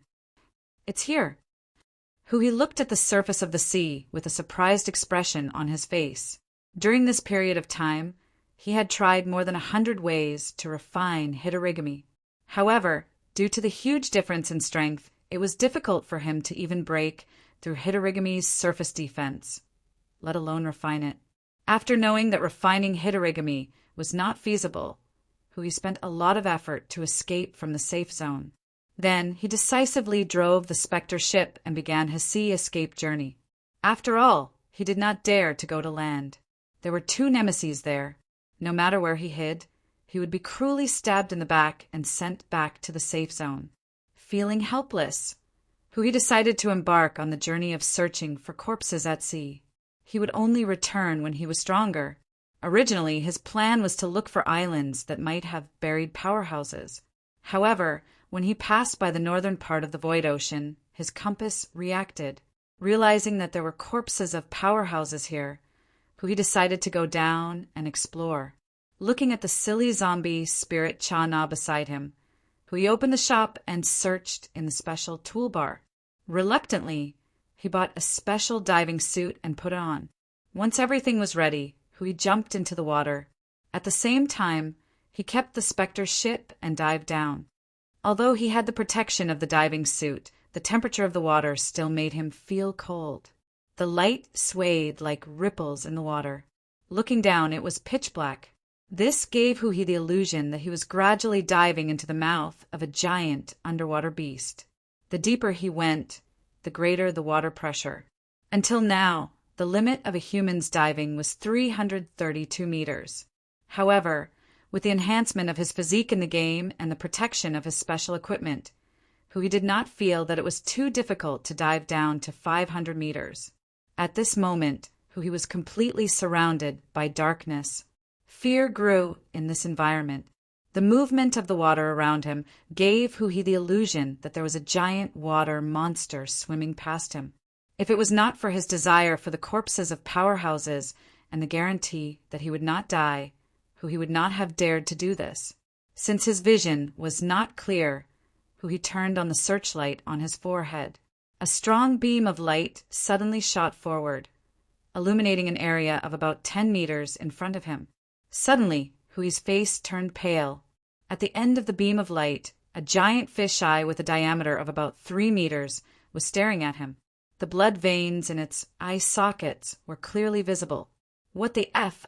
It's here. He looked at the surface of the sea with a surprised expression on his face. During this period of time, he had tried more than 100 ways to refine Hitorigami. However, due to the huge difference in strength, it was difficult for him to even break through Hitorigami's surface defense, let alone refine it. After knowing that refining Hitorigami was not feasible, he spent a lot of effort to escape from the safe zone. Then he decisively drove the Spectre ship and began his sea escape journey. After all, he did not dare to go to land. There were 2 nemeses there. No matter where he hid, he would be cruelly stabbed in the back and sent back to the safe zone. Feeling helpless, he decided to embark on the journey of searching for corpses at sea. He would only return when he was stronger. Originally, his plan was to look for islands that might have buried powerhouses. However, when he passed by the northern part of the void ocean, his compass reacted. Realizing that there were corpses of powerhouses here, he decided to go down and explore. Looking at the silly zombie spirit Cha-Na beside him, he opened the shop and searched in the special toolbar. Reluctantly, he bought a special diving suit and put it on. Once everything was ready, he jumped into the water. At the same time, he kept the Spectre ship and dived down. Although he had the protection of the diving suit, the temperature of the water still made him feel cold. The light swayed like ripples in the water. Looking down, it was pitch black. This gave Huhi the illusion that he was gradually diving into the mouth of a giant underwater beast. The deeper he went, the greater the water pressure. Until now, the limit of a human's diving was 332 meters. However, with the enhancement of his physique in the game and the protection of his special equipment, Huhi did not feel that it was too difficult to dive down to 500 meters. At this moment, Huhi was completely surrounded by darkness. Fear grew in this environment. The movement of the water around him gave Huhi the illusion that there was a giant water monster swimming past him. If it was not for his desire for the corpses of powerhouses and the guarantee that he would not die, Huhi would not have dared to do this. Since his vision was not clear, Huhi turned on the searchlight on his forehead. A strong beam of light suddenly shot forward, illuminating an area of about 10 meters in front of him. Suddenly, Hui's face turned pale. At the end of the beam of light, a giant fisheye with a diameter of about 3 meters was staring at him. The blood veins in its eye sockets were clearly visible. What the F***?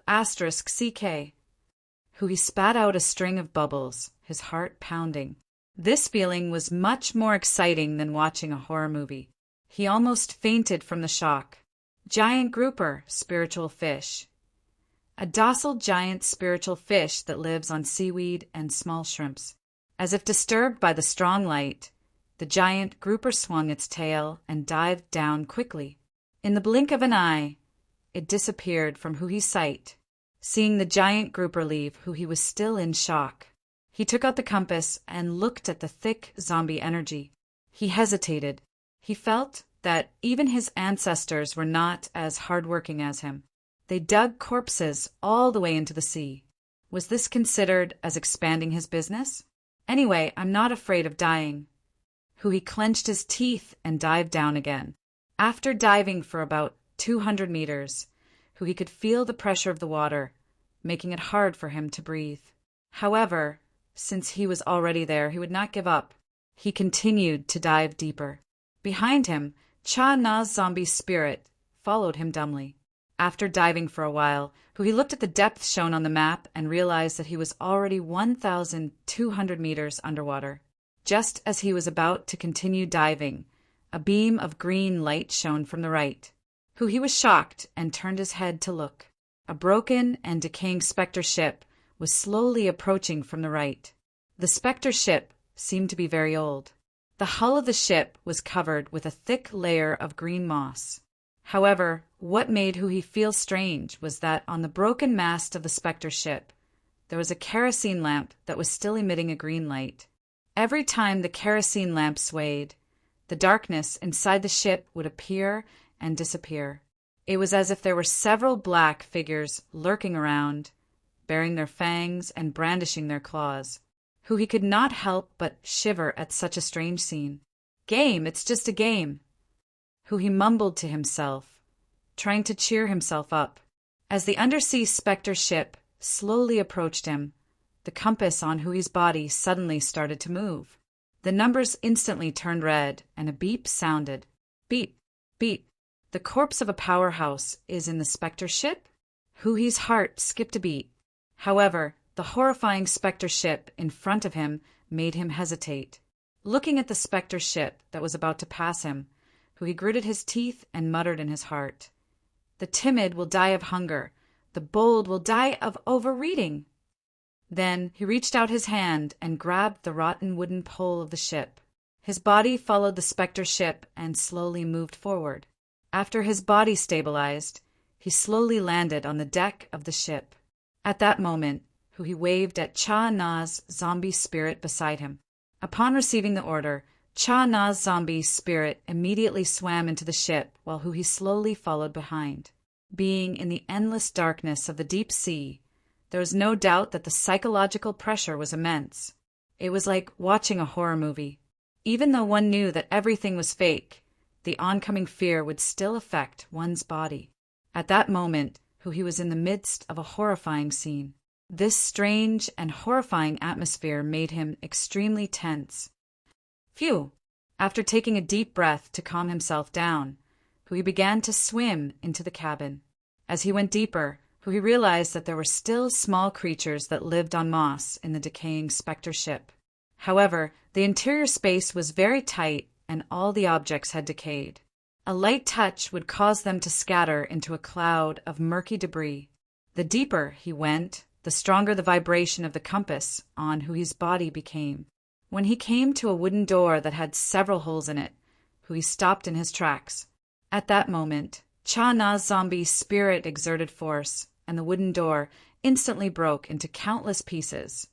Huhi spat out a string of bubbles, his heart pounding. This feeling was much more exciting than watching a horror movie. He almost fainted from the shock. Giant grouper, spiritual fish. A docile giant spiritual fish that lives on seaweed and small shrimps. As if disturbed by the strong light, the giant grouper swung its tail and dived down quickly. In the blink of an eye, it disappeared from Huhi's sight. Seeing the giant grouper leave, Huhi was still in shock. He took out the compass and looked at the thick zombie energy. He hesitated. He felt that even his ancestors were not as hardworking as him. They dug corpses all the way into the sea. Was this considered as expanding his business? Anyway, I'm not afraid of dying. Huhi clenched his teeth and dived down again. After diving for about 200 meters, Huhi could feel the pressure of the water, making it hard for him to breathe. However, since he was already there, he would not give up. He continued to dive deeper. Behind him, Cha-Na's zombie spirit followed him dumbly. After diving for a while, Huhi looked at the depth shown on the map and realized that he was already 1,200 meters underwater. Just as he was about to continue diving, a beam of green light shone from the right. Huhi was shocked and turned his head to look. A broken and decaying Spectre ship was slowly approaching from the right. The Spectre ship seemed to be very old. The hull of the ship was covered with a thick layer of green moss. However, what made Huhi feel strange was that on the broken mast of the Spectre ship, there was a kerosene lamp that was still emitting a green light. Every time the kerosene lamp swayed, the darkness inside the ship would appear and disappear. It was as if there were several black figures lurking around, baring their fangs and brandishing their claws. Huhi could not help but shiver at such a strange scene. "Game, it's just a game," Huhi mumbled to himself, trying to cheer himself up. As the undersea Spectre ship slowly approached him, the compass on Hui's body suddenly started to move. The numbers instantly turned red, and a beep sounded. Beep, beep. The corpse of a powerhouse is in the Spectre ship? Huhi's heart skipped a beat. However, the horrifying Spectre ship in front of him made him hesitate. Looking at the Spectre ship that was about to pass him, Huhi gritted his teeth and muttered in his heart, "The timid will die of hunger. The bold will die of overreading." Then he reached out his hand and grabbed the rotten wooden pole of the ship. His body followed the Spectre ship and slowly moved forward. After his body stabilized, he slowly landed on the deck of the ship. At that moment, Huhi waved at Cha-Na's zombie spirit beside him. Upon receiving the order, Cha-Na's zombie spirit immediately swam into the ship while Huhi slowly followed behind. Being in the endless darkness of the deep sea, there was no doubt that the psychological pressure was immense. It was like watching a horror movie. Even though one knew that everything was fake, the oncoming fear would still affect one's body. At that moment, Huhi was in the midst of a horrifying scene. This strange and horrifying atmosphere made him extremely tense. Phew! After taking a deep breath to calm himself down, Hui began to swim into the cabin. As he went deeper, Hui realized that there were still small creatures that lived on moss in the decaying Spectre ship. However, the interior space was very tight and all the objects had decayed. A light touch would cause them to scatter into a cloud of murky debris. The deeper he went, the stronger the vibration of the compass on Hui's body became. When he came to a wooden door that had several holes in it, Hui stopped in his tracks. At that moment, Cha Na's zombie spirit exerted force, and the wooden door instantly broke into countless pieces,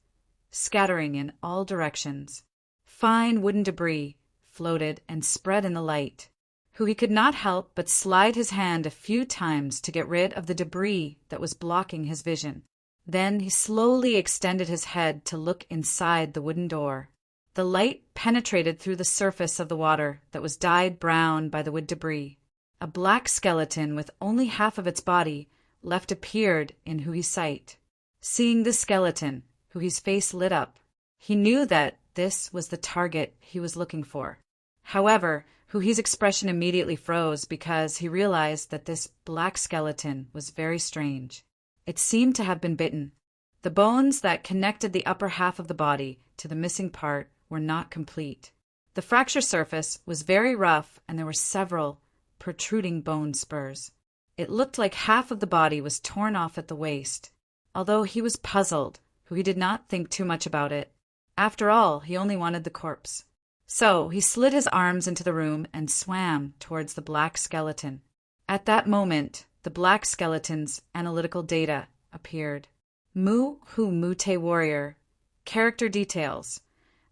scattering in all directions. Fine wooden debris floated and spread in the light. Hui could not help but slide his hand a few times to get rid of the debris that was blocking his vision. Then he slowly extended his head to look inside the wooden door. The light penetrated through the surface of the water that was dyed brown by the wood debris. A black skeleton with only half of its body left appeared in Hui's sight. Seeing this skeleton, Hui's face lit up. He knew that this was the target he was looking for. However, Hui's expression immediately froze because he realized that this black skeleton was very strange. It seemed to have been bitten. The bones that connected the upper half of the body to the missing part were not complete. The fracture surface was very rough and there were several protruding bone spurs. It looked like half of the body was torn off at the waist. Although he was puzzled, Hui did not think too much about it. After all, he only wanted the corpse. So he slid his arms into the room and swam towards the black skeleton. At that moment, the black skeleton's analytical data appeared. Mu Hu Mute warrior. Character details.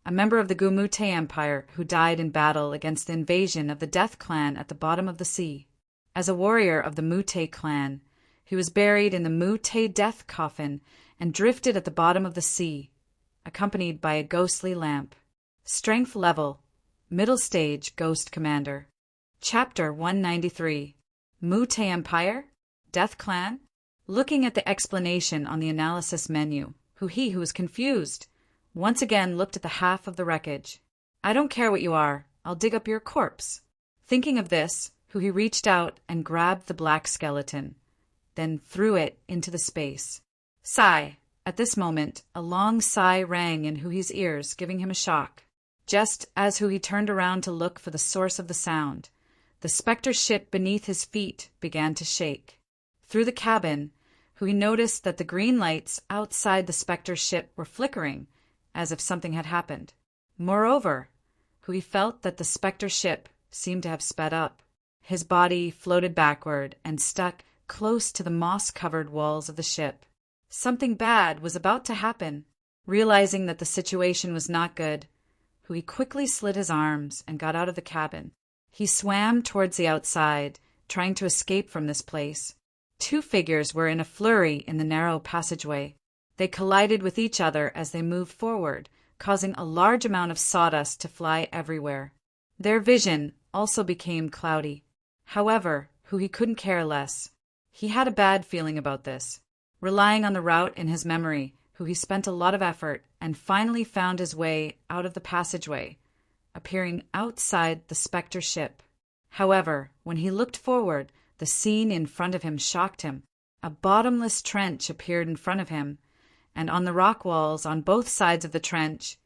A member of the Gumute Empire who died in battle against the invasion of the Death Clan at the bottom of the sea. As a warrior of the Mute clan, he was buried in the Mute death coffin and drifted at the bottom of the sea, accompanied by a ghostly lamp. Strength level, middle stage ghost commander. Chapter 193. Mute Empire? Death Clan? Looking at the explanation on the analysis menu, Hui, who was confused, once again looked at the half of the wreckage. I don't care what you are, I'll dig up your corpse. Thinking of this, Hui reached out and grabbed the black skeleton, then threw it into the space. Sigh. At this moment, a long sigh rang in Hui's ears, giving him a shock. Just as Hui turned around to look for the source of the sound, the Spectre ship beneath his feet began to shake. Through the cabin, Hui noticed that the green lights outside the Spectre ship were flickering, as if something had happened. Moreover, Hui felt that the Spectre ship seemed to have sped up. His body floated backward and stuck close to the moss-covered walls of the ship. Something bad was about to happen. Realizing that the situation was not good, Hui quickly slid his arms and got out of the cabin. He swam towards the outside, trying to escape from this place. Two figures were in a flurry in the narrow passageway. They collided with each other as they moved forward, causing a large amount of sawdust to fly everywhere. Their vision also became cloudy. However, Hui couldn't care less. He had a bad feeling about this. Relying on the route in his memory, Hui spent a lot of effort and finally found his way out of the passageway, appearing outside the Spectre ship. However, when he looked forward, the scene in front of him shocked him. A bottomless trench appeared in front of him, and on the rock walls on both sides of the trench,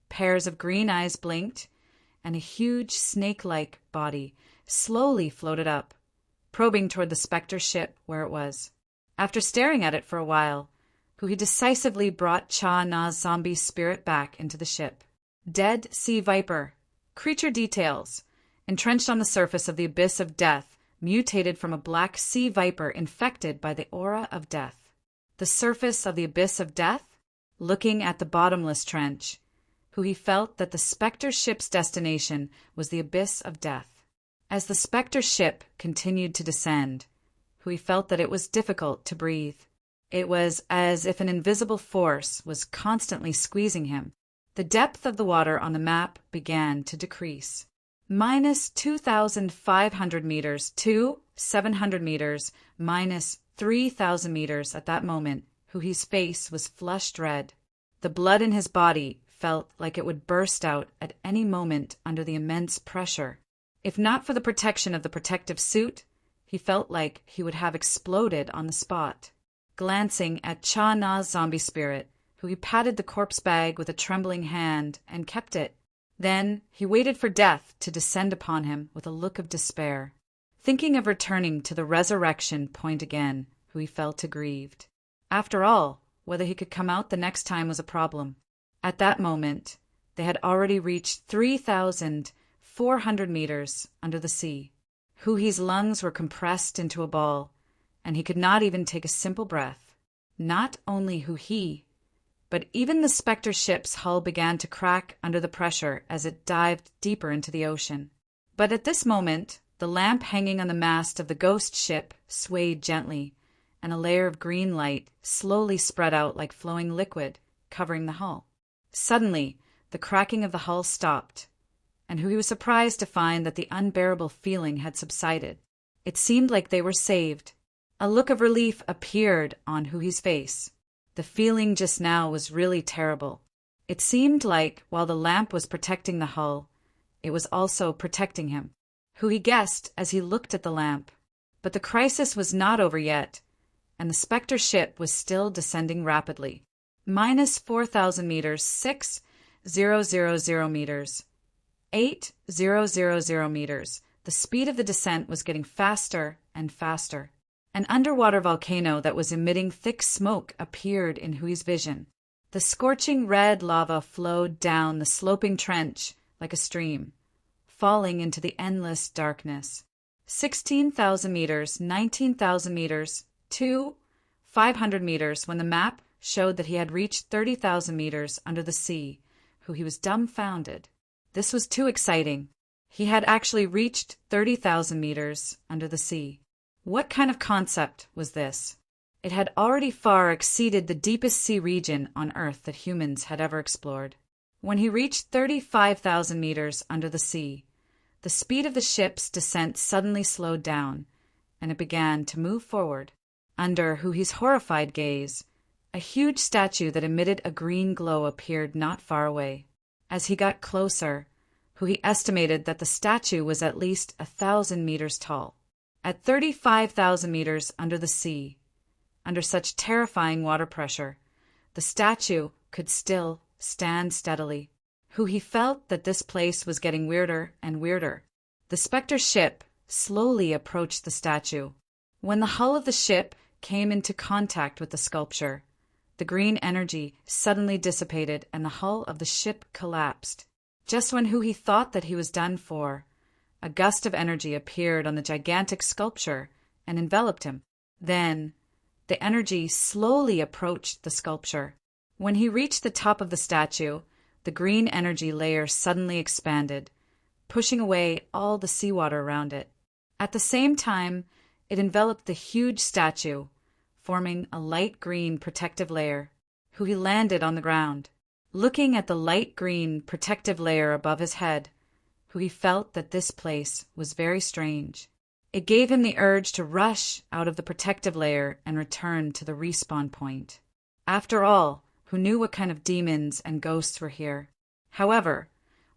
pairs of green eyes blinked, and a huge snake-like body slowly floated up, probing toward the Spectre ship where it was. After staring at it for a while, Hui decisively brought Cha Na's zombie spirit back into the ship. Dead sea viper. Creature details. Entrenched on the surface of the abyss of death, mutated from a black sea viper infected by the aura of death. The surface of the abyss of death? Looking at the bottomless trench, Hui felt that the Spectre ship's destination was the abyss of death. As the Spectre ship continued to descend, Hui felt that it was difficult to breathe. It was as if an invisible force was constantly squeezing him. The depth of the water on the map began to decrease. Minus 2,500 meters to 700 meters, minus 3,000 meters at that moment, Hui's face was flushed red. The blood in his body felt like it would burst out at any moment under the immense pressure. If not for the protection of the protective suit, he felt like he would have exploded on the spot. Glancing at Cha Na's zombie spirit, who he patted the corpse bag with a trembling hand and kept it. Then he waited for death to descend upon him with a look of despair, thinking of returning to the resurrection point again, who he felt aggrieved. After all, whether he could come out the next time was a problem. At that moment, they had already reached 3,400 meters under the sea. Huhi's lungs were compressed into a ball, and he could not even take a simple breath. Not only Huhi, but even the Spectre ship's hull began to crack under the pressure as it dived deeper into the ocean. But at this moment, the lamp hanging on the mast of the ghost ship swayed gently, and a layer of green light slowly spread out like flowing liquid, covering the hull. Suddenly, the cracking of the hull stopped, and Huhi was surprised to find that the unbearable feeling had subsided. It seemed like they were saved. A look of relief appeared on Huhi's face. The feeling just now was really terrible. It seemed like, while the lamp was protecting the hull, it was also protecting him. Huhi guessed as he looked at the lamp. But the crisis was not over yet, and the Spectre ship was still descending rapidly. Minus 4,000 meters, 6,000 meters, 8,000 meters. The speed of the descent was getting faster and faster. An underwater volcano that was emitting thick smoke appeared in Hui's vision. The scorching red lava flowed down the sloping trench like a stream, falling into the endless darkness. 16,000 meters, 19,000 meters, 500 meters. When the map showed that he had reached 30,000 meters under the sea, Huhi was dumbfounded. This was too exciting. He had actually reached 30,000 meters under the sea. What kind of concept was this? It had already far exceeded the deepest sea region on Earth that humans had ever explored. When he reached 35,000 meters under the sea, the speed of the ship's descent suddenly slowed down, and it began to move forward. Under Huhi's horrified gaze, a huge statue that emitted a green glow appeared not far away. As he got closer, Huhi estimated that the statue was at least 1,000 meters tall. At 35,000 meters under the sea, under such terrifying water pressure, the statue could still stand steadily. Huhi felt that this place was getting weirder and weirder. The Spectre ship slowly approached the statue. When the hull of the ship came into contact with the sculpture, the green energy suddenly dissipated and the hull of the ship collapsed. Just when Huhi thought that he was done for, a gust of energy appeared on the gigantic sculpture and enveloped him. Then, the energy slowly approached the sculpture. When he reached the top of the statue, the green energy layer suddenly expanded, pushing away all the seawater around it. At the same time, it enveloped the huge statue, forming a light green protective layer. Huhi landed on the ground. Looking at the light green protective layer above his head, Huhi felt that this place was very strange. It gave him the urge to rush out of the protective layer and return to the respawn point. After all, who knew what kind of demons and ghosts were here? However,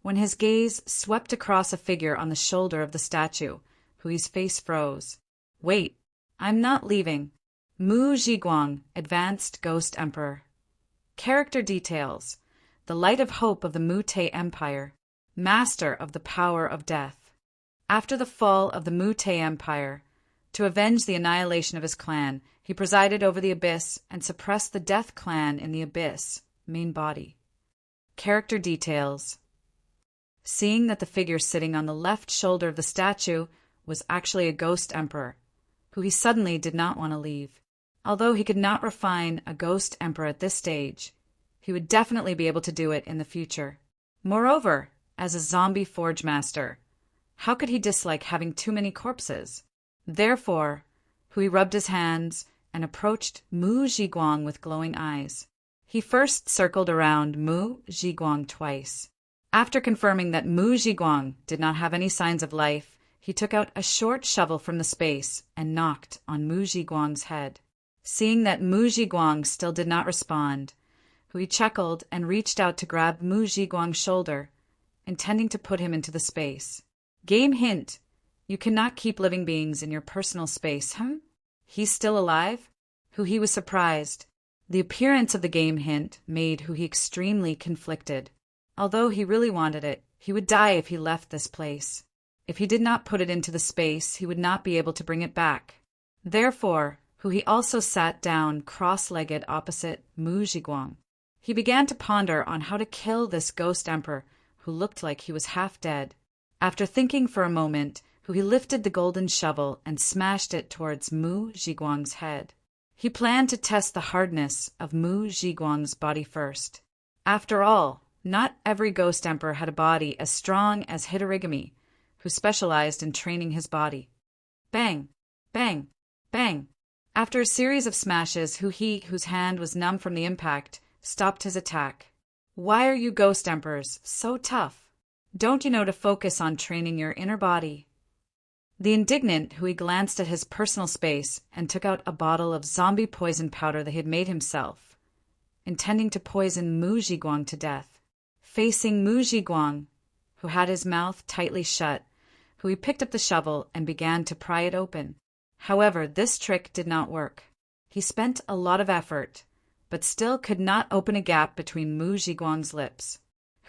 when his gaze swept across a figure on the shoulder of the statue, Hui's face froze. Wait, I'm not leaving. Mu Zhiguang, Advanced Ghost Emperor. Character details. The light of hope of the Mu-Te Empire. Master of the power of death. After the fall of the Mu-Te Empire, to avenge the annihilation of his clan, he presided over the Abyss and suppressed the Death Clan in the Abyss, main body. Character details. Seeing that the figure sitting on the left shoulder of the statue was actually a ghost emperor, who he suddenly did not want to leave. Although he could not refine a ghost emperor at this stage, he would definitely be able to do it in the future. Moreover, as a zombie forge master, how could he dislike having too many corpses? Therefore, Hui rubbed his hands and approached Mu Zhiguang with glowing eyes. He first circled around Mu Zhiguang twice. After confirming that Mu Zhiguang did not have any signs of life, he took out a short shovel from the space and knocked on Mu Zhiguang's head. Seeing that Mu Zhiguang still did not respond, Hui chuckled and reached out to grab Mu Zhiguang's shoulder, intending to put him into the space. Game hint. You cannot keep living beings in your personal space, He's still alive? He was surprised. The appearance of the game hint made he extremely conflicted. Although he really wanted it, he would die if he left this place. If he did not put it into the space, he would not be able to bring it back. Therefore, he also sat down cross-legged opposite Mu Zhiguang. He began to ponder on how to kill this ghost emperor who looked like he was half dead. After thinking for a moment, he lifted the golden shovel and smashed it towards Mu Zhiguang's head. He planned to test the hardness of Mu Zhiguang's body first. After all, not every ghost emperor had a body as strong as Hitorigami, who specialized in training his body. Bang! Bang! Bang! After a series of smashes, whose hand was numb from the impact, stopped his attack. Why are you ghost emperors so tough? Don't you know to focus on training your inner body? The indignant glanced at his personal space and took out a bottle of zombie poison powder that he had made himself, intending to poison Mu Zhiguang to death. Facing Mu Zhiguang, who had his mouth tightly shut, he picked up the shovel and began to pry it open. However, this trick did not work. He spent a lot of effort, but still could not open a gap between Mu Zhiguang's lips.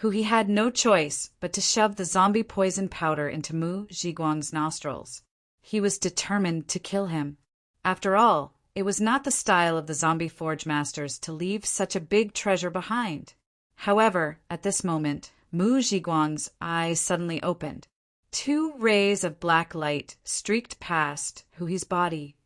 He had no choice but to shove the zombie poison powder into Mu Zhiguang's nostrils. He was determined to kill him. After all, it was not the style of the zombie forge masters to leave such a big treasure behind. However, at this moment, Mu Zhiguang's eyes suddenly opened. 2 rays of black light streaked past his body,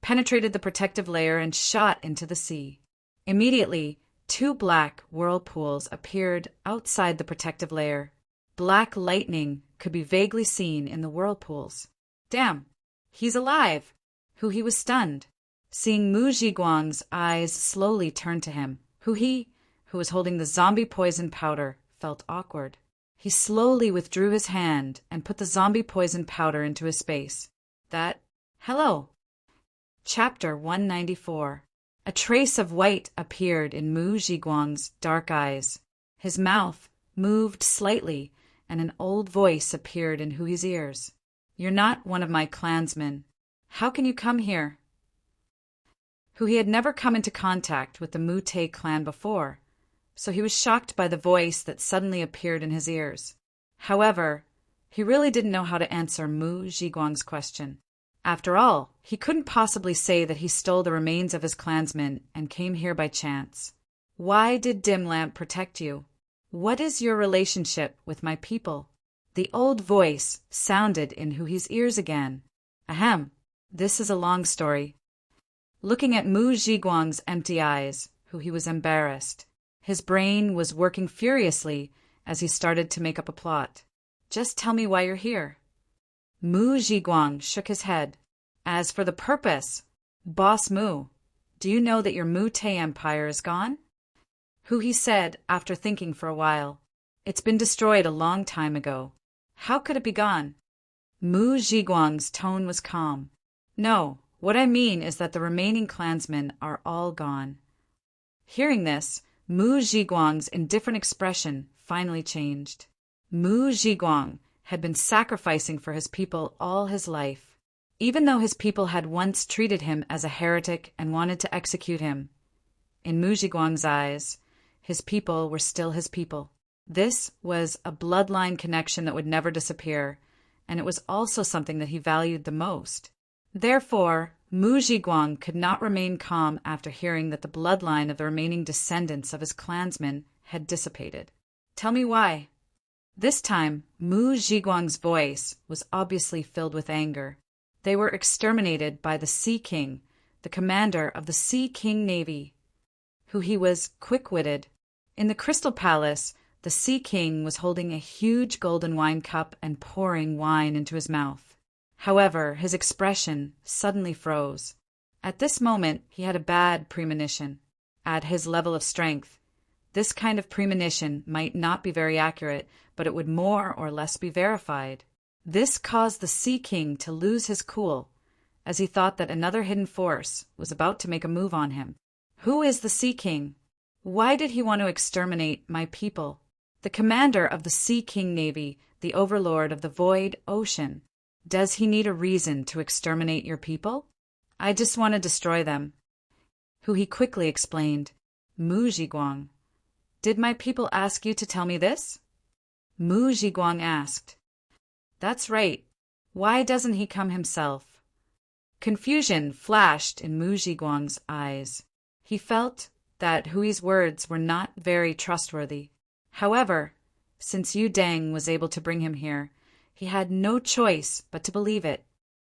penetrated the protective layer and shot into the sea. Immediately, 2 black whirlpools appeared outside the protective layer. Black lightning could be vaguely seen in the whirlpools. Damn, he's alive! He was stunned. Seeing Mu Zhiguang's eyes slowly turn to him, who was holding the zombie poison powder, felt awkward. He slowly withdrew his hand and put the zombie poison powder into his space. Hello. Chapter 194. A trace of white appeared in Mu Zhiguang's dark eyes. His mouth moved slightly, and an old voice appeared in his ears. You're not one of my clansmen. How can you come here? He had never come into contact with the Mu Te clan before, so he was shocked by the voice that suddenly appeared in his ears. However, he really didn't know how to answer Mu Zhiguang's question. After all, he couldn't possibly say that he stole the remains of his clansmen and came here by chance. Why did Dim Lamp protect you? What is your relationship with my people? The old voice sounded in his ears again. Ahem, this is a long story. Looking at Mu Zhiguang's empty eyes, he was embarrassed. His brain was working furiously as he started to make up a plot. Just tell me why you're here. Mu Zhiguang shook his head. As for the purpose, Boss Mu, do you know that your Mu Te empire is gone? He said after thinking for a while. It's been destroyed a long time ago. How could it be gone? Mu Zhiguang's tone was calm. No, what I mean is that the remaining clansmen are all gone. Hearing this, Mu Zhiguang's indifferent expression finally changed. Mu Zhiguang had been sacrificing for his people all his life. Even though his people had once treated him as a heretic and wanted to execute him, in Mu Zhiguang's eyes, his people were still his people. This was a bloodline connection that would never disappear, and it was also something that he valued the most. Therefore, Mu Zhiguang could not remain calm after hearing that the bloodline of the remaining descendants of his clansmen had dissipated. Tell me why. This time, Mu Zhiguang's voice was obviously filled with anger. They were exterminated by the Sea King, the commander of the Sea King Navy, he was quick-witted. In the Crystal Palace, the Sea King was holding a huge golden wine cup and pouring wine into his mouth. However, his expression suddenly froze. At this moment, he had a bad premonition. At his level of strength, this kind of premonition might not be very accurate, but it would more or less be verified. This caused the Sea King to lose his cool, as he thought that another hidden force was about to make a move on him. Who is the Sea King? Why did he want to exterminate my people? The commander of the Sea King Navy, the overlord of the void ocean. Does he need a reason to exterminate your people? I just want to destroy them. He quickly explained. Mu Zhiguang. Did my people ask you to tell me this? Mu Zhiguang asked. That's right. Why doesn't he come himself? Confusion flashed in Mu Zhiguang's eyes. He felt that Hui's words were not very trustworthy. However, since Yu Dang was able to bring him here, he had no choice but to believe it.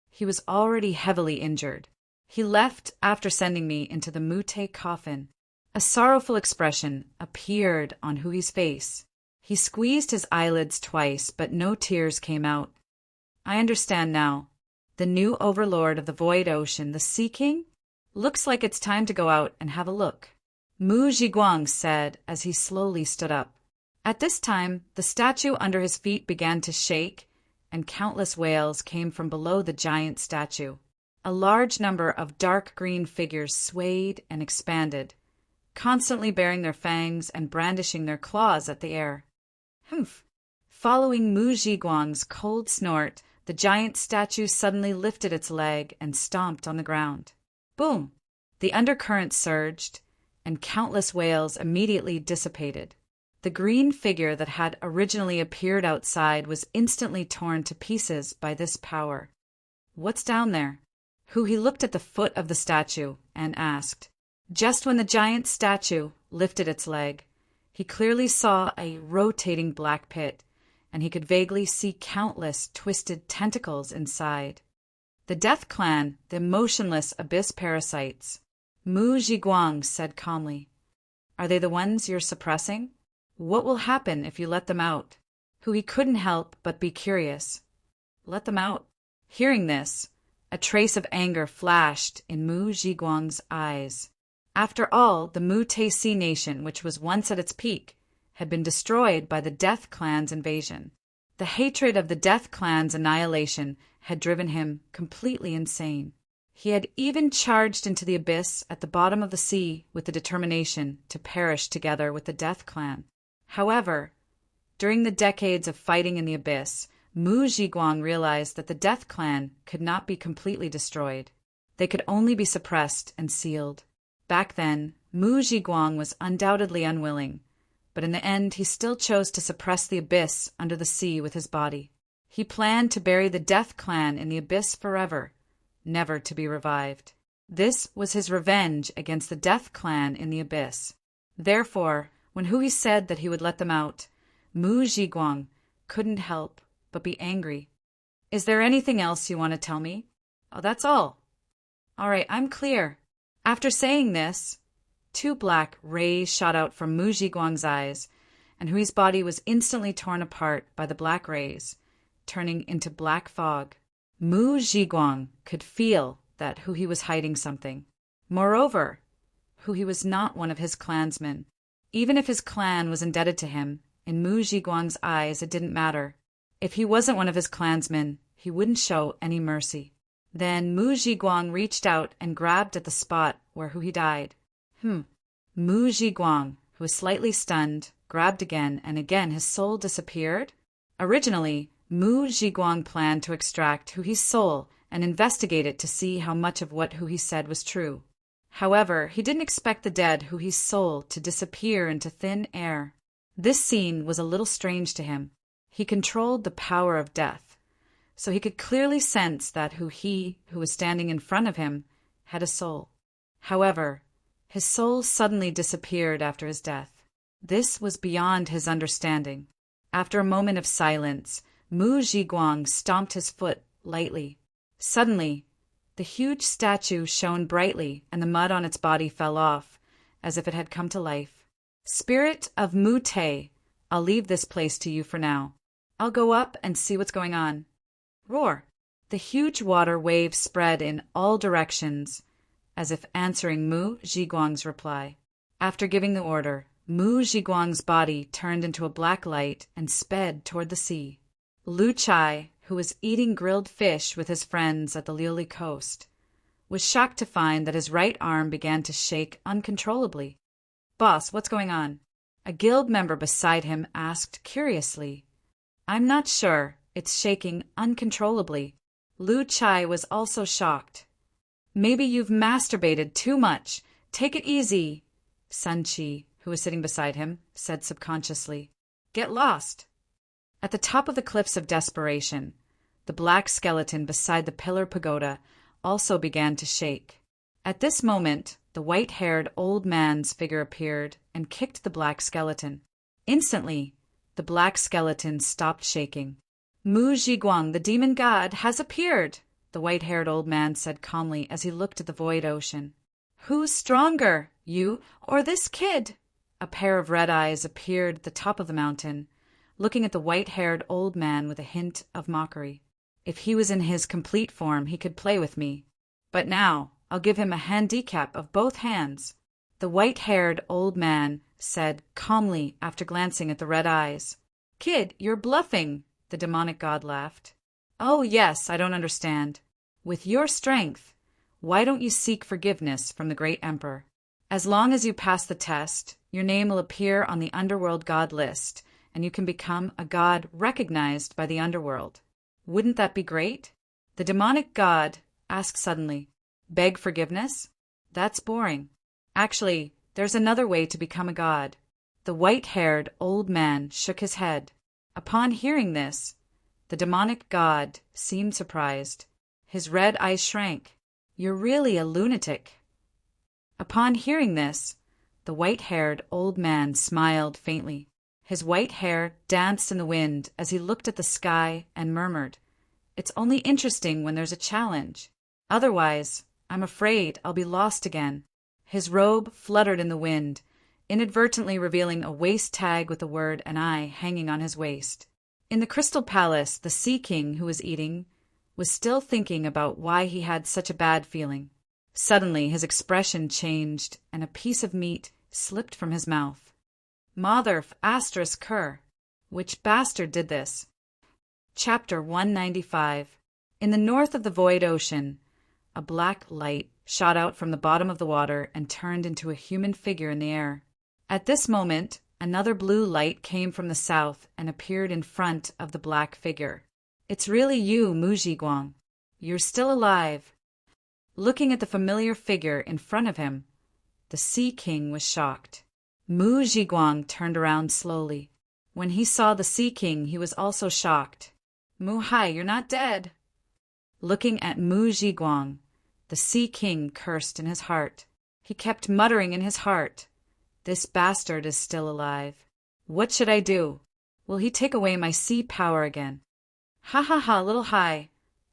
He was already heavily injured. He left after sending me into the Mute coffin. A sorrowful expression appeared on Hui's face. He squeezed his eyelids twice, but no tears came out. I understand now. The new overlord of the void ocean, the Sea King? Looks like it's time to go out and have a look. Mu Zhiguang said as he slowly stood up. At this time, the statue under his feet began to shake, and countless wails came from below the giant statue. A large number of dark green figures swayed and expanded, constantly baring their fangs and brandishing their claws at the air. Humph! Following Mu Zhiguang's cold snort, the giant statue suddenly lifted its leg and stomped on the ground. Boom! The undercurrent surged, and countless wails immediately dissipated. The green figure that had originally appeared outside was instantly torn to pieces by this power. What's down there? He looked at the foot of the statue and asked. Just when the giant statue lifted its leg, he clearly saw a rotating black pit, and he could vaguely see countless twisted tentacles inside. The Death Clan, the motionless abyss parasites. Mu Zhiguang said calmly. Are they the ones you're suppressing? What will happen if you let them out? He couldn't help but be curious. Let them out. Hearing this, a trace of anger flashed in Mu Zhiguang's eyes. After all, the Mute Sea Nation, which was once at its peak, had been destroyed by the Death Clan's invasion. The hatred of the Death Clan's annihilation had driven him completely insane. He had even charged into the abyss at the bottom of the sea with the determination to perish together with the Death Clan. However, during the decades of fighting in the abyss, Mu Zhiguang realized that the Death Clan could not be completely destroyed. They could only be suppressed and sealed. Back then, Mu Zhiguang was undoubtedly unwilling, but in the end he still chose to suppress the abyss under the sea with his body. He planned to bury the Death Clan in the abyss forever, never to be revived. This was his revenge against the Death Clan in the abyss. Therefore, when Hui said that he would let them out, Mu Zhiguang couldn't help but be angry. Is there anything else you want to tell me? Oh, that's all. All right, I'm clear. After saying this, 2 black rays shot out from Mu Zhiguang's eyes, and Hui's body was instantly torn apart by the black rays, turning into black fog. Mu Zhiguang could feel that Hui was hiding something. Moreover, Hui was not one of his clansmen. Even if his clan was indebted to him, in Mu Zhiguang's eyes it didn't matter. If he wasn't one of his clansmen, he wouldn't show any mercy. Then Mu Zhiguang reached out and grabbed at the spot where Hui died. Mu Zhiguang, who was slightly stunned, grabbed again, and again his soul disappeared. Originally, Mu Zhiguang planned to extract Hui's soul and investigate it to see how much of what Hui said was true. However, he didn't expect the dead Hui's soul to disappear into thin air. This scene was a little strange to him. He controlled the power of death, so he could clearly sense that Hui, who was standing in front of him, had a soul. However, his soul suddenly disappeared after his death. This was beyond his understanding. After a moment of silence, Mu Zhiguang stomped his foot lightly. Suddenly, the huge statue shone brightly, and the mud on its body fell off, as if it had come to life. Spirit of Mute, I'll leave this place to you for now. I'll go up and see what's going on. Roar! The huge water waves spread in all directions, as if answering Mu Zhiguang's reply. After giving the order, Mu Zhiguang's body turned into a black light and sped toward the sea. Lu Chai, who was eating grilled fish with his friends at the Liuli coast, was shocked to find that his right arm began to shake uncontrollably. Boss, what's going on? A guild member beside him asked curiously. I'm not sure. It's shaking uncontrollably. Lu Chai was also shocked. Maybe you've masturbated too much. Take it easy, Sun Chi, who was sitting beside him, said subconsciously. Get lost. At the top of the cliffs of desperation, the black skeleton beside the pillar pagoda also began to shake. At this moment, the white-haired old man's figure appeared and kicked the black skeleton. Instantly, the black skeleton stopped shaking. Mu Zhiguang, the demon god, has appeared, the white-haired old man said calmly as he looked at the void ocean. Who's stronger, you or this kid? A pair of red eyes appeared at the top of the mountain, looking at the white-haired old man with a hint of mockery. If he was in his complete form, he could play with me. But now, I'll give him a handicap of both hands, the white-haired old man said calmly after glancing at the red eyes. Kid, you're bluffing, the demonic god laughed. Oh yes, I don't understand. With your strength, why don't you seek forgiveness from the great emperor? As long as you pass the test, your name will appear on the underworld god list, and you can become a god recognized by the underworld. Wouldn't that be great? The demonic god asked suddenly. Beg forgiveness? That's boring. Actually, there's another way to become a god. The white-haired old man shook his head. Upon hearing this, the demonic god seemed surprised. His red eyes shrank. You're really a lunatic. Upon hearing this, the white-haired old man smiled faintly. His white hair danced in the wind as he looked at the sky and murmured, It's only interesting when there's a challenge. Otherwise, I'm afraid I'll be lost again. His robe fluttered in the wind, inadvertently revealing a waist tag with the word "and I" hanging on his waist. In the Crystal Palace, the Sea King, who was eating, was still thinking about why he had such a bad feeling. Suddenly, his expression changed, and a piece of meat slipped from his mouth. Motherf asterisk cur. Which bastard did this? Chapter 195. In the north of the void ocean, a black light shot out from the bottom of the water and turned into a human figure in the air. At this moment, another blue light came from the south and appeared in front of the black figure. It's really you, Mu Zhiguang. You're still alive. Looking at the familiar figure in front of him, the Sea King was shocked. Mu Zhiguang turned around slowly. When he saw the Sea King, he was also shocked. Mu Hai, you're not dead. Looking at Mu Zhiguang, the Sea King cursed in his heart. He kept muttering in his heart, This bastard is still alive. What should I do? Will he take away my sea power again? Ha ha ha, little Hai.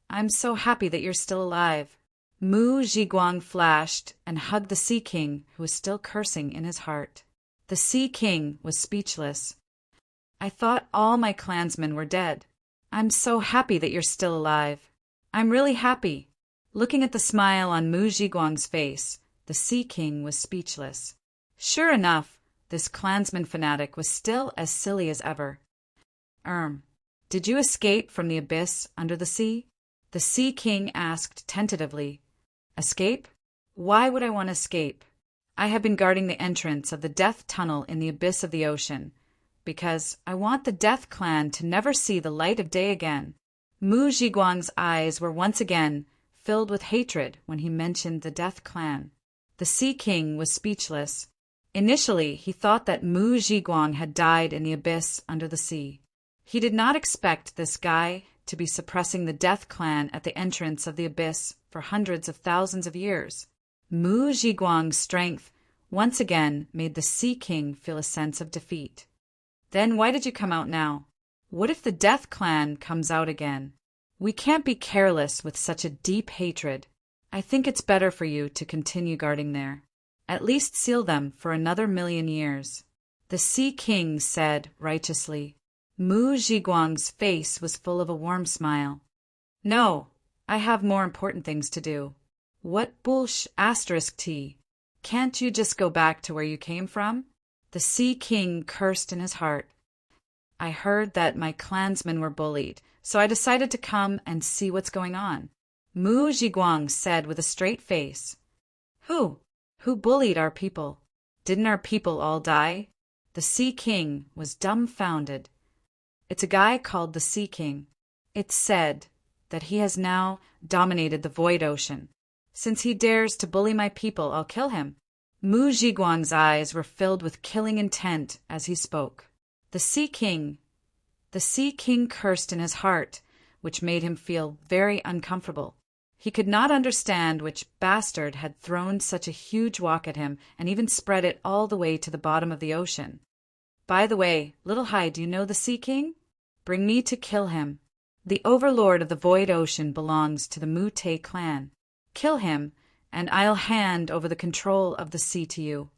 I'm so happy that you're still alive. Mu Zhiguang flashed and hugged the Sea King, who was still cursing in his heart. The Sea King was speechless. I thought all my clansmen were dead. I'm so happy that you're still alive. I'm really happy. Looking at the smile on Mu Zhiguang's face, the Sea King was speechless. Sure enough, this clansman fanatic was still as silly as ever. Did you escape from the abyss under the sea? The Sea King asked tentatively. Escape? Why would I want to escape? I have been guarding the entrance of the Death Tunnel in the abyss of the ocean, because I want the Death Clan to never see the light of day again. Mu Zhiguang's eyes were once again filled with hatred when he mentioned the Death Clan. The Sea King was speechless. Initially, he thought that Mu Zhiguang had died in the abyss under the sea. He did not expect this guy to be suppressing the Death Clan at the entrance of the abyss for hundreds of thousands of years. Mu Zhiguang's strength once again made the Sea King feel a sense of defeat. Then why did you come out now? What if the Death Clan comes out again? We can't be careless with such a deep hatred. I think it's better for you to continue guarding there. At least seal them for another 1,000,000 years. The Sea King said righteously. Mu Zhiguang's face was full of a warm smile. No, I have more important things to do. What bullsh asterisk T? Can't you just go back to where you came from? The Sea King cursed in his heart. I heard that my clansmen were bullied, so I decided to come and see what's going on. Mu Zhiguang said with a straight face. Who bullied our people? Didn't our people all die? The Sea King was dumbfounded. It's a guy called the Sea King. It's said that he has now dominated the void ocean. Since he dares to bully my people, I'll kill him. Mu Zhiguang's eyes were filled with killing intent as he spoke. The Sea King cursed in his heart, which made him feel very uncomfortable. He could not understand which bastard had thrown such a huge rock at him and even spread it all the way to the bottom of the ocean. By the way, Little Hai, do you know the Sea King? Bring me to kill him. The overlord of the void ocean belongs to the Mu-Te clan. Kill him, and I'll hand over the control of the sea to you.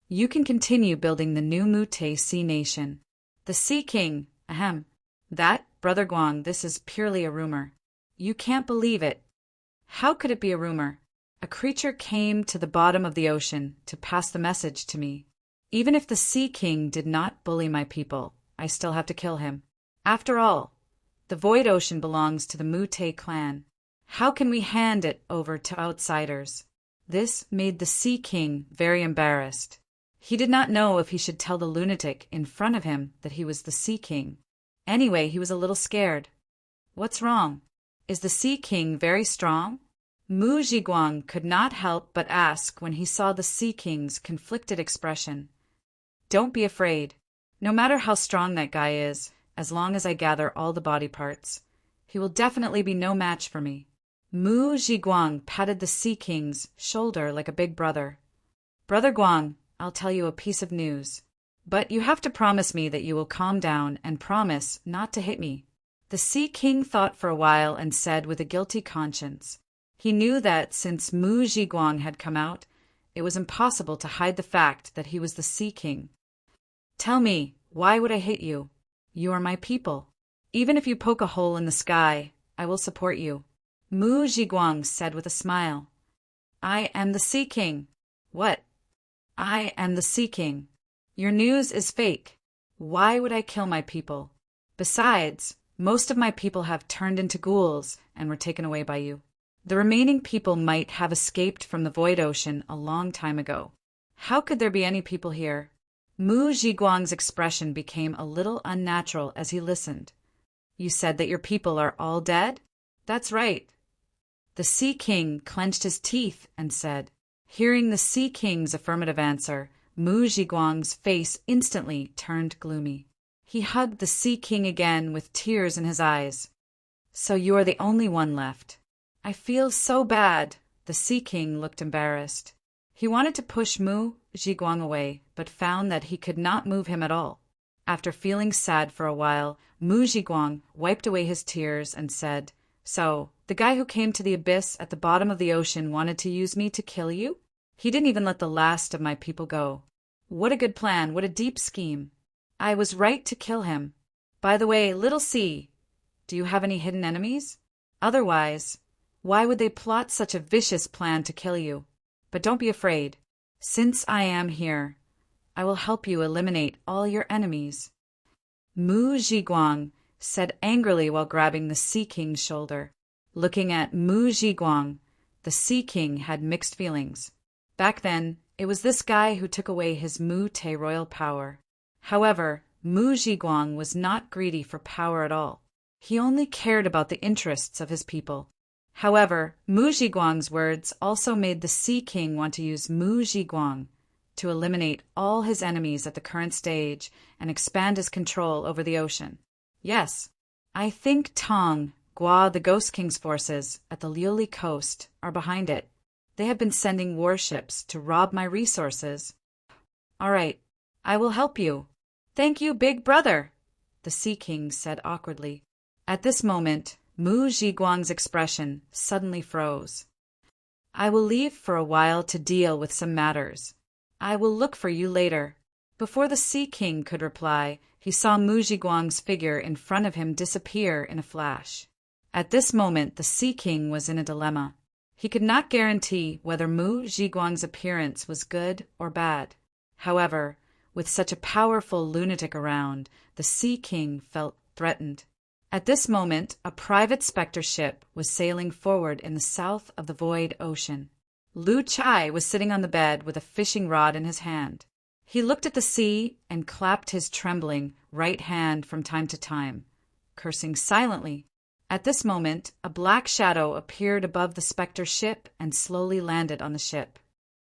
You can continue building the new Mu-Te Sea Nation. The Sea King, ahem. That, Brother Guang, this is purely a rumor. You can't believe it. How could it be a rumor? A creature came to the bottom of the ocean to pass the message to me. Even if the Sea King did not bully my people, I still have to kill him. After all, the Void Ocean belongs to the Mu-Te clan. How can we hand it over to outsiders? This made the Sea King very embarrassed. He did not know if he should tell the lunatic in front of him that he was the Sea King. Anyway, he was a little scared. What's wrong? Is the Sea King very strong? Mu Zhiguang could not help but ask when he saw the Sea King's conflicted expression. Don't be afraid. No matter how strong that guy is, as long as I gather all the body parts, he will definitely be no match for me. Mu Zhiguang patted the Sea King's shoulder like a big brother. Brother Guang, I'll tell you a piece of news. But you have to promise me that you will calm down and promise not to hit me. The Sea King thought for a while and said with a guilty conscience. He knew that since Mu Zhiguang had come out, it was impossible to hide the fact that he was the Sea King. Tell me, why would I hit you? You are my people. Even if you poke a hole in the sky, I will support you. Mu Zhiguang said with a smile. I am the Sea King. What? I am the Sea King. Your news is fake. Why would I kill my people? Besides, most of my people have turned into ghouls and were taken away by you. The remaining people might have escaped from the Void Ocean a long time ago. How could there be any people here? Mu Zhiguang's expression became a little unnatural as he listened. You said that your people are all dead? That's right. The Sea King clenched his teeth and said. Hearing the Sea King's affirmative answer, Mu Zhiguang's face instantly turned gloomy. He hugged the Sea King again with tears in his eyes. So you are the only one left. I feel so bad. The Sea King looked embarrassed. He wanted to push Mu Zhiguang away, but found that he could not move him at all. After feeling sad for a while, Mu Zhiguang wiped away his tears and said, So, the guy who came to the abyss at the bottom of the ocean wanted to use me to kill you? He didn't even let the last of my people go. What a good plan, what a deep scheme. I was right to kill him. By the way, Little Sea, do you have any hidden enemies? Otherwise, why would they plot such a vicious plan to kill you? But don't be afraid. Since I am here, I will help you eliminate all your enemies. Mu Zhiguang said angrily while grabbing the Sea King's shoulder. Looking at Mu Zhiguang, the Sea King had mixed feelings. Back then, it was this guy who took away his Mu-Te royal power. However, Mu Zhiguang was not greedy for power at all. He only cared about the interests of his people. However, Mu Zhiguang's words also made the Sea King want to use Mu Zhiguang to eliminate all his enemies at the current stage and expand his control over the ocean. Yes, I think Tong, Gua, the Ghost King's forces at the Liuli coast are behind it. They have been sending warships to rob my resources. All right, I will help you. Thank you, big brother, the Sea King said awkwardly. At this moment, Mu Zhiguang's expression suddenly froze. I will leave for a while to deal with some matters. I will look for you later. Before the Sea King could reply, he saw Mu Zhiguang's figure in front of him disappear in a flash. At this moment, the Sea King was in a dilemma. He could not guarantee whether Mu Zhiguang's appearance was good or bad. However, with such a powerful lunatic around, the Sea King felt threatened. At this moment, a private specter ship was sailing forward in the south of the Void Ocean. Lu Chai was sitting on the bed with a fishing rod in his hand. He looked at the sea and clapped his trembling right hand from time to time, cursing silently. At this moment, a black shadow appeared above the spectre ship and slowly landed on the ship.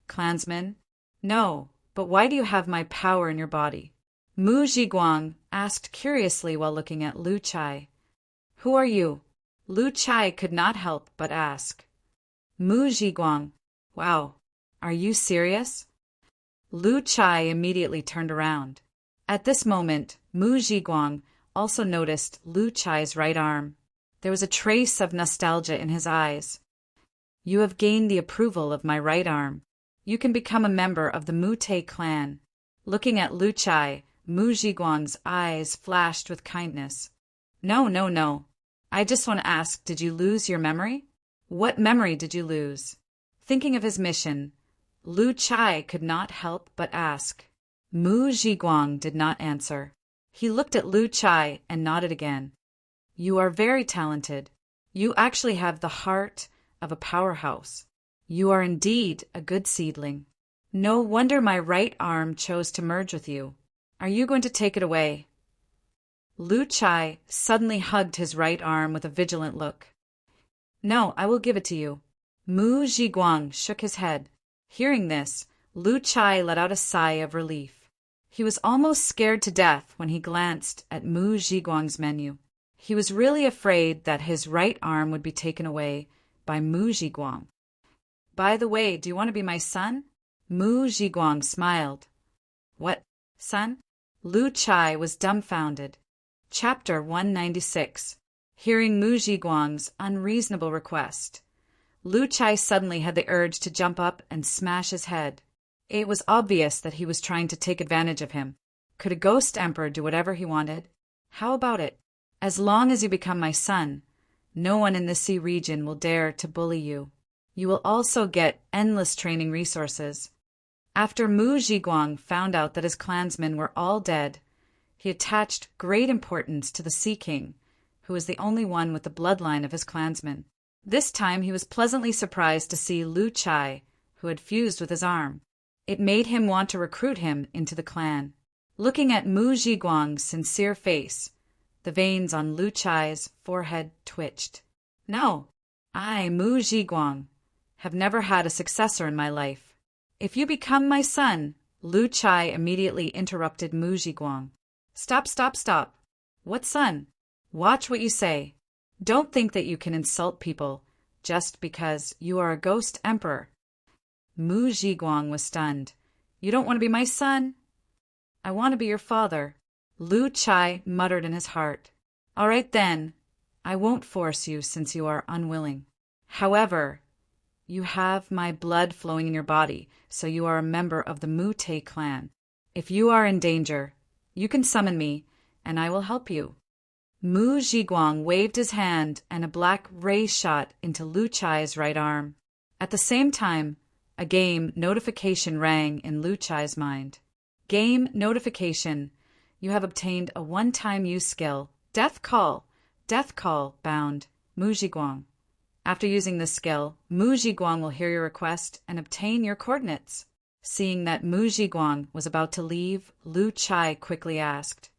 Clansman, no, but why do you have my power in your body? Mu Zhiguang asked curiously while looking at Lu Chai. Who are you? Lu Chai could not help but ask. Mu Zhiguang, wow, are you serious? Lu Chai immediately turned around. At this moment, Mu Zhiguang also noticed Lu Chai's right arm. There was a trace of nostalgia in his eyes. You have gained the approval of my right arm. You can become a member of the Mute clan. Looking at Lu Chai, Mu Zhiguang's eyes flashed with kindness. No, no, no. I just want to ask, did you lose your memory? What memory did you lose? Thinking of his mission, Lu Chai could not help but ask. Mu Zhiguang did not answer. He looked at Lu Chai and nodded again. You are very talented. You actually have the heart of a powerhouse. You are indeed a good seedling. No wonder my right arm chose to merge with you. Are you going to take it away? Lu Chai suddenly hugged his right arm with a vigilant look. No, I will give it to you. Mu Zhiguang shook his head. Hearing this, Lu Chai let out a sigh of relief. He was almost scared to death when he glanced at Mu Zhiguang's menu. He was really afraid that his right arm would be taken away by Mu Zhiguang. By the way, do you want to be my son? Mu Zhiguang smiled. What, son? Lu Chai was dumbfounded. Chapter 196. Hearing Mu Zhiguang's unreasonable request, Lu Chai suddenly had the urge to jump up and smash his head. It was obvious that he was trying to take advantage of him. Could a ghost emperor do whatever he wanted? How about it? As long as you become my son, no one in the sea region will dare to bully you. You will also get endless training resources. After Mu Zhiguang found out that his clansmen were all dead, he attached great importance to the Sea King, who was the only one with the bloodline of his clansmen. This time he was pleasantly surprised to see Lu Chai, who had fused with his arm. It made him want to recruit him into the clan. Looking at Mu Zhiguang's sincere face, the veins on Lu Chai's forehead twitched. No, I, Mu Zhiguang, have never had a successor in my life. If you become my son, Lu Chai immediately interrupted Mu Zhiguang. Stop, stop, stop. What son? Watch what you say. Don't think that you can insult people just because you are a ghost emperor. Mu Zhiguang was stunned. You don't want to be my son? I want to be your father. Lu Chai muttered in his heart. All right then, I won't force you since you are unwilling. However, you have my blood flowing in your body, so you are a member of the Mute clan. If you are in danger, you can summon me, and I will help you. Mu Zhiguang waved his hand, and a black ray shot into Lu Chai's right arm. At the same time, a game notification rang in Lu Chai's mind. Game notification. You have obtained a one-time use skill. Death Call bound. Mu Zhiguang. After using this skill, Mu Zhiguang will hear your request and obtain your coordinates. Seeing that Mu Zhiguang was about to leave, Lu Chai quickly asked,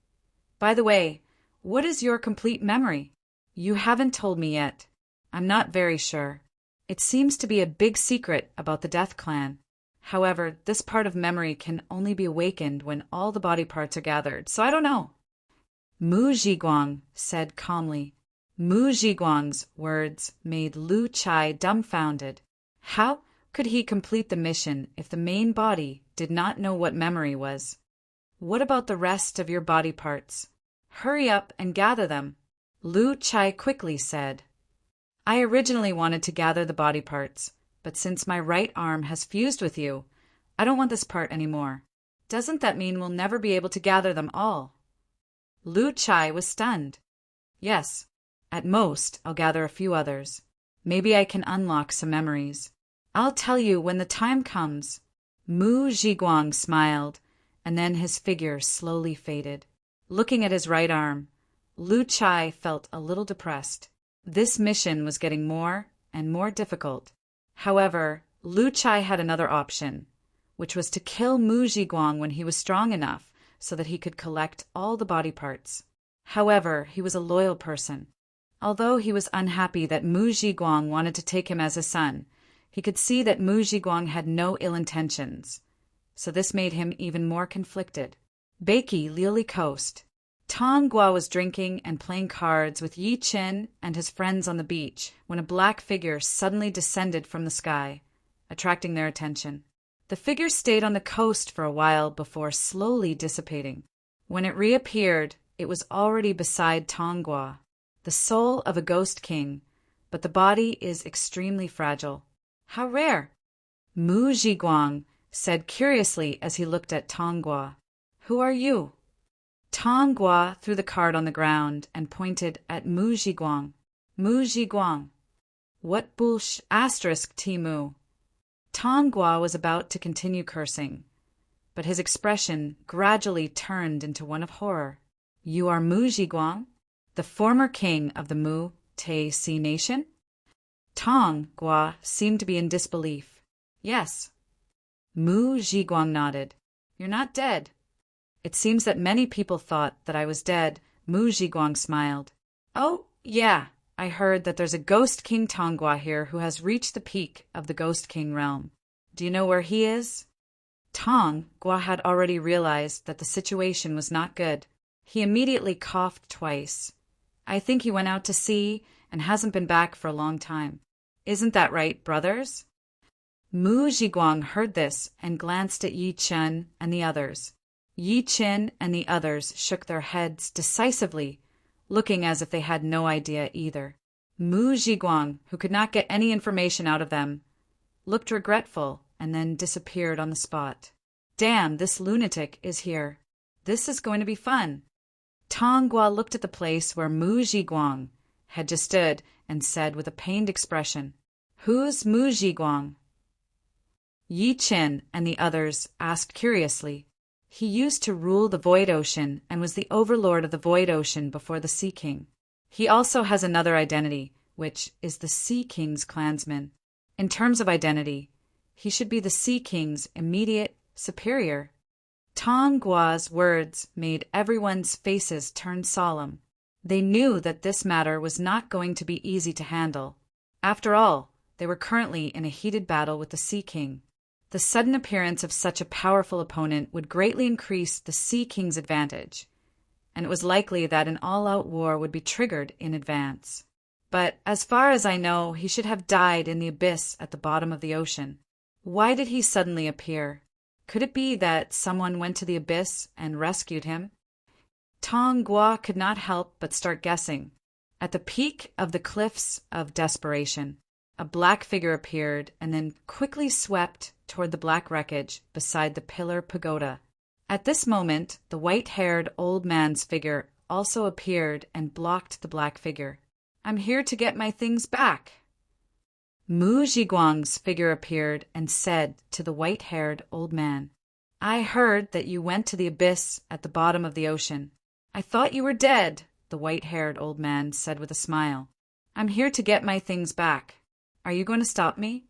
By the way, what is your complete memory? You haven't told me yet. I'm not very sure. It seems to be a big secret about the Death Clan. However, this part of memory can only be awakened when all the body parts are gathered, so I don't know. Mu Zhiguang said calmly. Mu Zhiguang's words made Lu Chai dumbfounded. How could he complete the mission if the main body did not know what memory was? What about the rest of your body parts? Hurry up and gather them, Lu Chai quickly said. I originally wanted to gather the body parts, but since my right arm has fused with you, I don't want this part anymore. Doesn't that mean we'll never be able to gather them all? Lu Chai was stunned. Yes, at most I'll gather a few others. Maybe I can unlock some memories. I'll tell you when the time comes. Mu Zhiguang smiled, and then his figure slowly faded. Looking at his right arm, Lu Chai felt a little depressed. This mission was getting more and more difficult. However, Lu Chai had another option. which was to kill Mu Zhiguang when he was strong enough so that he could collect all the body parts. However, he was a loyal person. Although he was unhappy that Mu Zhiguang wanted to take him as a son, he could see that Mu Zhiguang had no ill intentions, so this made him even more conflicted. Beiki, Liuli Coast. Tong Gua was drinking and playing cards with Yi Qin and his friends on the beach when a black figure suddenly descended from the sky, attracting their attention. The figure stayed on the coast for a while before slowly dissipating. When it reappeared, it was already beside Tong Gua, the soul of a ghost king, but the body is extremely fragile. How rare! Mu Zhiguang said curiously as he looked at Tong Gua. Who are you? Tong Gua threw the card on the ground and pointed at Mu Zhiguang. Mu Zhiguang. What bullsh**! Timu. Tong Gua was about to continue cursing, but his expression gradually turned into one of horror. You are Mu Zhiguang, the former king of the Mu Te Si nation? Tong Gua seemed to be in disbelief. Yes. Mu Zhiguang nodded. You're not dead. It seems that many people thought that I was dead. Mu Zhiguang smiled. Oh, yeah, I heard that there's a ghost king Tong Gua here who has reached the peak of the ghost king realm. Do you know where he is? Tong Gua had already realized that the situation was not good. He immediately coughed twice. I think he went out to sea and hasn't been back for a long time. Isn't that right, brothers? Mu Zhiguang heard this and glanced at Yi Qin and the others. Yi Qin and the others shook their heads decisively, looking as if they had no idea either. Mu Zhiguang, who could not get any information out of them, looked regretful and then disappeared on the spot. Damn, this lunatic is here. This is going to be fun. Tong Gua looked at the place where Mu Zhiguang had just stood and said with a pained expression, Who's Mu Zhiguang? Yi Qin and the others asked curiously. He used to rule the Void Ocean and was the overlord of the Void Ocean before the Sea King. He also has another identity, which is the Sea King's clansman. In terms of identity, he should be the Sea King's immediate superior. Tong Gua's words made everyone's faces turn solemn. They knew that this matter was not going to be easy to handle. After all, they were currently in a heated battle with the Sea King. The sudden appearance of such a powerful opponent would greatly increase the Sea King's advantage, and it was likely that an all-out war would be triggered in advance. But as far as I know, he should have died in the abyss at the bottom of the ocean. Why did he suddenly appear? Could it be that someone went to the abyss and rescued him? Tong Gua could not help but start guessing. At the peak of the cliffs of desperation, a black figure appeared and then quickly swept toward the black wreckage beside the pillar pagoda. At this moment, the white-haired old man's figure also appeared and blocked the black figure. I'm here to get my things back. Mu Zhiguang's figure appeared and said to the white-haired old man, I heard that you went to the abyss at the bottom of the ocean. I thought you were dead, the white-haired old man said with a smile. I'm here to get my things back. Are you going to stop me?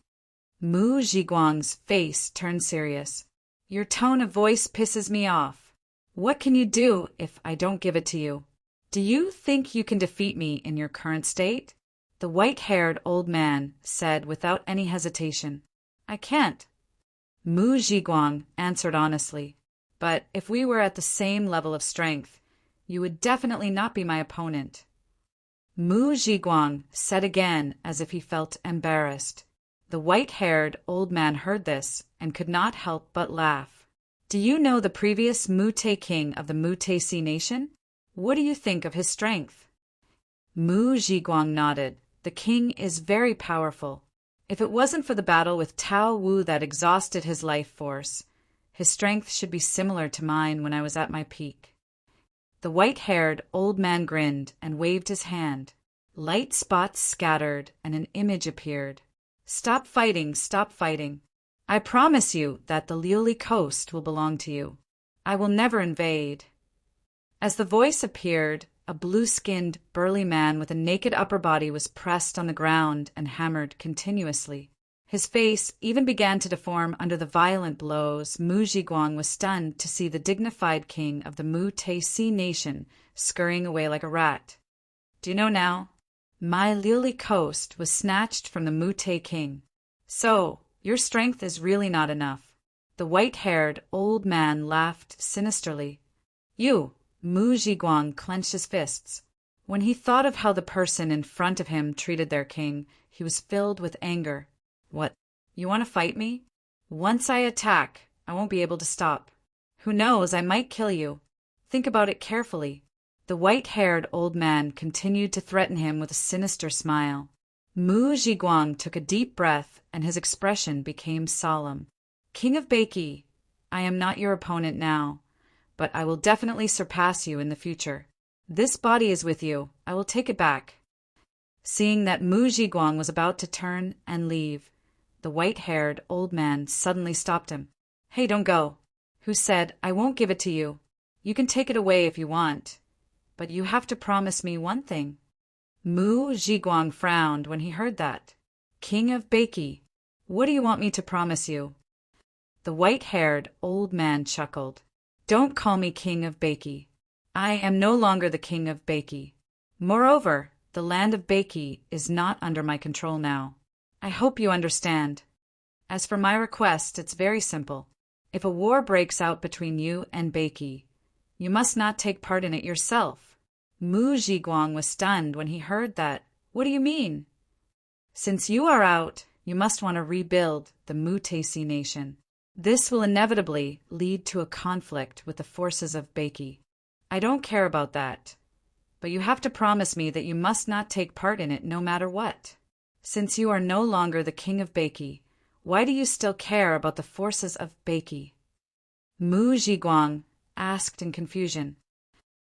Mu Zhiguang's face turned serious. Your tone of voice pisses me off. What can you do if I don't give it to you? Do you think you can defeat me in your current state? The white-haired old man said without any hesitation. I can't. Mu Zhiguang answered honestly. But if we were at the same level of strength, you would definitely not be my opponent. Mu Zhiguang said again as if he felt embarrassed. The white-haired old man heard this and could not help but laugh. Do you know the previous Mu Te king of the Mu Te Si nation? What do you think of his strength? Mu Zhiguang nodded. The king is very powerful. If it wasn't for the battle with Tao Wu that exhausted his life force, his strength should be similar to mine when I was at my peak. The white-haired old man grinned and waved his hand. Light spots scattered and an image appeared. Stop fighting, stop fighting. I promise you that the Liuli coast will belong to you. I will never invade. As the voice appeared, a blue-skinned, burly man with a naked upper body was pressed on the ground and hammered continuously. His face even began to deform under the violent blows. Mu Zhiguang was stunned to see the dignified king of the Mu Tesi nation scurrying away like a rat. Do you know now? My lily coast was snatched from the Mu Te king. So, your strength is really not enough. The white-haired old man laughed sinisterly. You, Mu Zhiguang clenched his fists. When he thought of how the person in front of him treated their king, he was filled with anger. What? You want to fight me? Once I attack, I won't be able to stop. Who knows, I might kill you. Think about it carefully. The white-haired old man continued to threaten him with a sinister smile. Mu Zhiguang took a deep breath, and his expression became solemn. King of Beiki, I am not your opponent now, but I will definitely surpass you in the future. This body is with you. I will take it back. Seeing that Mu Zhiguang was about to turn and leave, the white-haired old man suddenly stopped him. Hey, don't go. Who said, I won't give it to you. You can take it away if you want, but you have to promise me one thing. Mu Zhiguang frowned when he heard that. King of Beiki, what do you want me to promise you? The white-haired old man chuckled. Don't call me King of Beiki. I am no longer the King of Beiki. Moreover, the land of Beiki is not under my control now. I hope you understand. As for my request, it's very simple. If a war breaks out between you and Beiki, you must not take part in it yourself. Mu Zhiguang was stunned when he heard that. What do you mean? Since you are out, you must want to rebuild the Mu Tesi nation. This will inevitably lead to a conflict with the forces of Beiki. I don't care about that, but you have to promise me that you must not take part in it no matter what. Since you are no longer the king of Beiki, why do you still care about the forces of Beiki? Mu Zhiguang asked in confusion.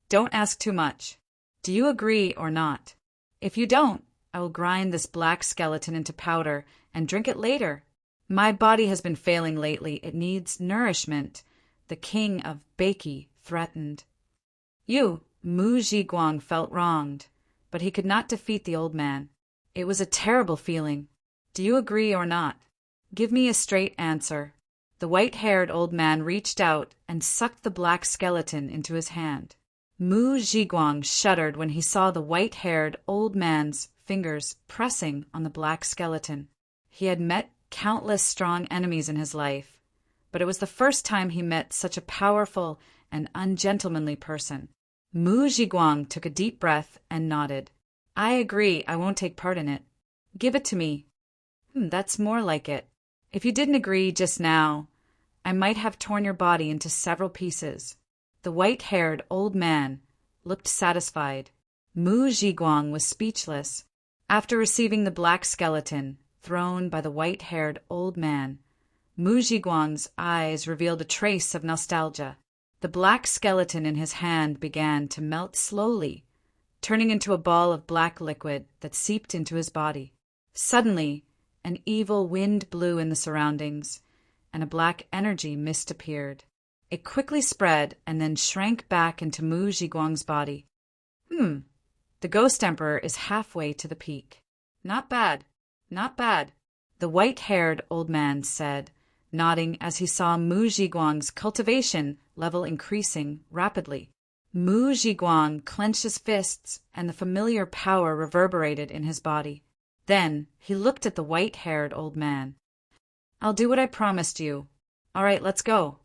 Don't ask too much. Do you agree or not? If you don't, I will grind this black skeleton into powder and drink it later. My body has been failing lately. It needs nourishment. The king of Beiki threatened. You, Mu Zhiguang, felt wronged, but he could not defeat the old man. It was a terrible feeling. Do you agree or not? Give me a straight answer. The white-haired old man reached out and sucked the black skeleton into his hand. Mu Zhiguang shuddered when he saw the white-haired old man's fingers pressing on the black skeleton. He had met countless strong enemies in his life, but it was the first time he met such a powerful and ungentlemanly person. Mu Zhiguang took a deep breath and nodded. I agree, I won't take part in it. Give it to me. That's more like it. If you didn't agree just now, I might have torn your body into several pieces. The white-haired old man looked satisfied. Mu Zhiguang was speechless. After receiving the black skeleton thrown by the white-haired old man, Mu Zhiguang's eyes revealed a trace of nostalgia. The black skeleton in his hand began to melt slowly, turning into a ball of black liquid that seeped into his body. Suddenly, an evil wind blew in the surroundings, and a black energy mist appeared. It quickly spread and then shrank back into Mu Zhiguang's body. The Ghost Emperor is halfway to the peak. Not bad, not bad, the white-haired old man said, nodding as he saw Mu Zhiguang's cultivation level increasing rapidly. Mu Zhiguang clenched his fists, and the familiar power reverberated in his body. Then he looked at the white-haired old man. I'll do what I promised you. All right, let's go.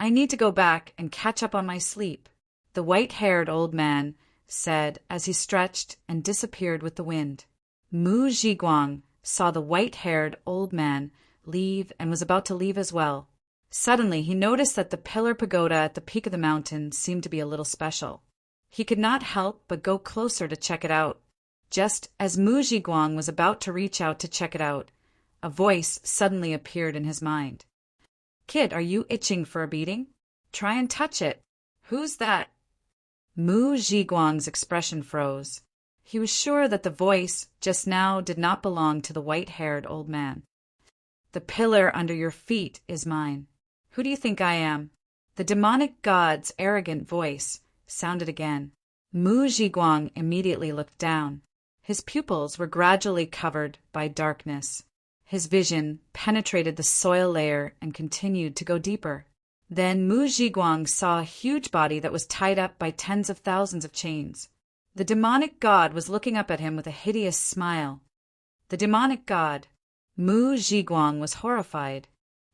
I need to go back and catch up on my sleep, the white-haired old man said as he stretched and disappeared with the wind. Mu Zhiguang saw the white-haired old man leave and was about to leave as well. Suddenly, he noticed that the pillar pagoda at the peak of the mountain seemed to be a little special. He could not help but go closer to check it out. Just as Mu Zhiguang was about to reach out to check it out, a voice suddenly appeared in his mind. Kid, are you itching for a beating? Try and touch it. Who's that? Mu Zhiguang's expression froze. He was sure that the voice just now did not belong to the white-haired old man. The pillar under your feet is mine. Who do you think I am? The demonic god's arrogant voice sounded again. Mu Zhiguang immediately looked down. His pupils were gradually covered by darkness. His vision penetrated the soil layer and continued to go deeper. Then Mu Zhiguang saw a huge body that was tied up by tens of thousands of chains. The demonic god was looking up at him with a hideous smile. The demonic god. Mu Zhiguang was horrified.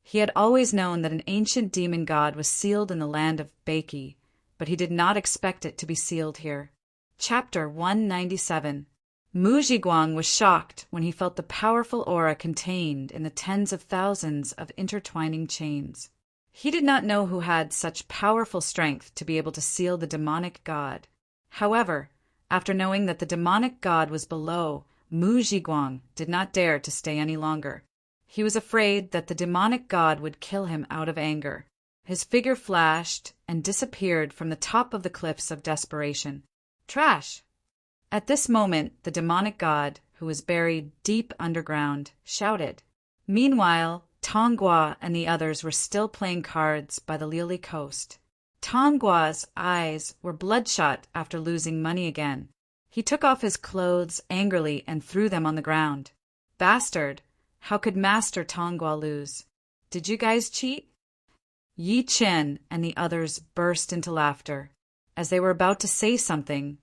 He had always known that an ancient demon god was sealed in the land of Beiki, but he did not expect it to be sealed here. Chapter 197. Mu Zhiguang was shocked when he felt the powerful aura contained in the tens of thousands of intertwining chains. He did not know who had such powerful strength to be able to seal the demonic god. However, after knowing that the demonic god was below, Mu Zhiguang did not dare to stay any longer. He was afraid that the demonic god would kill him out of anger. His figure flashed and disappeared from the top of the cliffs of desperation. Trash! At this moment, the demonic god, who was buried deep underground, shouted. Meanwhile, Tonghua and the others were still playing cards by the Liuli coast. Tonghua's eyes were bloodshot after losing money again. He took off his clothes angrily and threw them on the ground. Bastard! How could Master Tonghua lose? Did you guys cheat? Yi Chen and the others burst into laughter. As they were about to say something,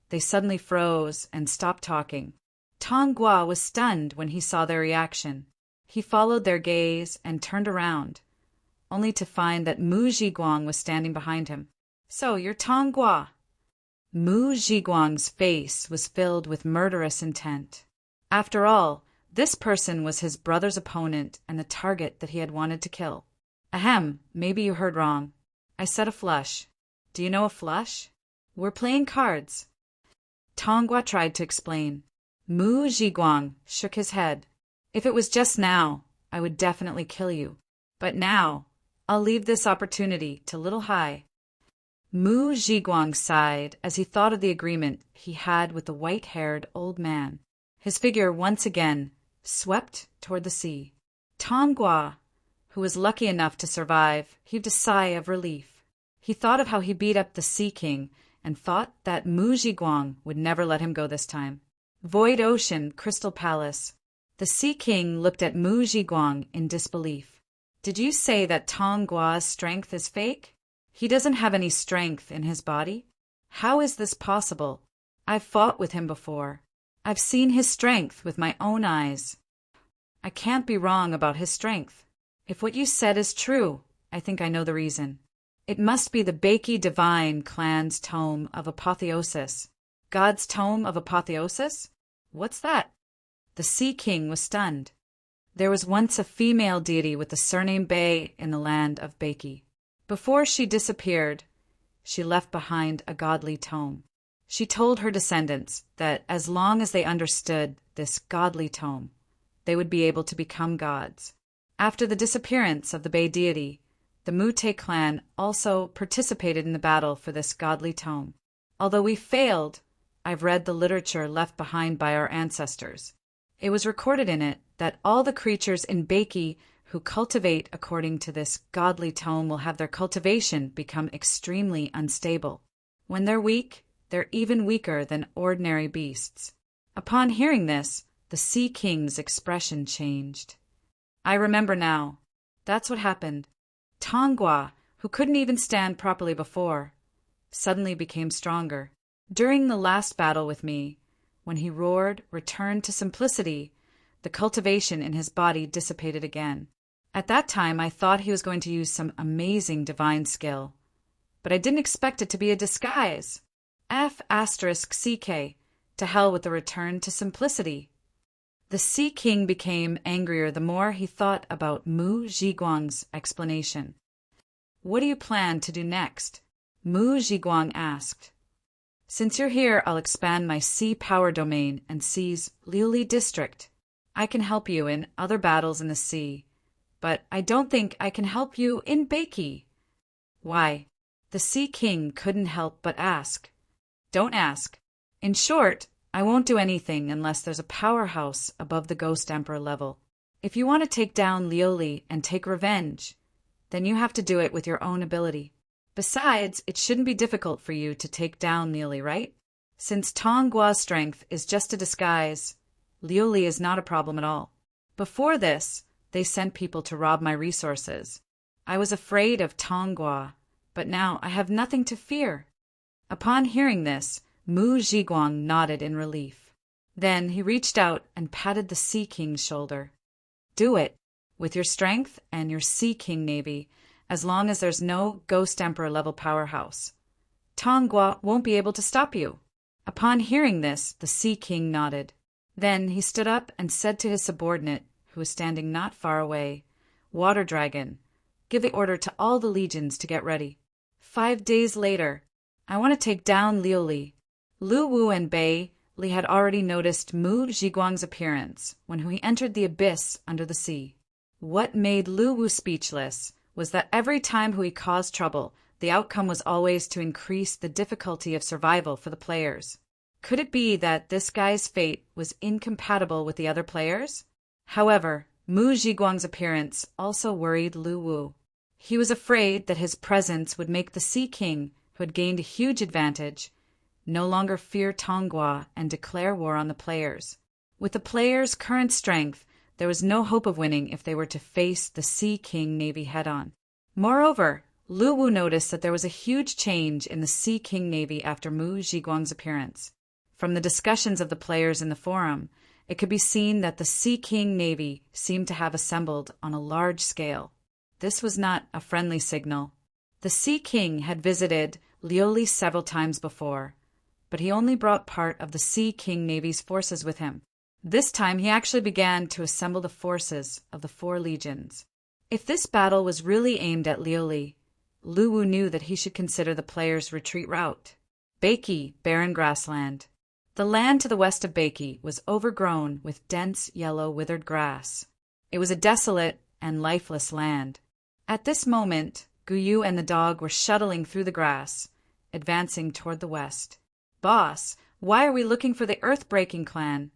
they suddenly froze and stopped talking. Tonghua was stunned when he saw their reaction. He followed their gaze and turned around, only to find that Mu Zhiguang was standing behind him. So you're Tonghua? Mu Zhiguang's face was filled with murderous intent. After all, this person was his brother's opponent and the target that he had wanted to kill. Ahem, maybe you heard wrong. I said a flush. Do you know a flush? We're playing cards. Tonghua tried to explain. Mu Zhiguang shook his head. If it was just now, I would definitely kill you. But now, I'll leave this opportunity to Little Hai. Mu Zhiguang sighed as he thought of the agreement he had with the white-haired old man. His figure once again swept toward the sea. Tonghua, who was lucky enough to survive, heaved a sigh of relief. He thought of how he beat up the Sea King and thought that Mu Zhiguang would never let him go this time. Void Ocean, Crystal Palace. The Sea King looked at Mu Zhiguang in disbelief. Did you say that Tonghua's strength is fake? He doesn't have any strength in his body? How is this possible? I've fought with him before. I've seen his strength with my own eyes. I can't be wrong about his strength. If what you said is true, I think I know the reason. It must be the Beiki Divine Clan's Tome of Apotheosis. God's Tome of Apotheosis? What's that? The Sea King was stunned. There was once a female deity with the surname Bei in the land of Beiki. Before she disappeared, she left behind a godly tome. She told her descendants that as long as they understood this godly tome, they would be able to become gods. After the disappearance of the Bei deity, the Mute clan also participated in the battle for this godly tome. Although we failed, I've read the literature left behind by our ancestors. It was recorded in it that all the creatures in Beiki who cultivate according to this godly tome will have their cultivation become extremely unstable. When they're weak, they're even weaker than ordinary beasts. Upon hearing this, the Sea King's expression changed. I remember now. That's what happened. Tonghua, who couldn't even stand properly before, suddenly became stronger. During the last battle with me, when he roared, returned to simplicity, the cultivation in his body dissipated again. At that time, I thought he was going to use some amazing divine skill, but I didn't expect it to be a disguise. F*CK, to hell with the return to simplicity. The Sea King became angrier the more he thought about Mu Zhiguang's explanation. What do you plan to do next? Mu Zhiguang asked. Since you're here, I'll expand my sea power domain and seize Liuli district. I can help you in other battles in the sea, but I don't think I can help you in Beiki. Why? The Sea King couldn't help but ask. Don't ask. In short, I won't do anything unless there's a powerhouse above the Ghost Emperor level. If you want to take down Liuli and take revenge, then you have to do it with your own ability. Besides, it shouldn't be difficult for you to take down Liuli, right? Since Tonghua's strength is just a disguise, Liuli is not a problem at all. Before this, they sent people to rob my resources. I was afraid of Tongua, but now I have nothing to fear." Upon hearing this, Mu Zhiguang nodded in relief. Then he reached out and patted the Sea King's shoulder. "Do it, with your strength and your Sea King Navy, as long as there's no Ghost Emperor level powerhouse. Tongua won't be able to stop you." Upon hearing this, the Sea King nodded. Then he stood up and said to his subordinate, who was standing not far away, "Water Dragon, give the order to all the legions to get ready. 5 days later, I want to take down Liuli." Lu Wu and Bei Li had already noticed Mu Zhiguang's appearance when he entered the abyss under the sea. What made Lu Wu speechless was that every time he caused trouble, the outcome was always to increase the difficulty of survival for the players. Could it be that this guy's fate was incompatible with the other players? However, Mu Zhiguang's appearance also worried Lu Wu. He was afraid that his presence would make the Sea King, who had gained a huge advantage, no longer fear Tongua and declare war on the players. With the players' current strength, there was no hope of winning if they were to face the Sea King Navy head-on. Moreover, Lu Wu noticed that there was a huge change in the Sea King Navy after Mu Zhiguang's appearance. From the discussions of the players in the forum, it could be seen that the Sea King Navy seemed to have assembled on a large scale. This was not a friendly signal. The Sea King had visited Liuli several times before, but he only brought part of the Sea King Navy's forces with him. This time he actually began to assemble the forces of the 4 legions. If this battle was really aimed at Liuli, Lu Wu knew that he should consider the players' retreat route. Beiki, barren grassland. The land to the west of Beiki was overgrown with dense yellow withered grass. It was a desolate and lifeless land. At this moment, Guyu and the dog were shuttling through the grass, advancing toward the west. "Boss, why are we looking for the Earth-Breaking clan?"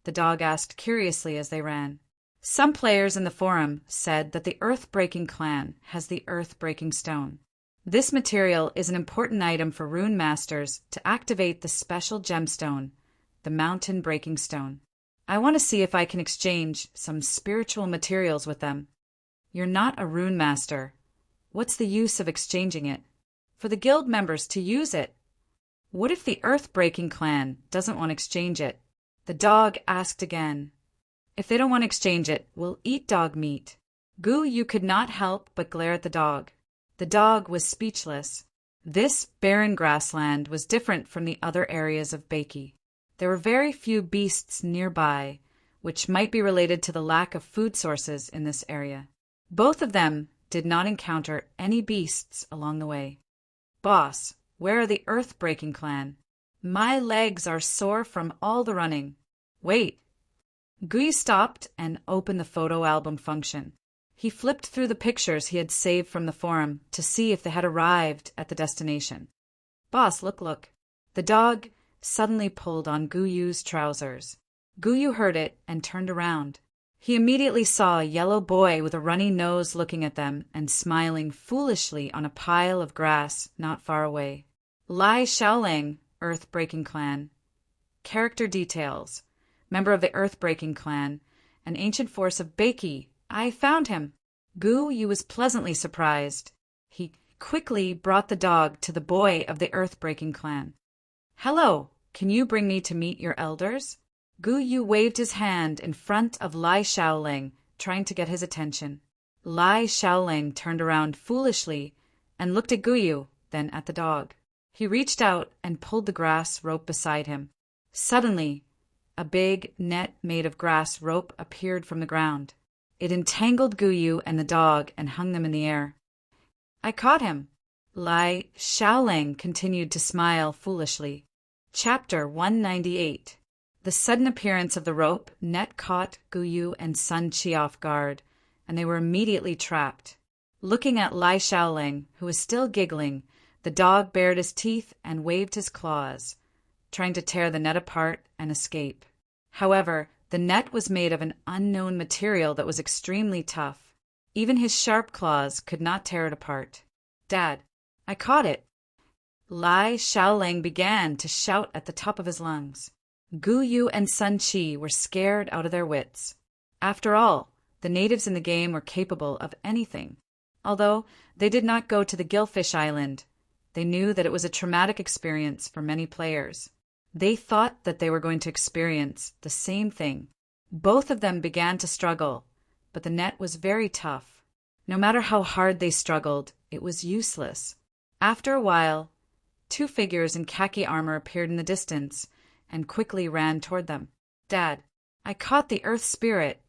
the dog asked curiously as they ran. Some players in the forum said that the Earth-Breaking clan has the Earth-Breaking stone. This material is an important item for rune masters to activate the special gemstone, the Mountain-Breaking stone. I want to see if I can exchange some spiritual materials with them. You're not a rune master. What's the use of exchanging it? For the guild members to use it. What if the Earth-Breaking clan doesn't want to exchange it? The dog asked again. If they don't want to exchange it, we'll eat dog meat. Yu could not help but glare at the dog. The dog was speechless. This barren grassland was different from the other areas of Beiki. There were very few beasts nearby, which might be related to the lack of food sources in this area. Both of them did not encounter any beasts along the way. "Boss, where are the Earth-Breaking clan? My legs are sore from all the running." "Wait." Guyu stopped and opened the photo album function. He flipped through the pictures he had saved from the forum to see if they had arrived at the destination. "Boss, look. The dog suddenly pulled on Guyu's trousers. Guyu heard it and turned around. He immediately saw a yellow boy with a runny nose looking at them and smiling foolishly on a pile of grass not far away. Lai Xiaoling, Earth-Breaking clan. Character details. Member of the Earth-Breaking clan, an ancient force of Beiki. I found him. Guyu was pleasantly surprised. He quickly brought the dog to the boy of the Earth-Breaking clan. "Hello, can you bring me to meet your elders?" Guyu waved his hand in front of Lai Xiaoling, trying to get his attention. Lai Xiaoling turned around foolishly and looked at Guyu, then at the dog. He reached out and pulled the grass rope beside him. Suddenly, a big net made of grass rope appeared from the ground. It entangled Guyu and the dog and hung them in the air. "I caught him." Lai Xiaoling continued to smile foolishly. Chapter 198. The sudden appearance of the rope net caught Guyu and Sun Qi off guard, and they were immediately trapped. Looking at Lai Xiaoling, who was still giggling, the dog bared his teeth and waved his claws, trying to tear the net apart and escape. However, the net was made of an unknown material that was extremely tough. Even his sharp claws could not tear it apart. "Dad, I caught it." Lai Xiaoling began to shout at the top of his lungs. Guyu and Sun Qi were scared out of their wits. After all, the natives in the game were capable of anything. Although they did not go to the Gillfish Island, they knew that it was a traumatic experience for many players. They thought that they were going to experience the same thing. Both of them began to struggle, but the net was very tough. No matter how hard they struggled, it was useless. After a while, two figures in khaki armor appeared in the distance and quickly ran toward them. "Dad, I caught the Earth Spirit."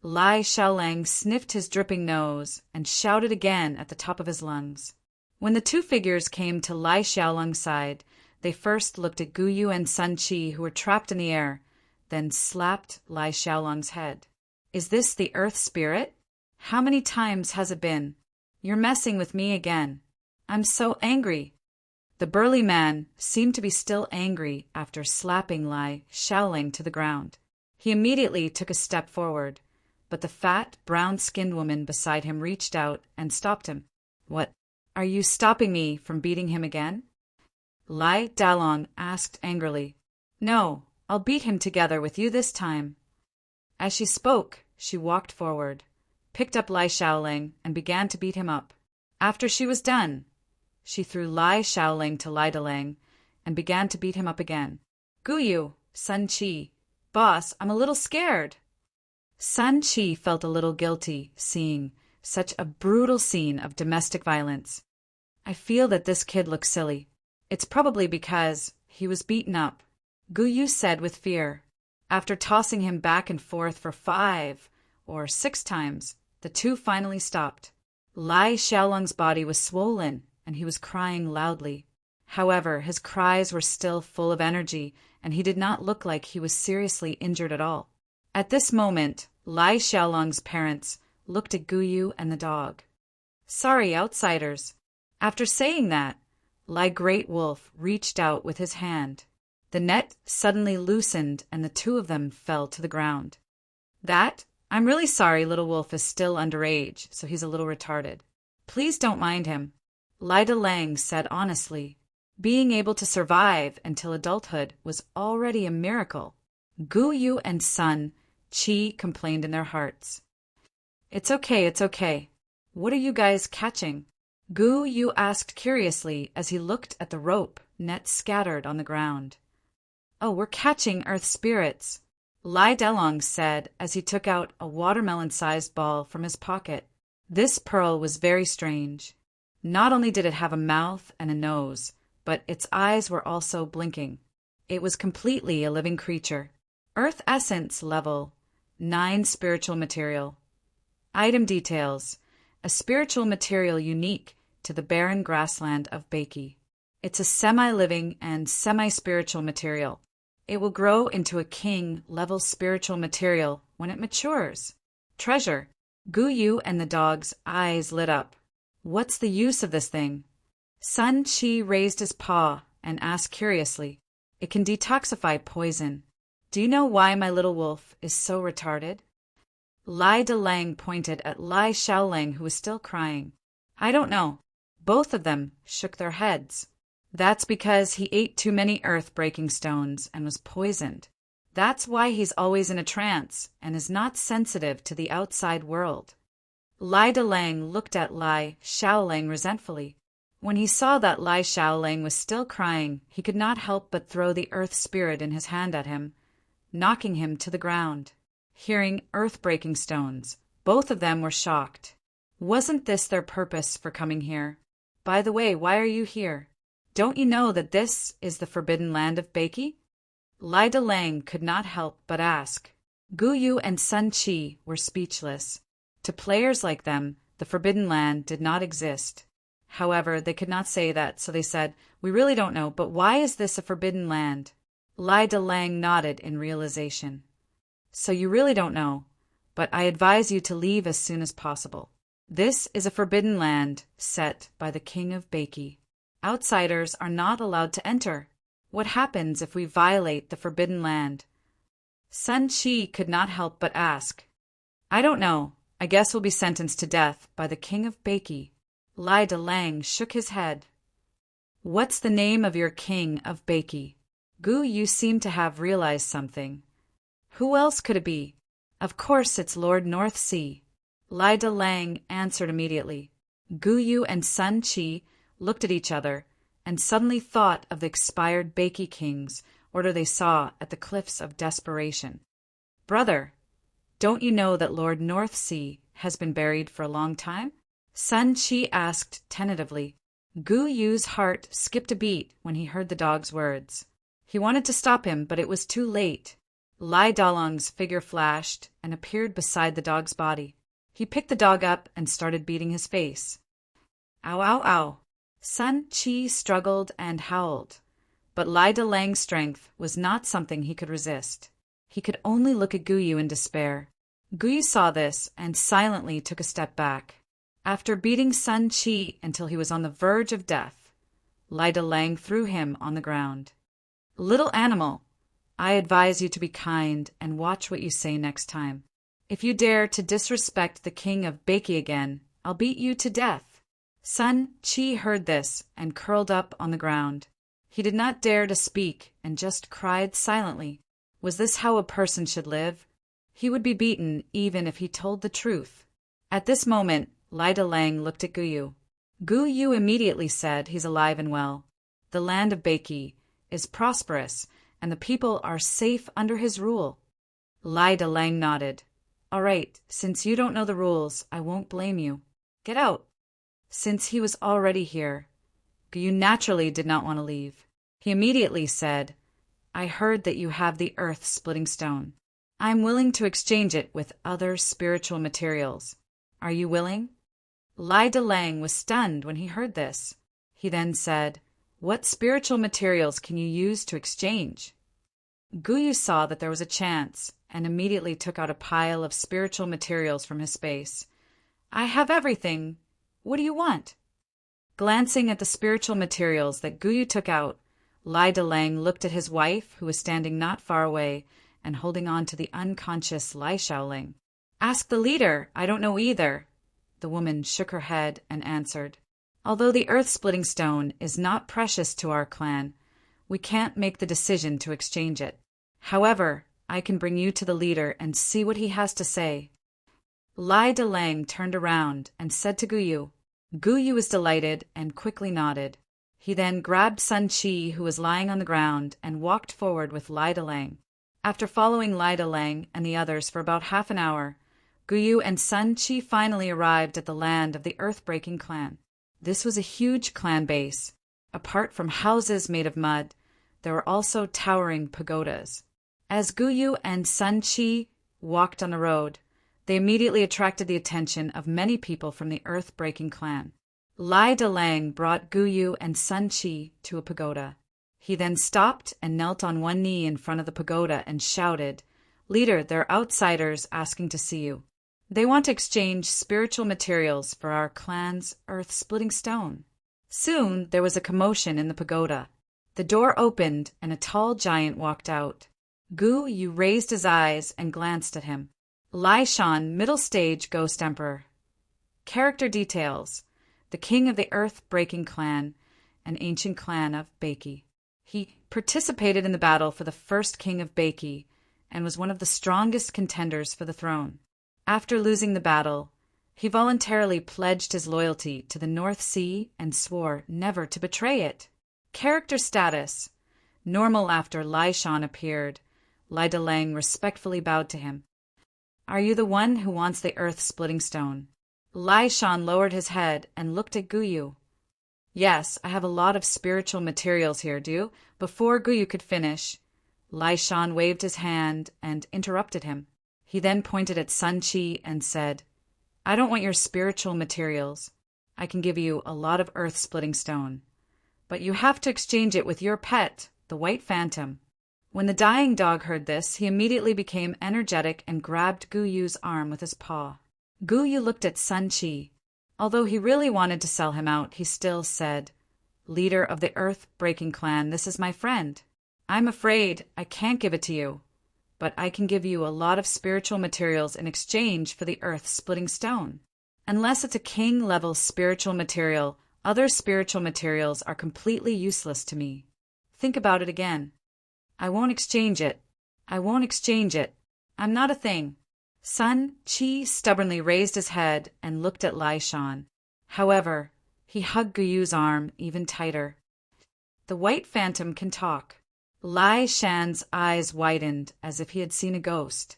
Lai Xiaolang sniffed his dripping nose and shouted again at the top of his lungs. When the two figures came to Lai Xiaolang's side, they first looked at Guyu and Sun Qi, who were trapped in the air, then slapped Lai Xiaolang's head. "Is this the Earth Spirit? How many times has it been? You're messing with me again. I'm so angry." The burly man seemed to be still angry after slapping Lai Xiaolang to the ground. He immediately took a step forward, but the fat, brown-skinned woman beside him reached out and stopped him. "What? Are you stopping me from beating him again?" Lai Dalong asked angrily. "No, I'll beat him together with you this time." As she spoke, she walked forward, picked up Lai Xiaolang, and began to beat him up. After she was done, she threw Lai Xiaolang to Lai Dalang and began to beat him up again. "Guyu, Sun Qi, boss, I'm a little scared." Sun Qi felt a little guilty seeing such a brutal scene of domestic violence. "I feel that this kid looks silly. It's probably because he was beaten up," Guyu said with fear. After tossing him back and forth for 5 or 6 times, the two finally stopped. Lai Xiaolang's body was swollen and he was crying loudly. However, his cries were still full of energy and he did not look like he was seriously injured at all. At this moment, Lai Xiaolang's parents looked at Guyu and the dog. "Sorry, outsiders." After saying that, Lai Great Wolf reached out with his hand. The net suddenly loosened and the two of them fell to the ground. "I'm really sorry Little Wolf is still underage, so he's a little retarded. Please don't mind him," Lai Dalang said honestly. Being able to survive until adulthood was already a miracle. Guyu and Sun Qi complained in their hearts. It's okay. What are you guys catching?" Guyu asked curiously as he looked at the rope net scattered on the ground. "Oh, we're catching Earth Spirits," Lai Dalong said as he took out a watermelon-sized ball from his pocket. This pearl was very strange. Not only did it have a mouth and a nose, but its eyes were also blinking. It was completely a living creature. Earth Essence level 9 spiritual material. Item details: a spiritual material unique to the barren grassland of Beiki. It's a semi-living and semi-spiritual material. It will grow into a king-level spiritual material when it matures. Treasure. Guyu and the dog's eyes lit up. "What's the use of this thing?" Sun Qi raised his paw and asked curiously. "It can detoxify poison. Do you know why my little wolf is so retarded?" Lai Dalang pointed at Lai Xiaolang, who was still crying. "I don't know." Both of them shook their heads. "That's because he ate too many earth-breaking stones and was poisoned. That's why he's always in a trance and is not sensitive to the outside world." Lai Dalang looked at Lai Xiaolang resentfully. When he saw that Lai Xiaolang was still crying, he could not help but throw the Earth Spirit in his hand at him, knocking him to the ground. Hearing earth-breaking stones, both of them were shocked. Wasn't this their purpose for coming here? "By the way, why are you here? Don't you know that this is the forbidden land of Beiki?" Lai Dalang could not help but ask. Guyu and Sun Qi were speechless. To players like them, the forbidden land did not exist. However, they could not say that, so they said, "We really don't know, but why is this a forbidden land?" Lai Dalang nodded in realization. "So you really don't know, but I advise you to leave as soon as possible. This is a forbidden land set by the king of Beiki. Outsiders are not allowed to enter. What happens if we violate the forbidden land?" Sun Qi could not help but ask. "I don't know. I guess we'll be sentenced to death by the king of Beiki." Lai Dalang shook his head. "What's the name of your king of Beiki?" Guyu seemed to have realized something. "Who else could it be?" Of course it's Lord North Sea. Lai Da Lang answered immediately. Gu Yu and Sun Chi looked at each other and suddenly thought of the expired Baiki king's order they saw at the Cliffs of Desperation. Brother, don't you know that Lord North Sea has been buried for a long time? Sun Chi asked tentatively. Gu Yu's heart skipped a beat when he heard the dog's words. He wanted to stop him, but it was too late. Lai Dalong's figure flashed and appeared beside the dog's body. He picked the dog up and started beating his face. Ow, ow, ow. Sun Chi struggled and howled, but Lai Da Lang's strength was not something he could resist. He could only look at Gu Yu in despair. Gu Yu saw this and silently took a step back. After beating Sun Chi until he was on the verge of death, Lai Da Lang threw him on the ground. Little animal, I advise you to be kind and watch what you say next time. If you dare to disrespect the king of Baiki again, I'll beat you to death. Sun Chi heard this and curled up on the ground. He did not dare to speak and just cried silently. Was this how a person should live? He would be beaten even if he told the truth. At this moment, Lai Da Lang looked at Gu Yu. Gu Yu immediately said he's alive and well. The land of Baiki is prosperous, and the people are safe under his rule. Lai Da Lang nodded. All right, since you don't know the rules, I won't blame you. Get out. Since he was already here, Gu Yu naturally did not want to leave. He immediately said, I heard that you have the earth-splitting stone. I'm willing to exchange it with other spiritual materials. Are you willing? Lai Da Lang was stunned when he heard this. He then said, What spiritual materials can you use to exchange? Gu Yu saw that there was a chance and immediately took out a pile of spiritual materials from his space. I have everything. What do you want? Glancing at the spiritual materials that Gu Yu took out, Lai Da Lang looked at his wife, who was standing not far away and holding on to the unconscious Lai Shaoling. Ask the leader. I don't know either. The woman shook her head and answered, Although the earth-splitting stone is not precious to our clan, we can't make the decision to exchange it. However, I can bring you to the leader and see what he has to say. Lai Da Lang turned around and said to Gu Yu. Gu Yu was delighted and quickly nodded. He then grabbed Sun Chi, who was lying on the ground, and walked forward with Lai Da Lang. After following Lai Da Lang and the others for about half an hour, Gu Yu and Sun Chi finally arrived at the land of the Earth-Breaking clan. This was a huge clan base. Apart from houses made of mud, there were also towering pagodas. As Gu Yu and Sun Chi walked on the road, they immediately attracted the attention of many people from the Earth-Breaking clan. Lai Da Lang brought Gu Yu and Sun Chi to a pagoda. He then stopped and knelt on one knee in front of the pagoda and shouted, Leader, there are outsiders asking to see you. They want to exchange spiritual materials for our clan's earth-splitting stone. Soon there was a commotion in the pagoda. The door opened and a tall giant walked out. Gu Yu raised his eyes and glanced at him. Lai Shan, middle stage ghost emperor. Character details. The king of the Earth-Breaking clan, an ancient clan of Baiki. He participated in the battle for the first king of Baiki and was one of the strongest contenders for the throne. After losing the battle, he voluntarily pledged his loyalty to the North Sea and swore never to betray it. Character status. Normal after Lai Shan appeared. Lai Da Lang respectfully bowed to him. Are you the one who wants the earth-splitting stone? Lai Shan lowered his head and looked at Gu Yu. Yes, I have a lot of spiritual materials here, do you? Before Gu Yu could finish, Lai Shan waved his hand and interrupted him. He then pointed at Sun Chi and said, I don't want your spiritual materials. I can give you a lot of earth-splitting stone. But you have to exchange it with your pet, the White Phantom. When the dying dog heard this, he immediately became energetic and grabbed Gu Yu's arm with his paw. Gu Yu looked at Sun Chi. Although he really wanted to sell him out, he still said, Leader of the Earth-Breaking clan, this is my friend. I'm afraid I can't give it to you, but I can give you a lot of spiritual materials in exchange for the earth-splitting stone. Unless it's a king-level spiritual material, other spiritual materials are completely useless to me. Think about it again. I won't exchange it. I won't exchange it. I'm not a thing. Sun Chi stubbornly raised his head and looked at Lai Shan. However, he hugged Guyu's arm even tighter. The White Phantom can talk. Lai Shan's eyes widened as if he had seen a ghost.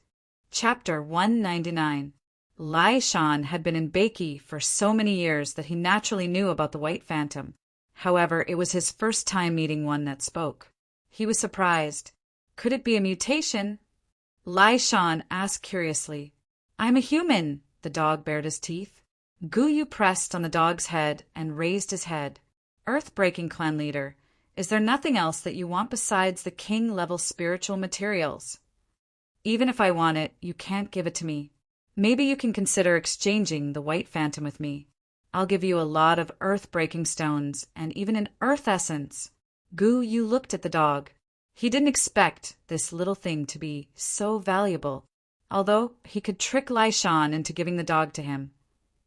Chapter 199. Lai Shan had been in Beiki for so many years that he naturally knew about the White Phantom. However, it was his first time meeting one that spoke. He was surprised. Could it be a mutation? Lai Shan asked curiously. I'm a human, the dog bared his teeth. Guyu pressed on the dog's head and raised his head. Earth-breaking clan leader, is there nothing else that you want besides the king-level spiritual materials? Even if I want it, you can't give it to me. Maybe you can consider exchanging the White Phantom with me. I'll give you a lot of earth-breaking stones and even an earth essence. Guyu looked at the dog. He didn't expect this little thing to be so valuable, although he could trick Lai Shan into giving the dog to him.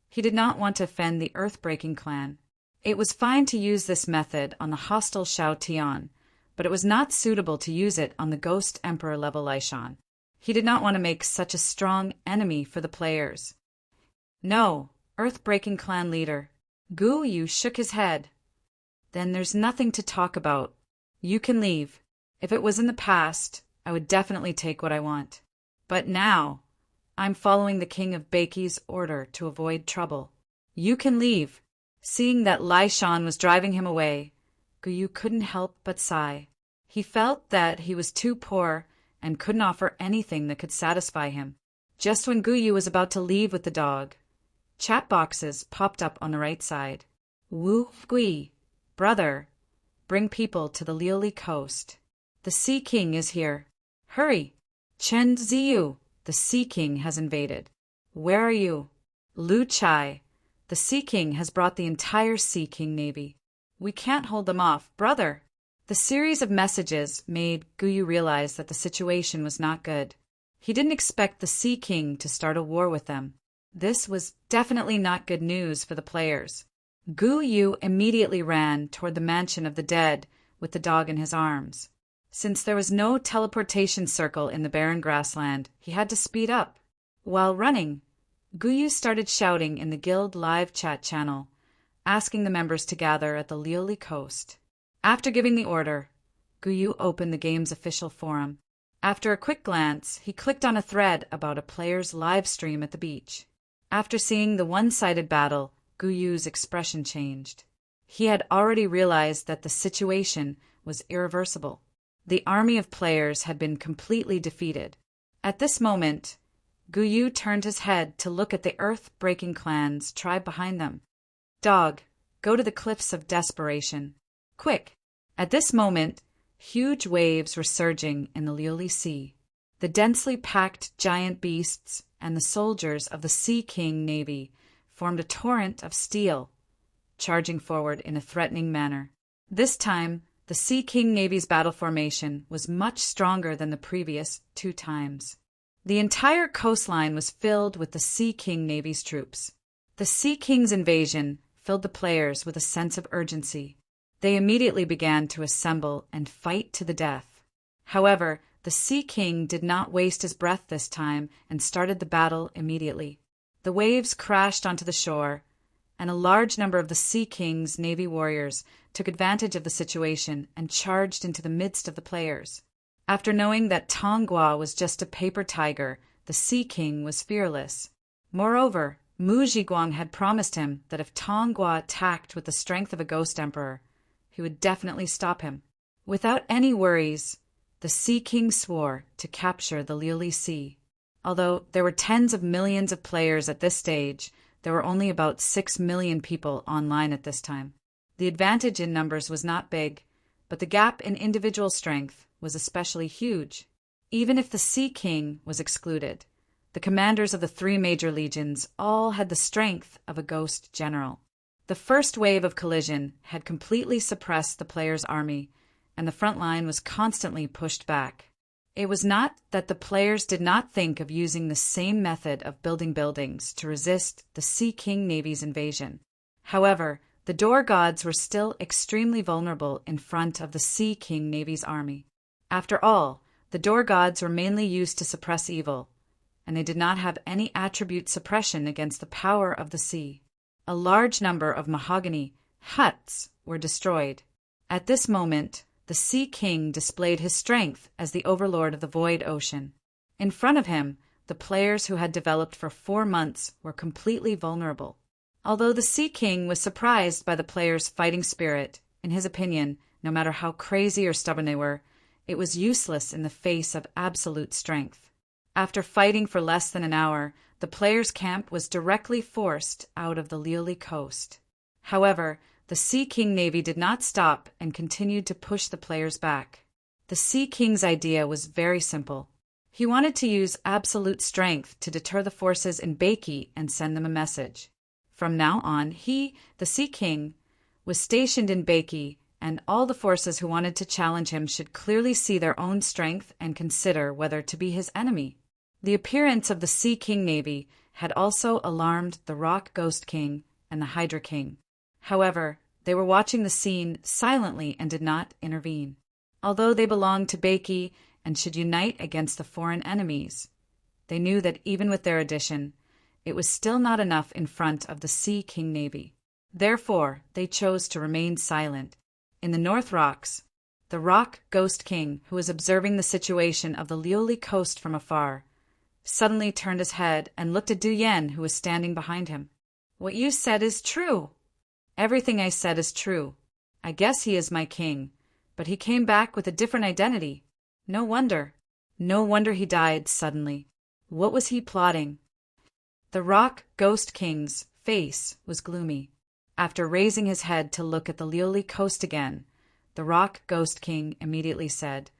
He did not want to offend the earth-breaking clan. It was fine to use this method on the hostile Shao Tian, but it was not suitable to use it on the Ghost Emperor level Lai Shan. He did not want to make such a strong enemy for the players. No, earth-breaking clan leader. Guyu shook his head. Then there's nothing to talk about. You can leave. If it was in the past, I would definitely take what I want. But now, I'm following the king of Beiki's order to avoid trouble. You can leave. Seeing that Lai Shan was driving him away, Guyu couldn't help but sigh. He felt that he was too poor and couldn't offer anything that could satisfy him. Just when Guyu was about to leave with the dog, chat boxes popped up on the right side. Wu Gui, brother, bring people to the Liuli coast. The Sea King is here. Hurry! Chen Ziyu, the Sea King has invaded. Where are you? Lu Chai, the Sea King has brought the entire Sea King Navy. We can't hold them off, brother. The series of messages made Guyu realize that the situation was not good. He didn't expect the Sea King to start a war with them. This was definitely not good news for the players. Guyu immediately ran toward the mansion of the dead with the dog in his arms. Since there was no teleportation circle in the barren grassland, he had to speed up. While running, Guyu started shouting in the guild live chat channel, asking the members to gather at the Liuli coast. After giving the order, Guyu opened the game's official forum. After a quick glance, he clicked on a thread about a player's live stream at the beach. After seeing the one-sided battle, Guyu's expression changed. He had already realized that the situation was irreversible. The army of players had been completely defeated. At this moment, Guyu turned his head to look at the earth-breaking clan's tribe behind them. Dog, go to the cliffs of desperation. Quick! At this moment, huge waves were surging in the Liuli Sea. The densely packed giant beasts and the soldiers of the Sea King Navy formed a torrent of steel, charging forward in a threatening manner. This time, the Sea King Navy's battle formation was much stronger than the previous 2 times. The entire coastline was filled with the Sea King Navy's troops. The Sea King's invasion filled the players with a sense of urgency. They immediately began to assemble and fight to the death. However, the Sea King did not waste his breath this time and started the battle immediately. The waves crashed onto the shore, and a large number of the Sea King's Navy warriors took advantage of the situation and charged into the midst of the players. After knowing that Tonghua was just a paper tiger, the Sea King was fearless. Moreover, Mu Zhiguang had promised him that if Tonghua attacked with the strength of a ghost emperor, he would definitely stop him. Without any worries, the Sea King swore to capture the Liuli Sea. Although there were tens of millions of players at this stage, there were only about 6 million people online at this time. The advantage in numbers was not big, but the gap in individual strength was especially huge. Even if the Sea King was excluded, the commanders of the 3 major legions all had the strength of a ghost general. The first wave of collision had completely suppressed the players' army, and the front line was constantly pushed back. It was not that the players did not think of using the same method of building buildings to resist the Sea King Navy's invasion. However, the door gods were still extremely vulnerable in front of the Sea King Navy's army. After all, the door gods were mainly used to suppress evil. and they did not have any attribute suppression against the power of the sea. A large number of mahogany huts were destroyed. At this moment, the Sea King displayed his strength as the overlord of the void ocean. In front of him, the players who had developed for 4 months were completely vulnerable. Although the Sea King was surprised by the players' fighting spirit, in his opinion, no matter how crazy or stubborn they were, it was useless in the face of absolute strength. After fighting for less than an hour, the players' camp was directly forced out of the Lioli coast. However, the Sea King Navy did not stop and continued to push the players back. The Sea King's idea was very simple. He wanted to use absolute strength to deter the forces in Beiki and send them a message. From now on, he, the Sea King, was stationed in Beiki, and all the forces who wanted to challenge him should clearly see their own strength and consider whether to be his enemy. The appearance of the Sea King Navy had also alarmed the Rock Ghost King and the Hydra King. However, they were watching the scene silently and did not intervene. Although they belonged to Beiki and should unite against the foreign enemies, they knew that even with their addition, it was still not enough in front of the Sea King Navy. Therefore, they chose to remain silent. In the North Rocks, the Rock Ghost King, who was observing the situation of the Lioli coast from afar, suddenly turned his head and looked at Du Yen, who was standing behind him. "What you said is true." "Everything I said is true. I guess he is my king, but he came back with a different identity. No wonder. No wonder he died suddenly. What was he plotting?" The Rock Ghost King's face was gloomy. After raising his head to look at the Lioli coast again, the Rock Ghost King immediately said,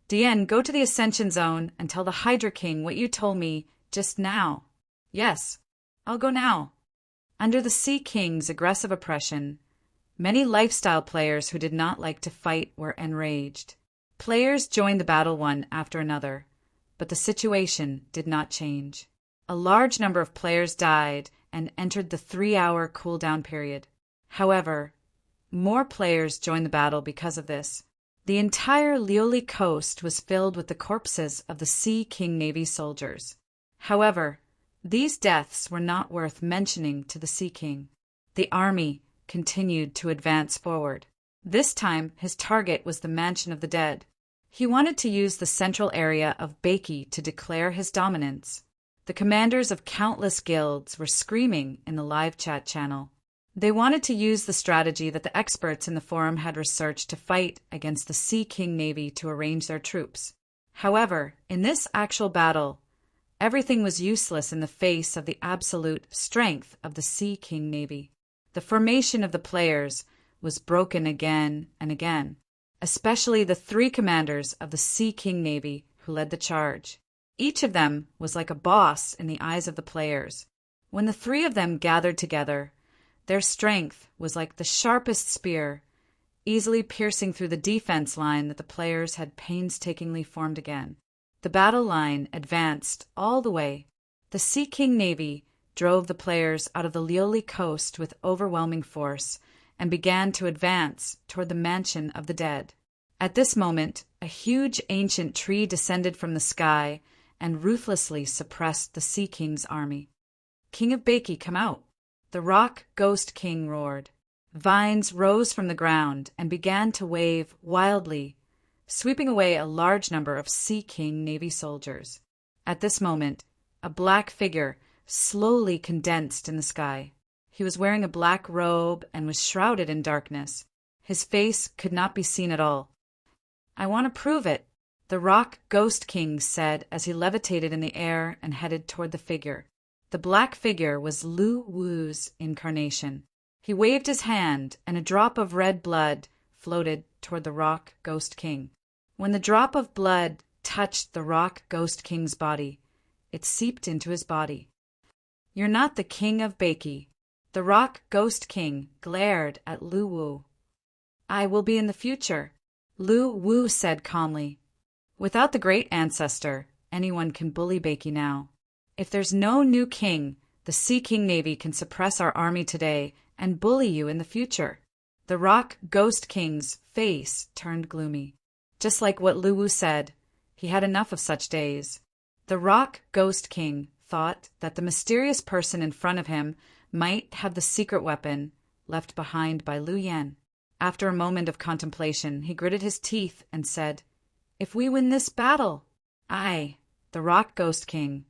"Dien, go to the Ascension Zone and tell the Hydra King what you told me just now." "Yes, I'll go now." Under the Sea King's aggressive oppression, many lifestyle players who did not like to fight were enraged. Players joined the battle one after another, but the situation did not change. A large number of players died and entered the 3-hour cooldown period. However, more players joined the battle because of this. The entire Lioli coast was filled with the corpses of the Sea King Navy soldiers. However, these deaths were not worth mentioning to the Sea King. The army continued to advance forward. This time, his target was the Mansion of the Dead. He wanted to use the central area of Beiki to declare his dominance. The commanders of countless guilds were screaming in the live chat channel. They wanted to use the strategy that the experts in the forum had researched to fight against the Sea King Navy to arrange their troops. However, in this actual battle, everything was useless in the face of the absolute strength of the Sea King Navy. The formation of the players was broken again and again, especially the 3 commanders of the Sea King Navy who led the charge. Each of them was like a boss in the eyes of the players. When the 3 of them gathered together, their strength was like the sharpest spear, easily piercing through the defense line that the players had painstakingly formed again. The battle line advanced all the way. The Sea King Navy drove the players out of the Lioli coast with overwhelming force and began to advance toward the Mansion of the Dead. At this moment, a huge ancient tree descended from the sky and ruthlessly suppressed the Sea King's army. "King of Beiki, come out!" The Rock Ghost King roared. Vines rose from the ground and began to wave wildly, sweeping away a large number of Sea King Navy soldiers. At this moment, a black figure slowly condensed in the sky. He was wearing a black robe and was shrouded in darkness. His face could not be seen at all. "I want to prove it," the Rock Ghost King said as he levitated in the air and headed toward the figure. The black figure was Lu Wu's incarnation. He waved his hand, and a drop of red blood floated toward the Rock Ghost King. When the drop of blood touched the Rock Ghost King's body, it seeped into his body. "You're not the King of Beiki." The Rock Ghost King glared at Lu Wu. "I will be in the future," Lu Wu said calmly. "Without the great ancestor, anyone can bully Beiki now. If there's no new king, the Sea King Navy can suppress our army today and bully you in the future." The Rock Ghost King's face turned gloomy. Just like what Lu Wu said, he had enough of such days. The Rock Ghost King thought that the mysterious person in front of him might have the secret weapon left behind by Liu Yan. After a moment of contemplation, he gritted his teeth and said, "If we win this battle, I, the Rock Ghost King,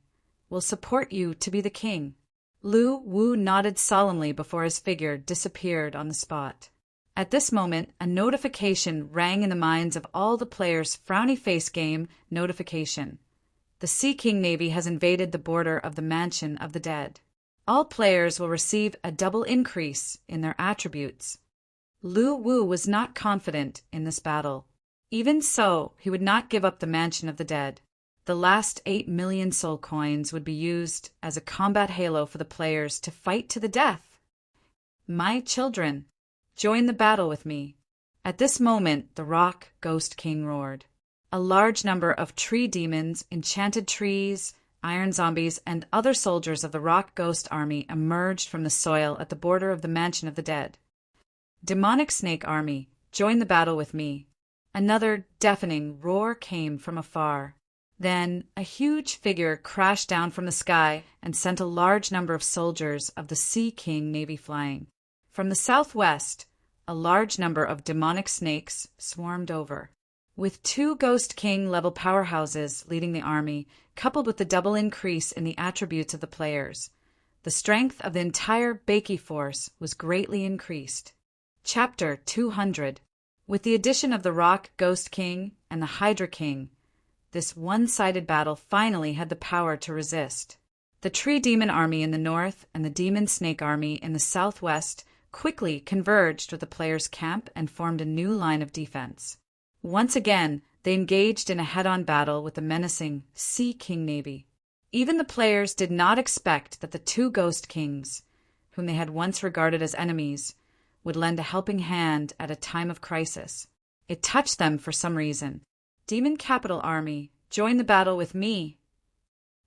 will support you to be the king." Lu Wu nodded solemnly before his figure disappeared on the spot. At this moment, a notification rang in the minds of all the players. Frowny face game notification. The Sea King Navy has invaded the border of the Mansion of the Dead. All players will receive a double increase in their attributes. Lu Wu was not confident in this battle. Even so, he would not give up the Mansion of the Dead. The last 8 million soul coins would be used as a combat halo for the players to fight to the death. My children, join the battle with me. At this moment, the Rock Ghost King roared. A large number of tree demons, enchanted trees, iron zombies, and other soldiers of the Rock Ghost Army emerged from the soil at the border of the Mansion of the Dead. Demonic Snake Army, join the battle with me. Another deafening roar came from afar. Then a huge figure crashed down from the sky and sent a large number of soldiers of the Sea King Navy flying. From the southwest, a large number of demonic snakes swarmed over. With 2 Ghost King-level powerhouses leading the army, coupled with the double increase in the attributes of the players, the strength of the entire Baiki force was greatly increased. Chapter 200. With the addition of the Rock Ghost King and the Hydra King, this one-sided battle finally had the power to resist. The Tree Demon Army in the north and the Demon Snake Army in the southwest quickly converged with the players' camp and formed a new line of defense. Once again, they engaged in a head-on battle with the menacing Sea King Navy. Even the players did not expect that the 2 Ghost Kings, whom they had once regarded as enemies, would lend a helping hand at a time of crisis. It touched them for some reason. Demon Capital Army, join the battle with me.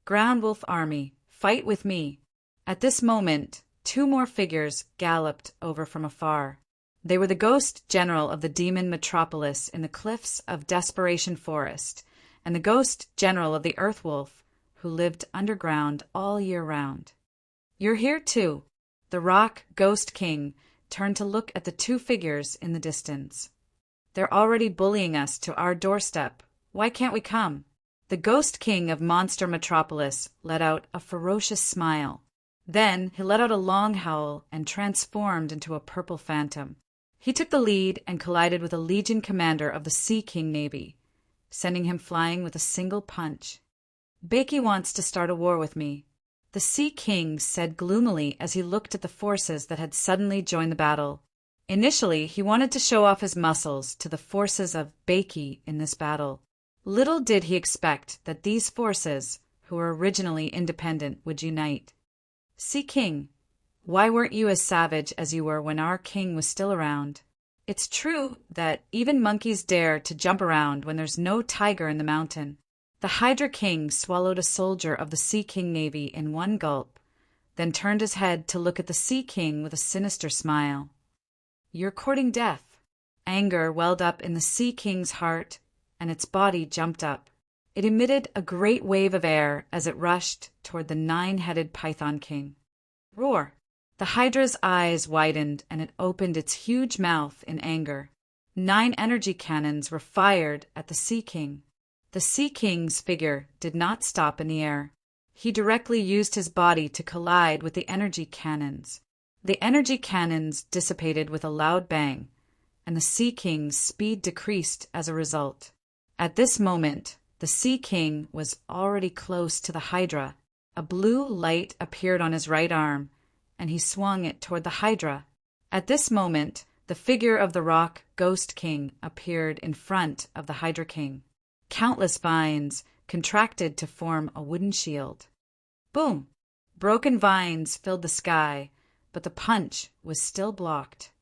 Ground Wolf Army, fight with me. At this moment, 2 more figures galloped over from afar. They were the Ghost General of the Demon Metropolis in the cliffs of Desperation Forest, and the Ghost General of the Earth Wolf, who lived underground all year round. You're here too. The Rock Ghost King turned to look at the 2 figures in the distance. They're already bullying us to our doorstep. Why can't we come? The Ghost King of Monster Metropolis let out a ferocious smile. Then he let out a long howl and transformed into a purple phantom. He took the lead and collided with a Legion commander of the Sea King Navy, sending him flying with a single punch. Baiki wants to start a war with me, the Sea King said gloomily as he looked at the forces that had suddenly joined the battle. Initially, he wanted to show off his muscles to the forces of Baiki in this battle. Little did he expect that these forces, who were originally independent, would unite. Sea King, why weren't you as savage as you were when our king was still around? It's true that even monkeys dare to jump around when there's no tiger in the mountain. The Hydra King swallowed a soldier of the Sea King Navy in one gulp, then turned his head to look at the Sea King with a sinister smile. You're courting death. Anger welled up in the Sea King's heart, and its body jumped up. It emitted a great wave of air as it rushed toward the 9-headed Python King. Roar! The Hydra's eyes widened, and it opened its huge mouth in anger. 9 energy cannons were fired at the Sea King. The Sea King's figure did not stop in the air. He directly used his body to collide with the energy cannons. The energy cannons dissipated with a loud bang, and the Sea King's speed decreased as a result. At this moment, the Sea King was already close to the Hydra. A blue light appeared on his right arm, and he swung it toward the Hydra. At this moment, the figure of the Rock Ghost King appeared in front of the Hydra King. Countless vines contracted to form a wooden shield. Boom! Broken vines filled the sky, but the punch was still blocked.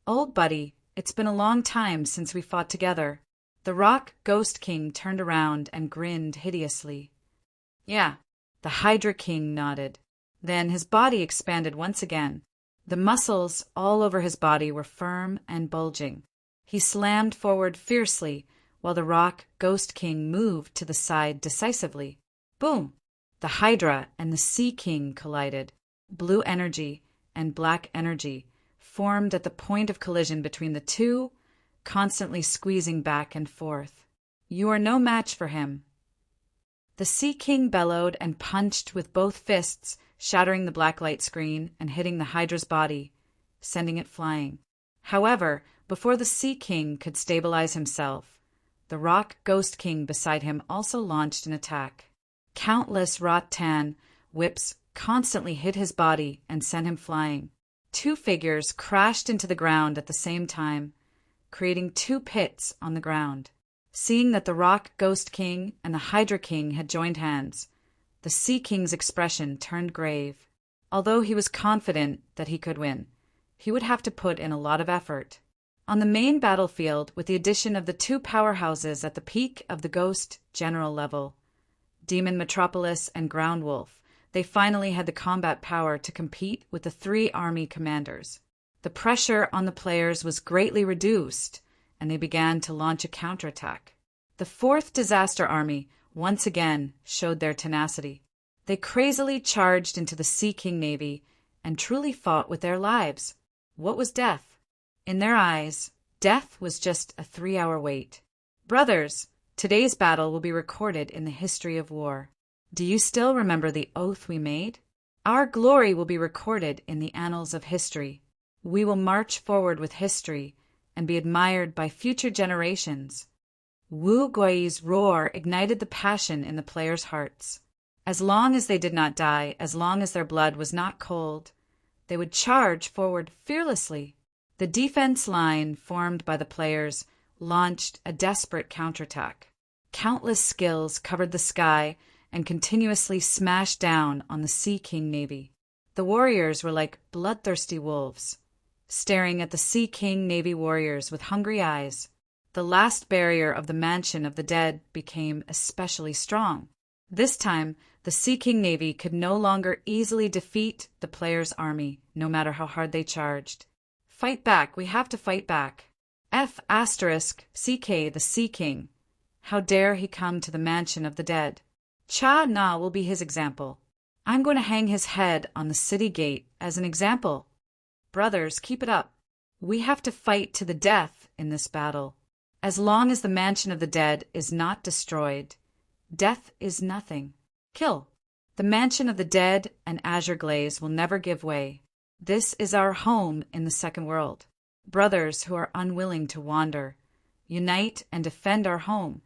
Old buddy, it's been a long time since we fought together. The Rock Ghost King turned around and grinned hideously. Yeah, the Hydra King nodded. Then his body expanded once again. The muscles all over his body were firm and bulging. He slammed forward fiercely, while the Rock Ghost King moved to the side decisively. Boom! The Hydra and the Sea King collided. Blue energy and black energy formed at the point of collision between the two, constantly squeezing back and forth. You are no match for him. The Sea King bellowed and punched with both fists, shattering the black light screen and hitting the Hydra's body, sending it flying. However, before the Sea King could stabilize himself, the Rock Ghost King beside him also launched an attack. Countless rattan whips constantly hit his body and sent him flying. Two figures crashed into the ground at the same time, creating two pits on the ground. Seeing that the Rock Ghost King and the Hydra King had joined hands, the Sea King's expression turned grave. Although he was confident that he could win, he would have to put in a lot of effort. On the main battlefield, with the addition of the two powerhouses at the peak of the Ghost General level, Demon Metropolis and Ground Wolf, they finally had the combat power to compete with the three army commanders. The pressure on the players was greatly reduced, and they began to launch a counterattack. The fourth disaster army once again showed their tenacity. They crazily charged into the Sea King Navy and truly fought with their lives. What was death? In their eyes, death was just a 3-hour wait. Brothers, today's battle will be recorded in the history of war. Do you still remember the oath we made? Our glory will be recorded in the annals of history. We will march forward with history and be admired by future generations. Wu Gui's roar ignited the passion in the players' hearts. As long as they did not die, as long as their blood was not cold, they would charge forward fearlessly. The defense line formed by the players launched a desperate counterattack. Countless skills covered the sky and continuously smashed down on the Sea King Navy. The warriors were like bloodthirsty wolves, staring at the Sea King Navy warriors with hungry eyes. The last barrier of the Mansion of the Dead became especially strong. This time, the Sea King Navy could no longer easily defeat the players' army, no matter how hard they charged. Fight back, we have to fight back. CK, the Sea King. How dare he come to the Mansion of the Dead? Cha Na will be his example. I'm going to hang his head on the city gate as an example. Brothers, keep it up. We have to fight to the death in this battle. As long as the Mansion of the Dead is not destroyed, death is nothing. Kill. The Mansion of the Dead and Azure Glaze will never give way. This is our home in the second world. Brothers who are unwilling to wander, unite and defend our home.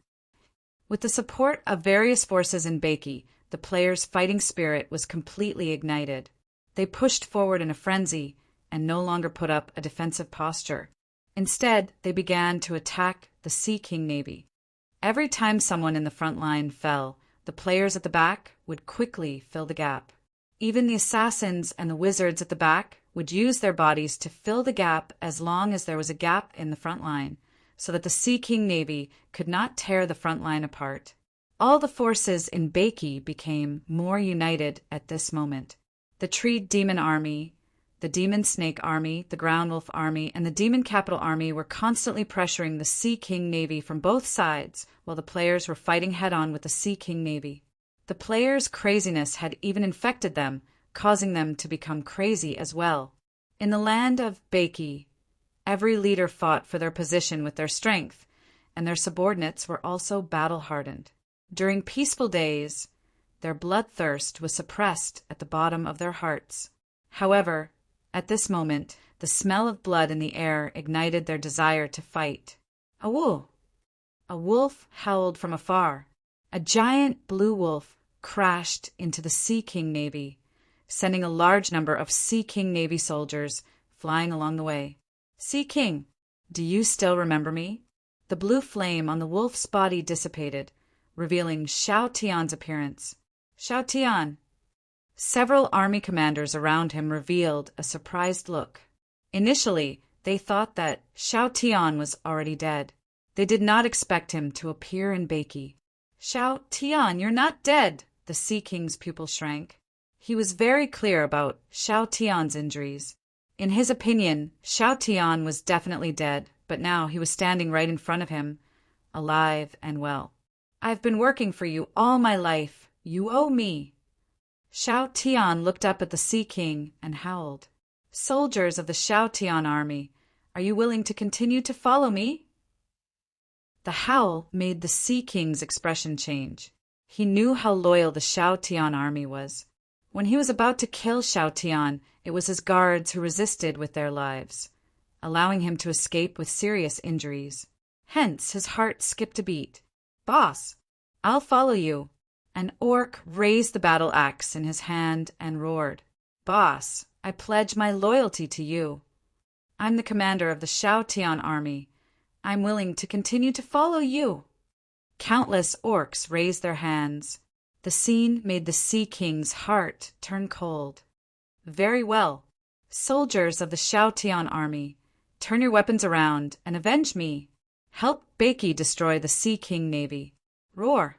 With the support of various forces in Beiki, the players' fighting spirit was completely ignited. They pushed forward in a frenzy and no longer put up a defensive posture. Instead, they began to attack the Sea King Navy. Every time someone in the front line fell, the players at the back would quickly fill the gap. Even the assassins and the wizards at the back would use their bodies to fill the gap as long as there was a gap in the front line, so that the Sea King Navy could not tear the front line apart. All the forces in Beiki became more united at this moment. The Tree Demon Army, the Demon Snake Army, the Ground Wolf Army, and the Demon Capital Army were constantly pressuring the Sea King Navy from both sides, while the players were fighting head-on with the Sea King Navy. The players' craziness had even infected them, causing them to become crazy as well. In the land of Beiki, every leader fought for their position with their strength, and their subordinates were also battle-hardened. During peaceful days, their bloodthirst was suppressed at the bottom of their hearts. However, at this moment, the smell of blood in the air ignited their desire to fight. Awoo! A wolf howled from afar. A giant blue wolf crashed into the Sea King Navy, sending a large number of Sea King Navy soldiers flying along the way. Sea King, do you still remember me? The blue flame on the wolf's body dissipated, revealing Xiao Tian's appearance. Xiao Tian. Several army commanders around him revealed a surprised look. Initially, they thought that Xiao Tian was already dead. They did not expect him to appear in Beiki. Xiao Tian, you're not dead, the Sea King's pupil shrank. He was very clear about Xiao Tian's injuries. In his opinion, Xiao Tian was definitely dead, but now he was standing right in front of him, alive and well. I've been working for you all my life, You owe me." Shao Tian looked up at the Sea King and howled. "Soldiers of the Shao Tian army, are you willing to continue to follow me?" The howl made the Sea King's expression change. He knew how loyal the Shao Tian army was. When he was about to kill Shao Tian, it was his guards who resisted with their lives, allowing him to escape with serious injuries. Hence, his heart skipped a beat. "Boss, I'll follow you." An orc raised the battle axe in his hand and roared. "Boss, I pledge my loyalty to you. I'm the commander of the Shao Tian army. I'm willing to continue to follow you." Countless orcs raised their hands. The scene made the Sea King's heart turn cold. "Very well. Soldiers of the Shao Tian army, turn your weapons around and avenge me. Help Beiki destroy the Sea King navy. Roar."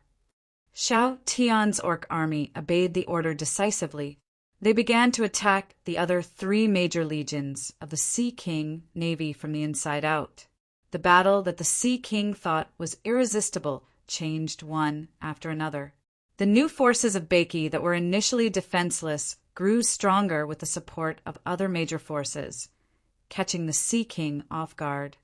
Shao Tian's orc army obeyed the order decisively. They began to attack the other 3 major legions of the Sea King navy from the inside out. The battle that the Sea King thought was irresistible changed one after another. The new forces of Beiki that were initially defenseless grew stronger with the support of other major forces, catching the Sea King off guard.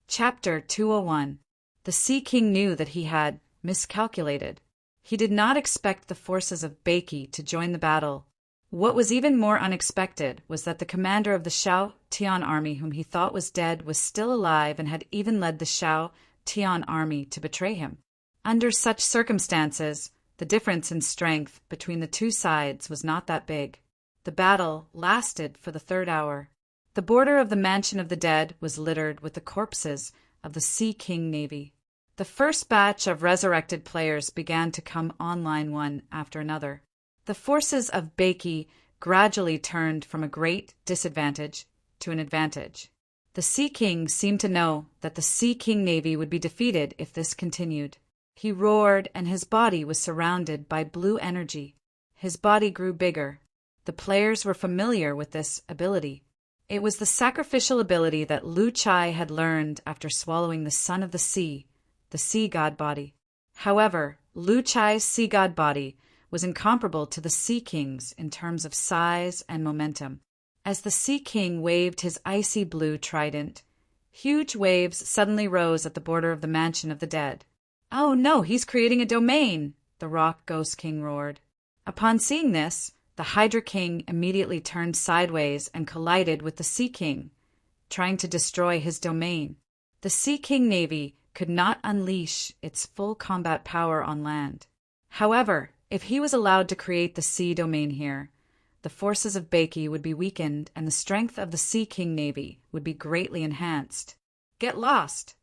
Chapter 201. The Sea King knew that he had miscalculated. He did not expect the forces of Beiki to join the battle. What was even more unexpected was that the commander of the Shao Tian army, whom he thought was dead, was still alive and had even led the Shao Tian army to betray him. Under such circumstances, the difference in strength between the two sides was not that big. The battle lasted for the 3rd hour. The border of the Mansion of the Dead was littered with the corpses of the Sea King navy. The first batch of resurrected players began to come online one after another. The forces of Beiki gradually turned from a great disadvantage to an advantage. The Sea King seemed to know that the Sea King navy would be defeated if this continued. He roared, and his body was surrounded by blue energy. His body grew bigger. The players were familiar with this ability. It was the sacrificial ability that Lu Chai had learned after swallowing the Son of the Sea, the sea god body. However, Lu Chai's sea god body was incomparable to the Sea King's in terms of size and momentum. As the Sea King waved his icy blue trident, huge waves suddenly rose at the border of the Mansion of the Dead. "Oh no, he's creating a domain!" the Rock Ghost King roared. Upon seeing this, the Hydra King immediately turned sideways and collided with the Sea King, trying to destroy his domain. The Sea King navy could not unleash its full combat power on land. However, if he was allowed to create the sea domain here, the forces of Beiki would be weakened and the strength of the Sea King navy would be greatly enhanced. "Get lost!"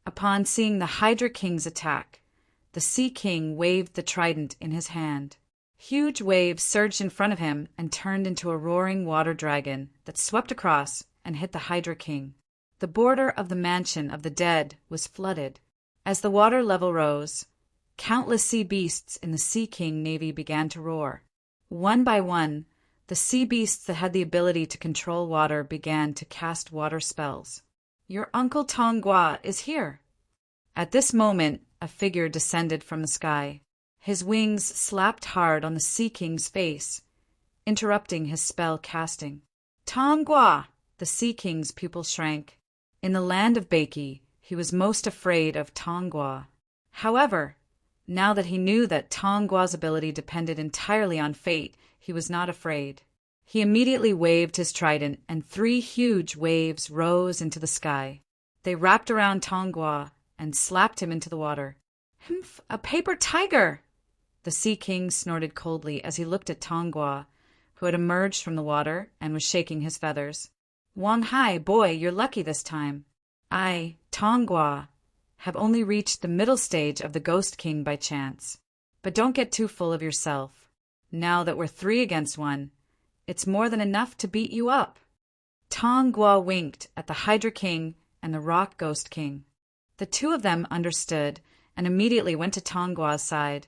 Upon seeing the Hydra King's attack, the Sea King waved the trident in his hand. Huge waves surged in front of him and turned into a roaring water dragon that swept across and hit the Hydra King. The border of the Mansion of the Dead was flooded. As the water level rose, countless sea beasts in the Sea King navy began to roar. One by one, the sea beasts that had the ability to control water began to cast water spells. "Your Uncle Tongua is here." At this moment, a figure descended from the sky. His wings slapped hard on the Sea King's face, interrupting his spell casting. "Tongua!" The Sea King's pupil shrank. In the land of Beiki, he was most afraid of Tongua. However, now that he knew that Tonggua's ability depended entirely on fate, he was not afraid. He immediately waved his trident, and 3 huge waves rose into the sky. They wrapped around Tonggua and slapped him into the water. "Humph, a paper tiger!" The Sea King snorted coldly as he looked at Tonggua, who had emerged from the water and was shaking his feathers. "Wang Hai, boy, you're lucky this time. I, Tonggua, have only reached the middle stage of the Ghost King by chance. But don't get too full of yourself. Now that we're 3 against 1, it's more than enough to beat you up." Tonggua winked at the Hydra King and the Rock Ghost King. The 2 of them understood and immediately went to Tonggua's side,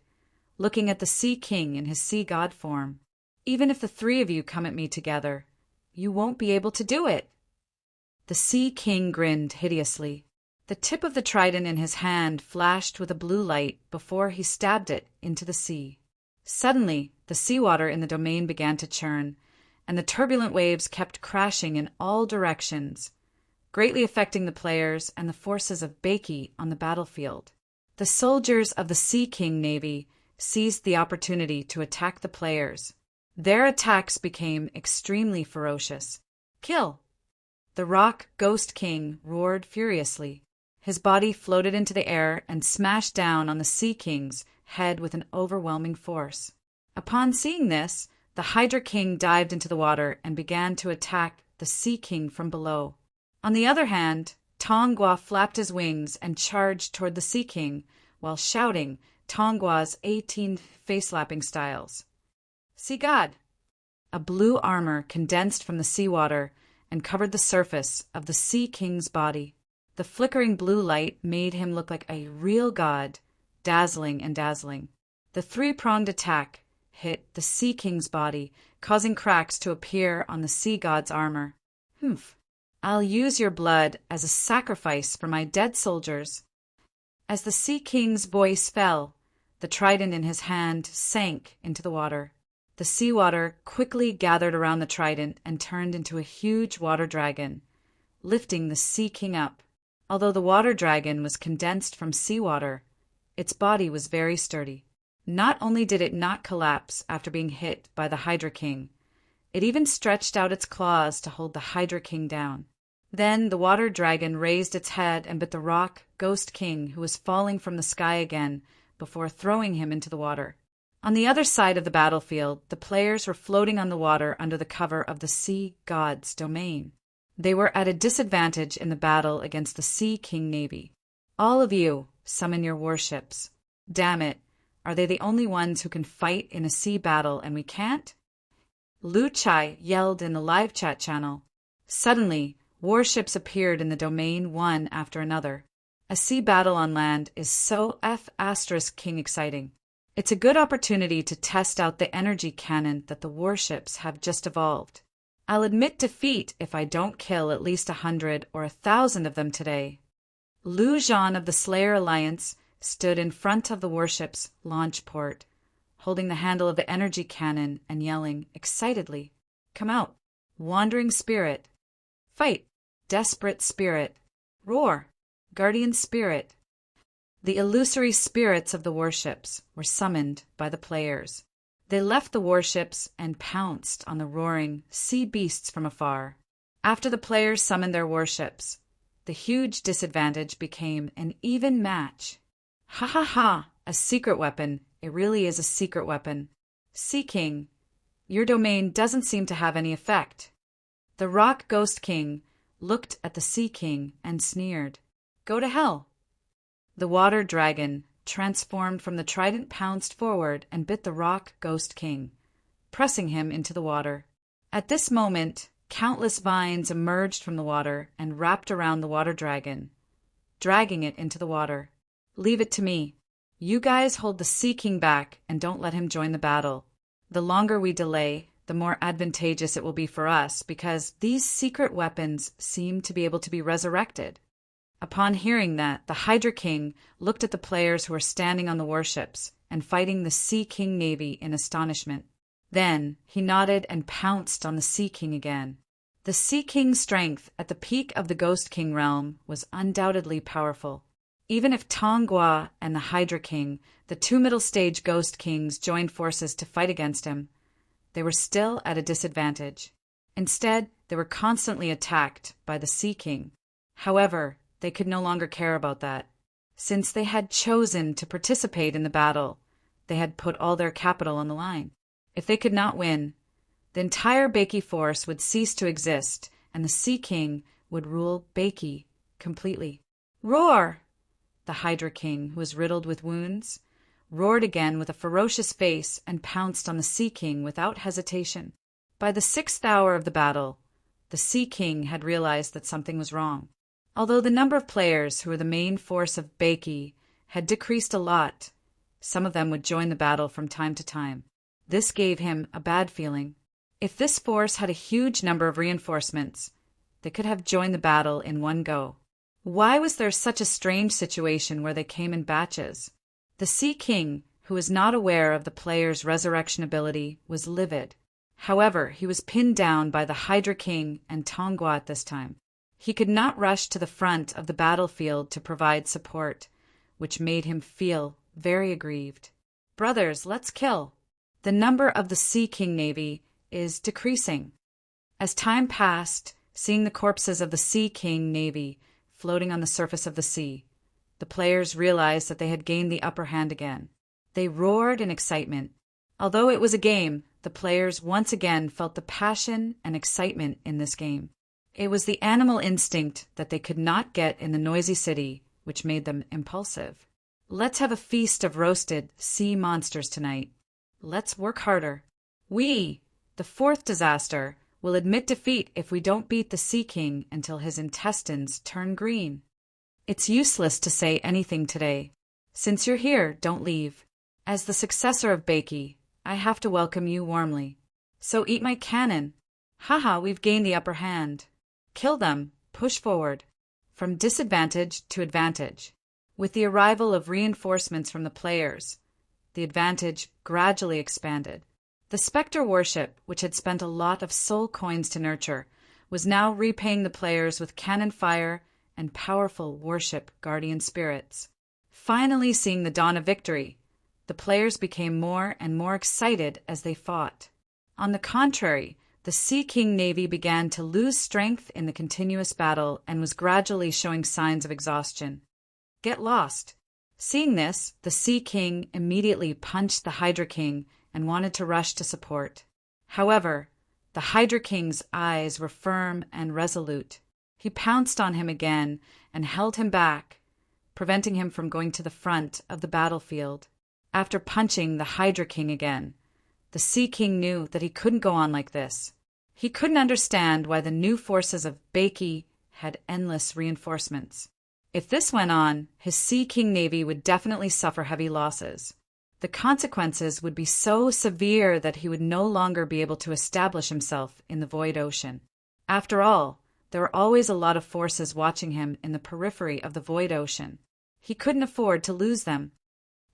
looking at the Sea King in his sea god form. "Even if the 3 of you come at me together, you won't be able to do it." The Sea King grinned hideously. The tip of the trident in his hand flashed with a blue light before he stabbed it into the sea. Suddenly, the seawater in the domain began to churn, and the turbulent waves kept crashing in all directions, greatly affecting the players and the forces of Beiki on the battlefield. The soldiers of the Sea King Navy seized the opportunity to attack the players. Their attacks became extremely ferocious. Kill! The Rock Ghost King roared furiously. His body floated into the air and smashed down on the Sea King's head with an overwhelming force. Upon seeing this, the Hydra King dived into the water and began to attack the Sea King from below. On the other hand, Tongua flapped his wings and charged toward the Sea King while shouting Tongua's 18 face-lapping styles. Sea God! A blue armor condensed from the seawater and covered the surface of the Sea King's body. The flickering blue light made him look like a real god, dazzling and dazzling. The three-pronged attack hit the Sea King's body, causing cracks to appear on the sea god's armor. Humph. I'll use your blood as a sacrifice for my dead soldiers. As the Sea King's voice fell, the trident in his hand sank into the water. The seawater quickly gathered around the trident and turned into a huge water dragon, lifting the Sea King up. Although the water dragon was condensed from seawater, its body was very sturdy. Not only did it not collapse after being hit by the Hydra King, it even stretched out its claws to hold the Hydra King down. Then the water dragon raised its head and bit the Rock Ghost King, who was falling from the sky again, before throwing him into the water. On the other side of the battlefield, the players were floating on the water under the cover of the Sea God's domain. They were at a disadvantage in the battle against the Sea King Navy. All of you, summon your warships. Damn it, are they the only ones who can fight in a sea battle and we can't? Lu Chai yelled in the live chat channel. Suddenly, warships appeared in the domain one after another. A sea battle on land is so King exciting. It's a good opportunity to test out the energy cannon that the warships have just evolved. I'll admit defeat if I don't kill at least 100 or 1,000 of them today. Lu Zhan of the Slayer Alliance stood in front of the warship's launch port, holding the handle of the energy cannon and yelling excitedly, "Come out! Wandering spirit! Fight! Desperate spirit! Roar! Guardian spirit!" The illusory spirits of the warships were summoned by the players. They left the warships and pounced on the roaring sea beasts from afar. After the players summoned their warships, the huge disadvantage became an even match. Ha ha ha! A secret weapon. It really is a secret weapon. Sea King, your domain doesn't seem to have any effect. The Rock Ghost King looked at the Sea King and sneered. Go to hell. The water dragon, transformed from the trident, pounced forward and bit the Rock Ghost King, pressing him into the water. At this moment, countless vines emerged from the water and wrapped around the water dragon, dragging it into the water. Leave it to me. You guys hold the Sea King back and don't let him join the battle. The longer we delay, the more advantageous it will be for us because these secret weapons seem to be able to be resurrected. Upon hearing that, the Hydra King looked at the players who were standing on the warships and fighting the Sea King Navy in astonishment. Then he nodded and pounced on the Sea King again. The Sea King's strength at the peak of the Ghost King realm was undoubtedly powerful. Even if Tongua and the Hydra King, the two middle-stage Ghost Kings, joined forces to fight against him, they were still at a disadvantage. Instead, they were constantly attacked by the Sea King. However, they could no longer care about that. Since they had chosen to participate in the battle, they had put all their capital on the line. If they could not win, the entire Beiki force would cease to exist, and the Sea King would rule Beiki completely. Roar! The Hydra King, who was riddled with wounds, roared again with a ferocious face and pounced on the Sea King without hesitation. By the 6th hour of the battle, the Sea King had realized that something was wrong. Although the number of players who were the main force of Beiki had decreased a lot, some of them would join the battle from time to time. This gave him a bad feeling. If this force had a huge number of reinforcements, they could have joined the battle in one go. Why was there such a strange situation where they came in batches? The Sea King, who was not aware of the player's resurrection ability, was livid. However, he was pinned down by the Hydra King and Tongua at this time. He could not rush to the front of the battlefield to provide support, which made him feel very aggrieved. Brothers, let's kill. The number of the Sea King Navy is decreasing. As time passed, seeing the corpses of the Sea King Navy floating on the surface of the sea, the players realized that they had gained the upper hand again. They roared in excitement. Although it was a game, the players once again felt the passion and excitement in this game. It was the animal instinct that they could not get in the noisy city which made them impulsive. Let's have a feast of roasted sea monsters tonight. Let's work harder. We, the fourth disaster, will admit defeat if we don't beat the Sea King until his intestines turn green. It's useless to say anything today. Since you're here, don't leave. As the successor of Bakey, I have to welcome you warmly. So eat my cannon. Haha, we've gained the upper hand. Kill them, push forward. From disadvantage to advantage. With the arrival of reinforcements from the players, the advantage gradually expanded. The Spectre warship, which had spent a lot of soul coins to nurture, was now repaying the players with cannon fire and powerful warship guardian spirits. Finally seeing the dawn of victory, the players became more and more excited as they fought. On the contrary, the Sea King Navy began to lose strength in the continuous battle and was gradually showing signs of exhaustion. Get lost. Seeing this, the Sea King immediately punched the Hydra King and wanted to rush to support. However, the Hydra King's eyes were firm and resolute. He pounced on him again and held him back, preventing him from going to the front of the battlefield. After punching the Hydra King again, the Sea King knew that he couldn't go on like this. He couldn't understand why the new forces of Bakey had endless reinforcements. If this went on, his Sea King Navy would definitely suffer heavy losses. The consequences would be so severe that he would no longer be able to establish himself in the void ocean. After all, there were always a lot of forces watching him in the periphery of the void ocean. He couldn't afford to lose them.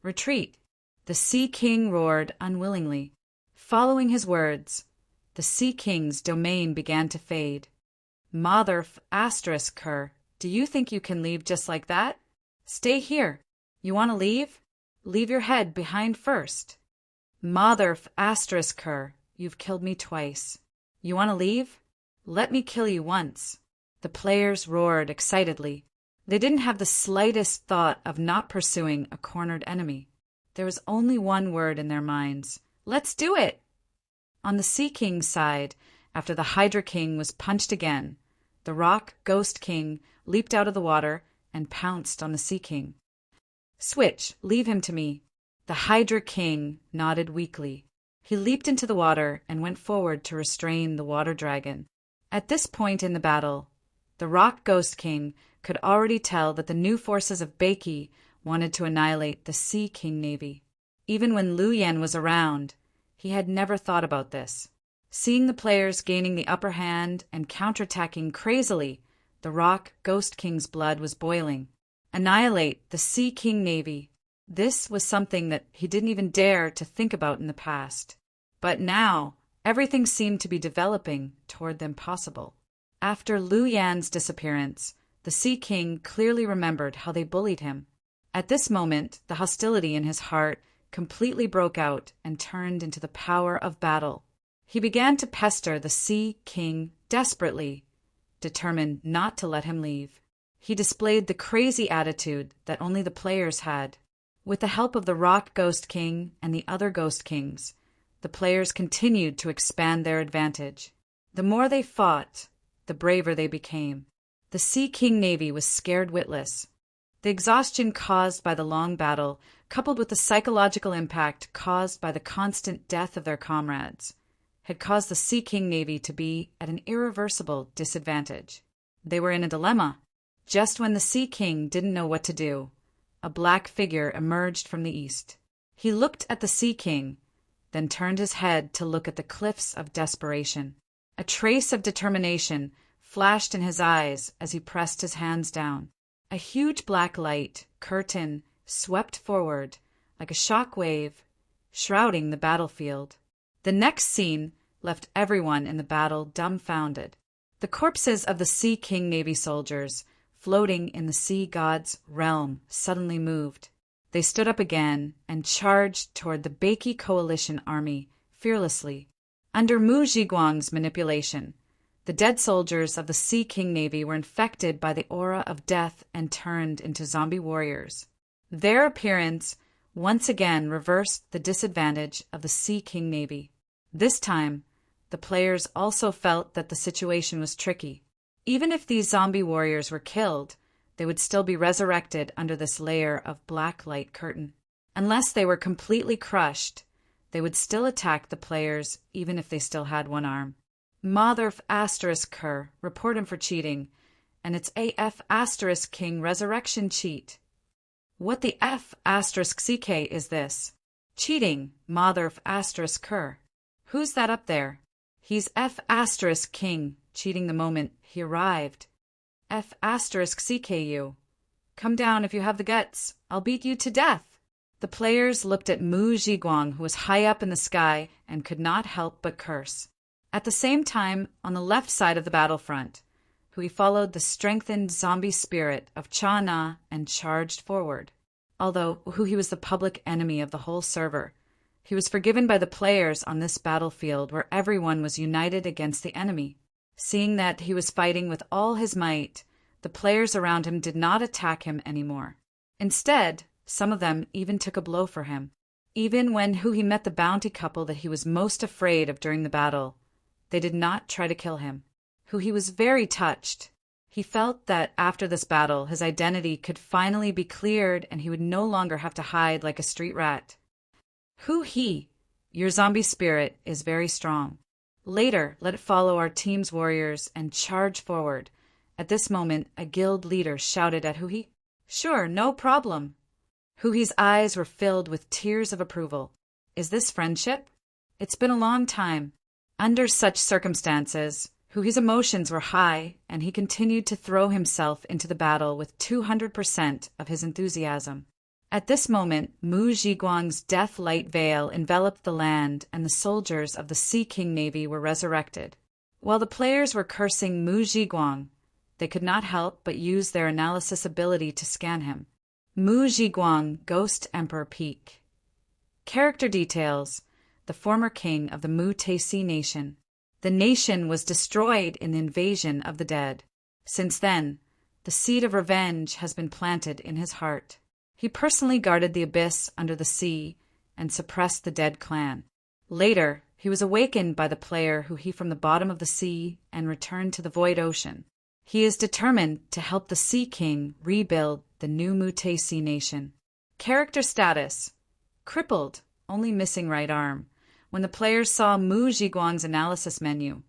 Retreat! The Sea King roared unwillingly. Following his words, the Sea King's domain began to fade. Mother****, do you think you can leave just like that? Stay here. You want to leave? Leave your head behind first. Mother****, you've killed me twice. You want to leave? Let me kill you once. The players roared excitedly. They didn't have the slightest thought of not pursuing a cornered enemy. There was only one word in their minds. Let's do it! On the Sea King's side, after the Hydra King was punched again, the Rock Ghost King leaped out of the water and pounced on the Sea King. Switch, leave him to me. The Hydra King nodded weakly. He leaped into the water and went forward to restrain the water dragon. At this point in the battle, the Rock Ghost King could already tell that the new forces of Bakey wanted to annihilate the Sea King Navy. Even when Liu Yan was around, he had never thought about this. Seeing the players gaining the upper hand and counterattacking crazily, the Rock Ghost King's blood was boiling. Annihilate the Sea King Navy. This was something that he didn't even dare to think about in the past. But now, everything seemed to be developing toward the impossible. After Liu Yan's disappearance, the Sea King clearly remembered how they bullied him. At this moment, the hostility in his heart completely broke out and turned into the power of battle. He began to pester the Sea King desperately, determined not to let him leave. He displayed the crazy attitude that only the players had. With the help of the Rock Ghost King and the other Ghost Kings, the players continued to expand their advantage. The more they fought, the braver they became. The Sea King Navy was scared witless. The exhaustion caused by the long battle, coupled with the psychological impact caused by the constant death of their comrades, had caused the Sea King Navy to be at an irreversible disadvantage. They were in a dilemma. Just when the Sea King didn't know what to do, a black figure emerged from the east. He looked at the Sea King, then turned his head to look at the cliffs of desperation. A trace of determination flashed in his eyes as he pressed his hands down. A huge black light curtain swept forward, like a shock wave, shrouding the battlefield. The next scene left everyone in the battle dumbfounded. The corpses of the Sea King Navy soldiers, floating in the sea god's realm, suddenly moved. They stood up again and charged toward the Baiki coalition army fearlessly. Under Mu Zhiguang's manipulation, the dead soldiers of the Sea King Navy were infected by the aura of death and turned into zombie warriors. Their appearance once again reversed the disadvantage of the Sea King Navy. This time, the players also felt that the situation was tricky. Even if these zombie warriors were killed, they would still be resurrected under this layer of black light curtain. Unless they were completely crushed, they would still attack the players even if they still had one arm. Motherf asterisk Kerr, report him for cheating, and it's AF asterisk King resurrection cheat. What the F asterisk CK is this? Cheating, Motherf asterisk Kerr. Who's that up there? He's F asterisk King, cheating the moment he arrived. F asterisk CKU. Come down if you have the guts. I'll beat you to death. The players looked at Mu Zhiguang, who was high up in the sky, and could not help but curse. At the same time, on the left side of the battlefront, Hui followed the strengthened zombie spirit of Cha Na and charged forward. Although Hui was the public enemy of the whole server, he was forgiven by the players on this battlefield where everyone was united against the enemy. Seeing that he was fighting with all his might, the players around him did not attack him anymore. Instead, some of them even took a blow for him. Even when Hui met the bounty couple that he was most afraid of during the battle, they did not try to kill him. Hui was very touched. He felt that after this battle, his identity could finally be cleared and he would no longer have to hide like a street rat. Hui, your zombie spirit is very strong. Later, let it follow our team's warriors and charge forward. At this moment, a guild leader shouted at Hui. Sure, no problem. Hui's eyes were filled with tears of approval. Is this friendship? It's been a long time. Under such circumstances, Hui's emotions were high, and he continued to throw himself into the battle with 200% of his enthusiasm. At this moment, Mu Zhiguang's death light veil enveloped the land, and the soldiers of the Sea King Navy were resurrected. While the players were cursing Mu Zhiguang, they could not help but use their analysis ability to scan him. Mu Zhiguang, Ghost Emperor Peak. Character details: the former king of the Mu Taisi nation. The nation was destroyed in the invasion of the dead. Since then, the seed of revenge has been planted in his heart. He personally guarded the abyss under the sea and suppressed the dead clan. Later, he was awakened by the player Hui from the bottom of the sea and returned to the void ocean. He is determined to help the Sea King rebuild the new Mu Taisi nation. Character status: crippled, only missing right arm. When the players saw Mu Zhiguang's analysis menu,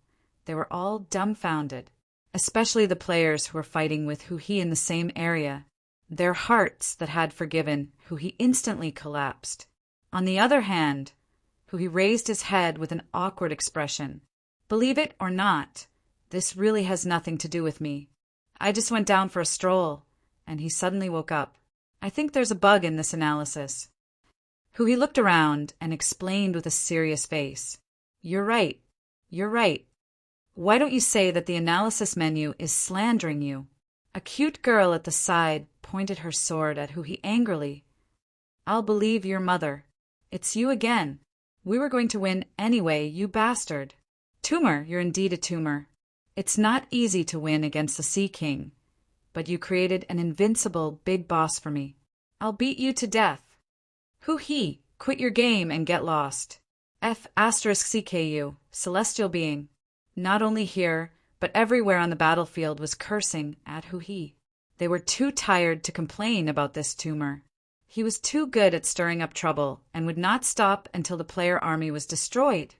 they were all dumbfounded, especially the players who were fighting with Hui in the same area. Their hearts that had forgiven Hui instantly collapsed. On the other hand, Hui raised his head with an awkward expression. Believe it or not, this really has nothing to do with me. I just went down for a stroll, and he suddenly woke up. I think there's a bug in this analysis. Hui looked around and explained with a serious face. You're right. You're right. Why don't you say that the analysis menu is slandering you? A cute girl at the side pointed her sword at Hui angrily. I'll believe your mother. It's you again. We were going to win anyway, you bastard. Tumor, you're indeed a tumor. It's not easy to win against the Sea King, but you created an invincible big boss for me. I'll beat you to death. Hui, quit your game and get lost. F asterisk CKU, celestial being. Not only here, but everywhere on the battlefield was cursing at Hui. They were too tired to complain about this tumor. He was too good at stirring up trouble and would not stop until the player army was destroyed.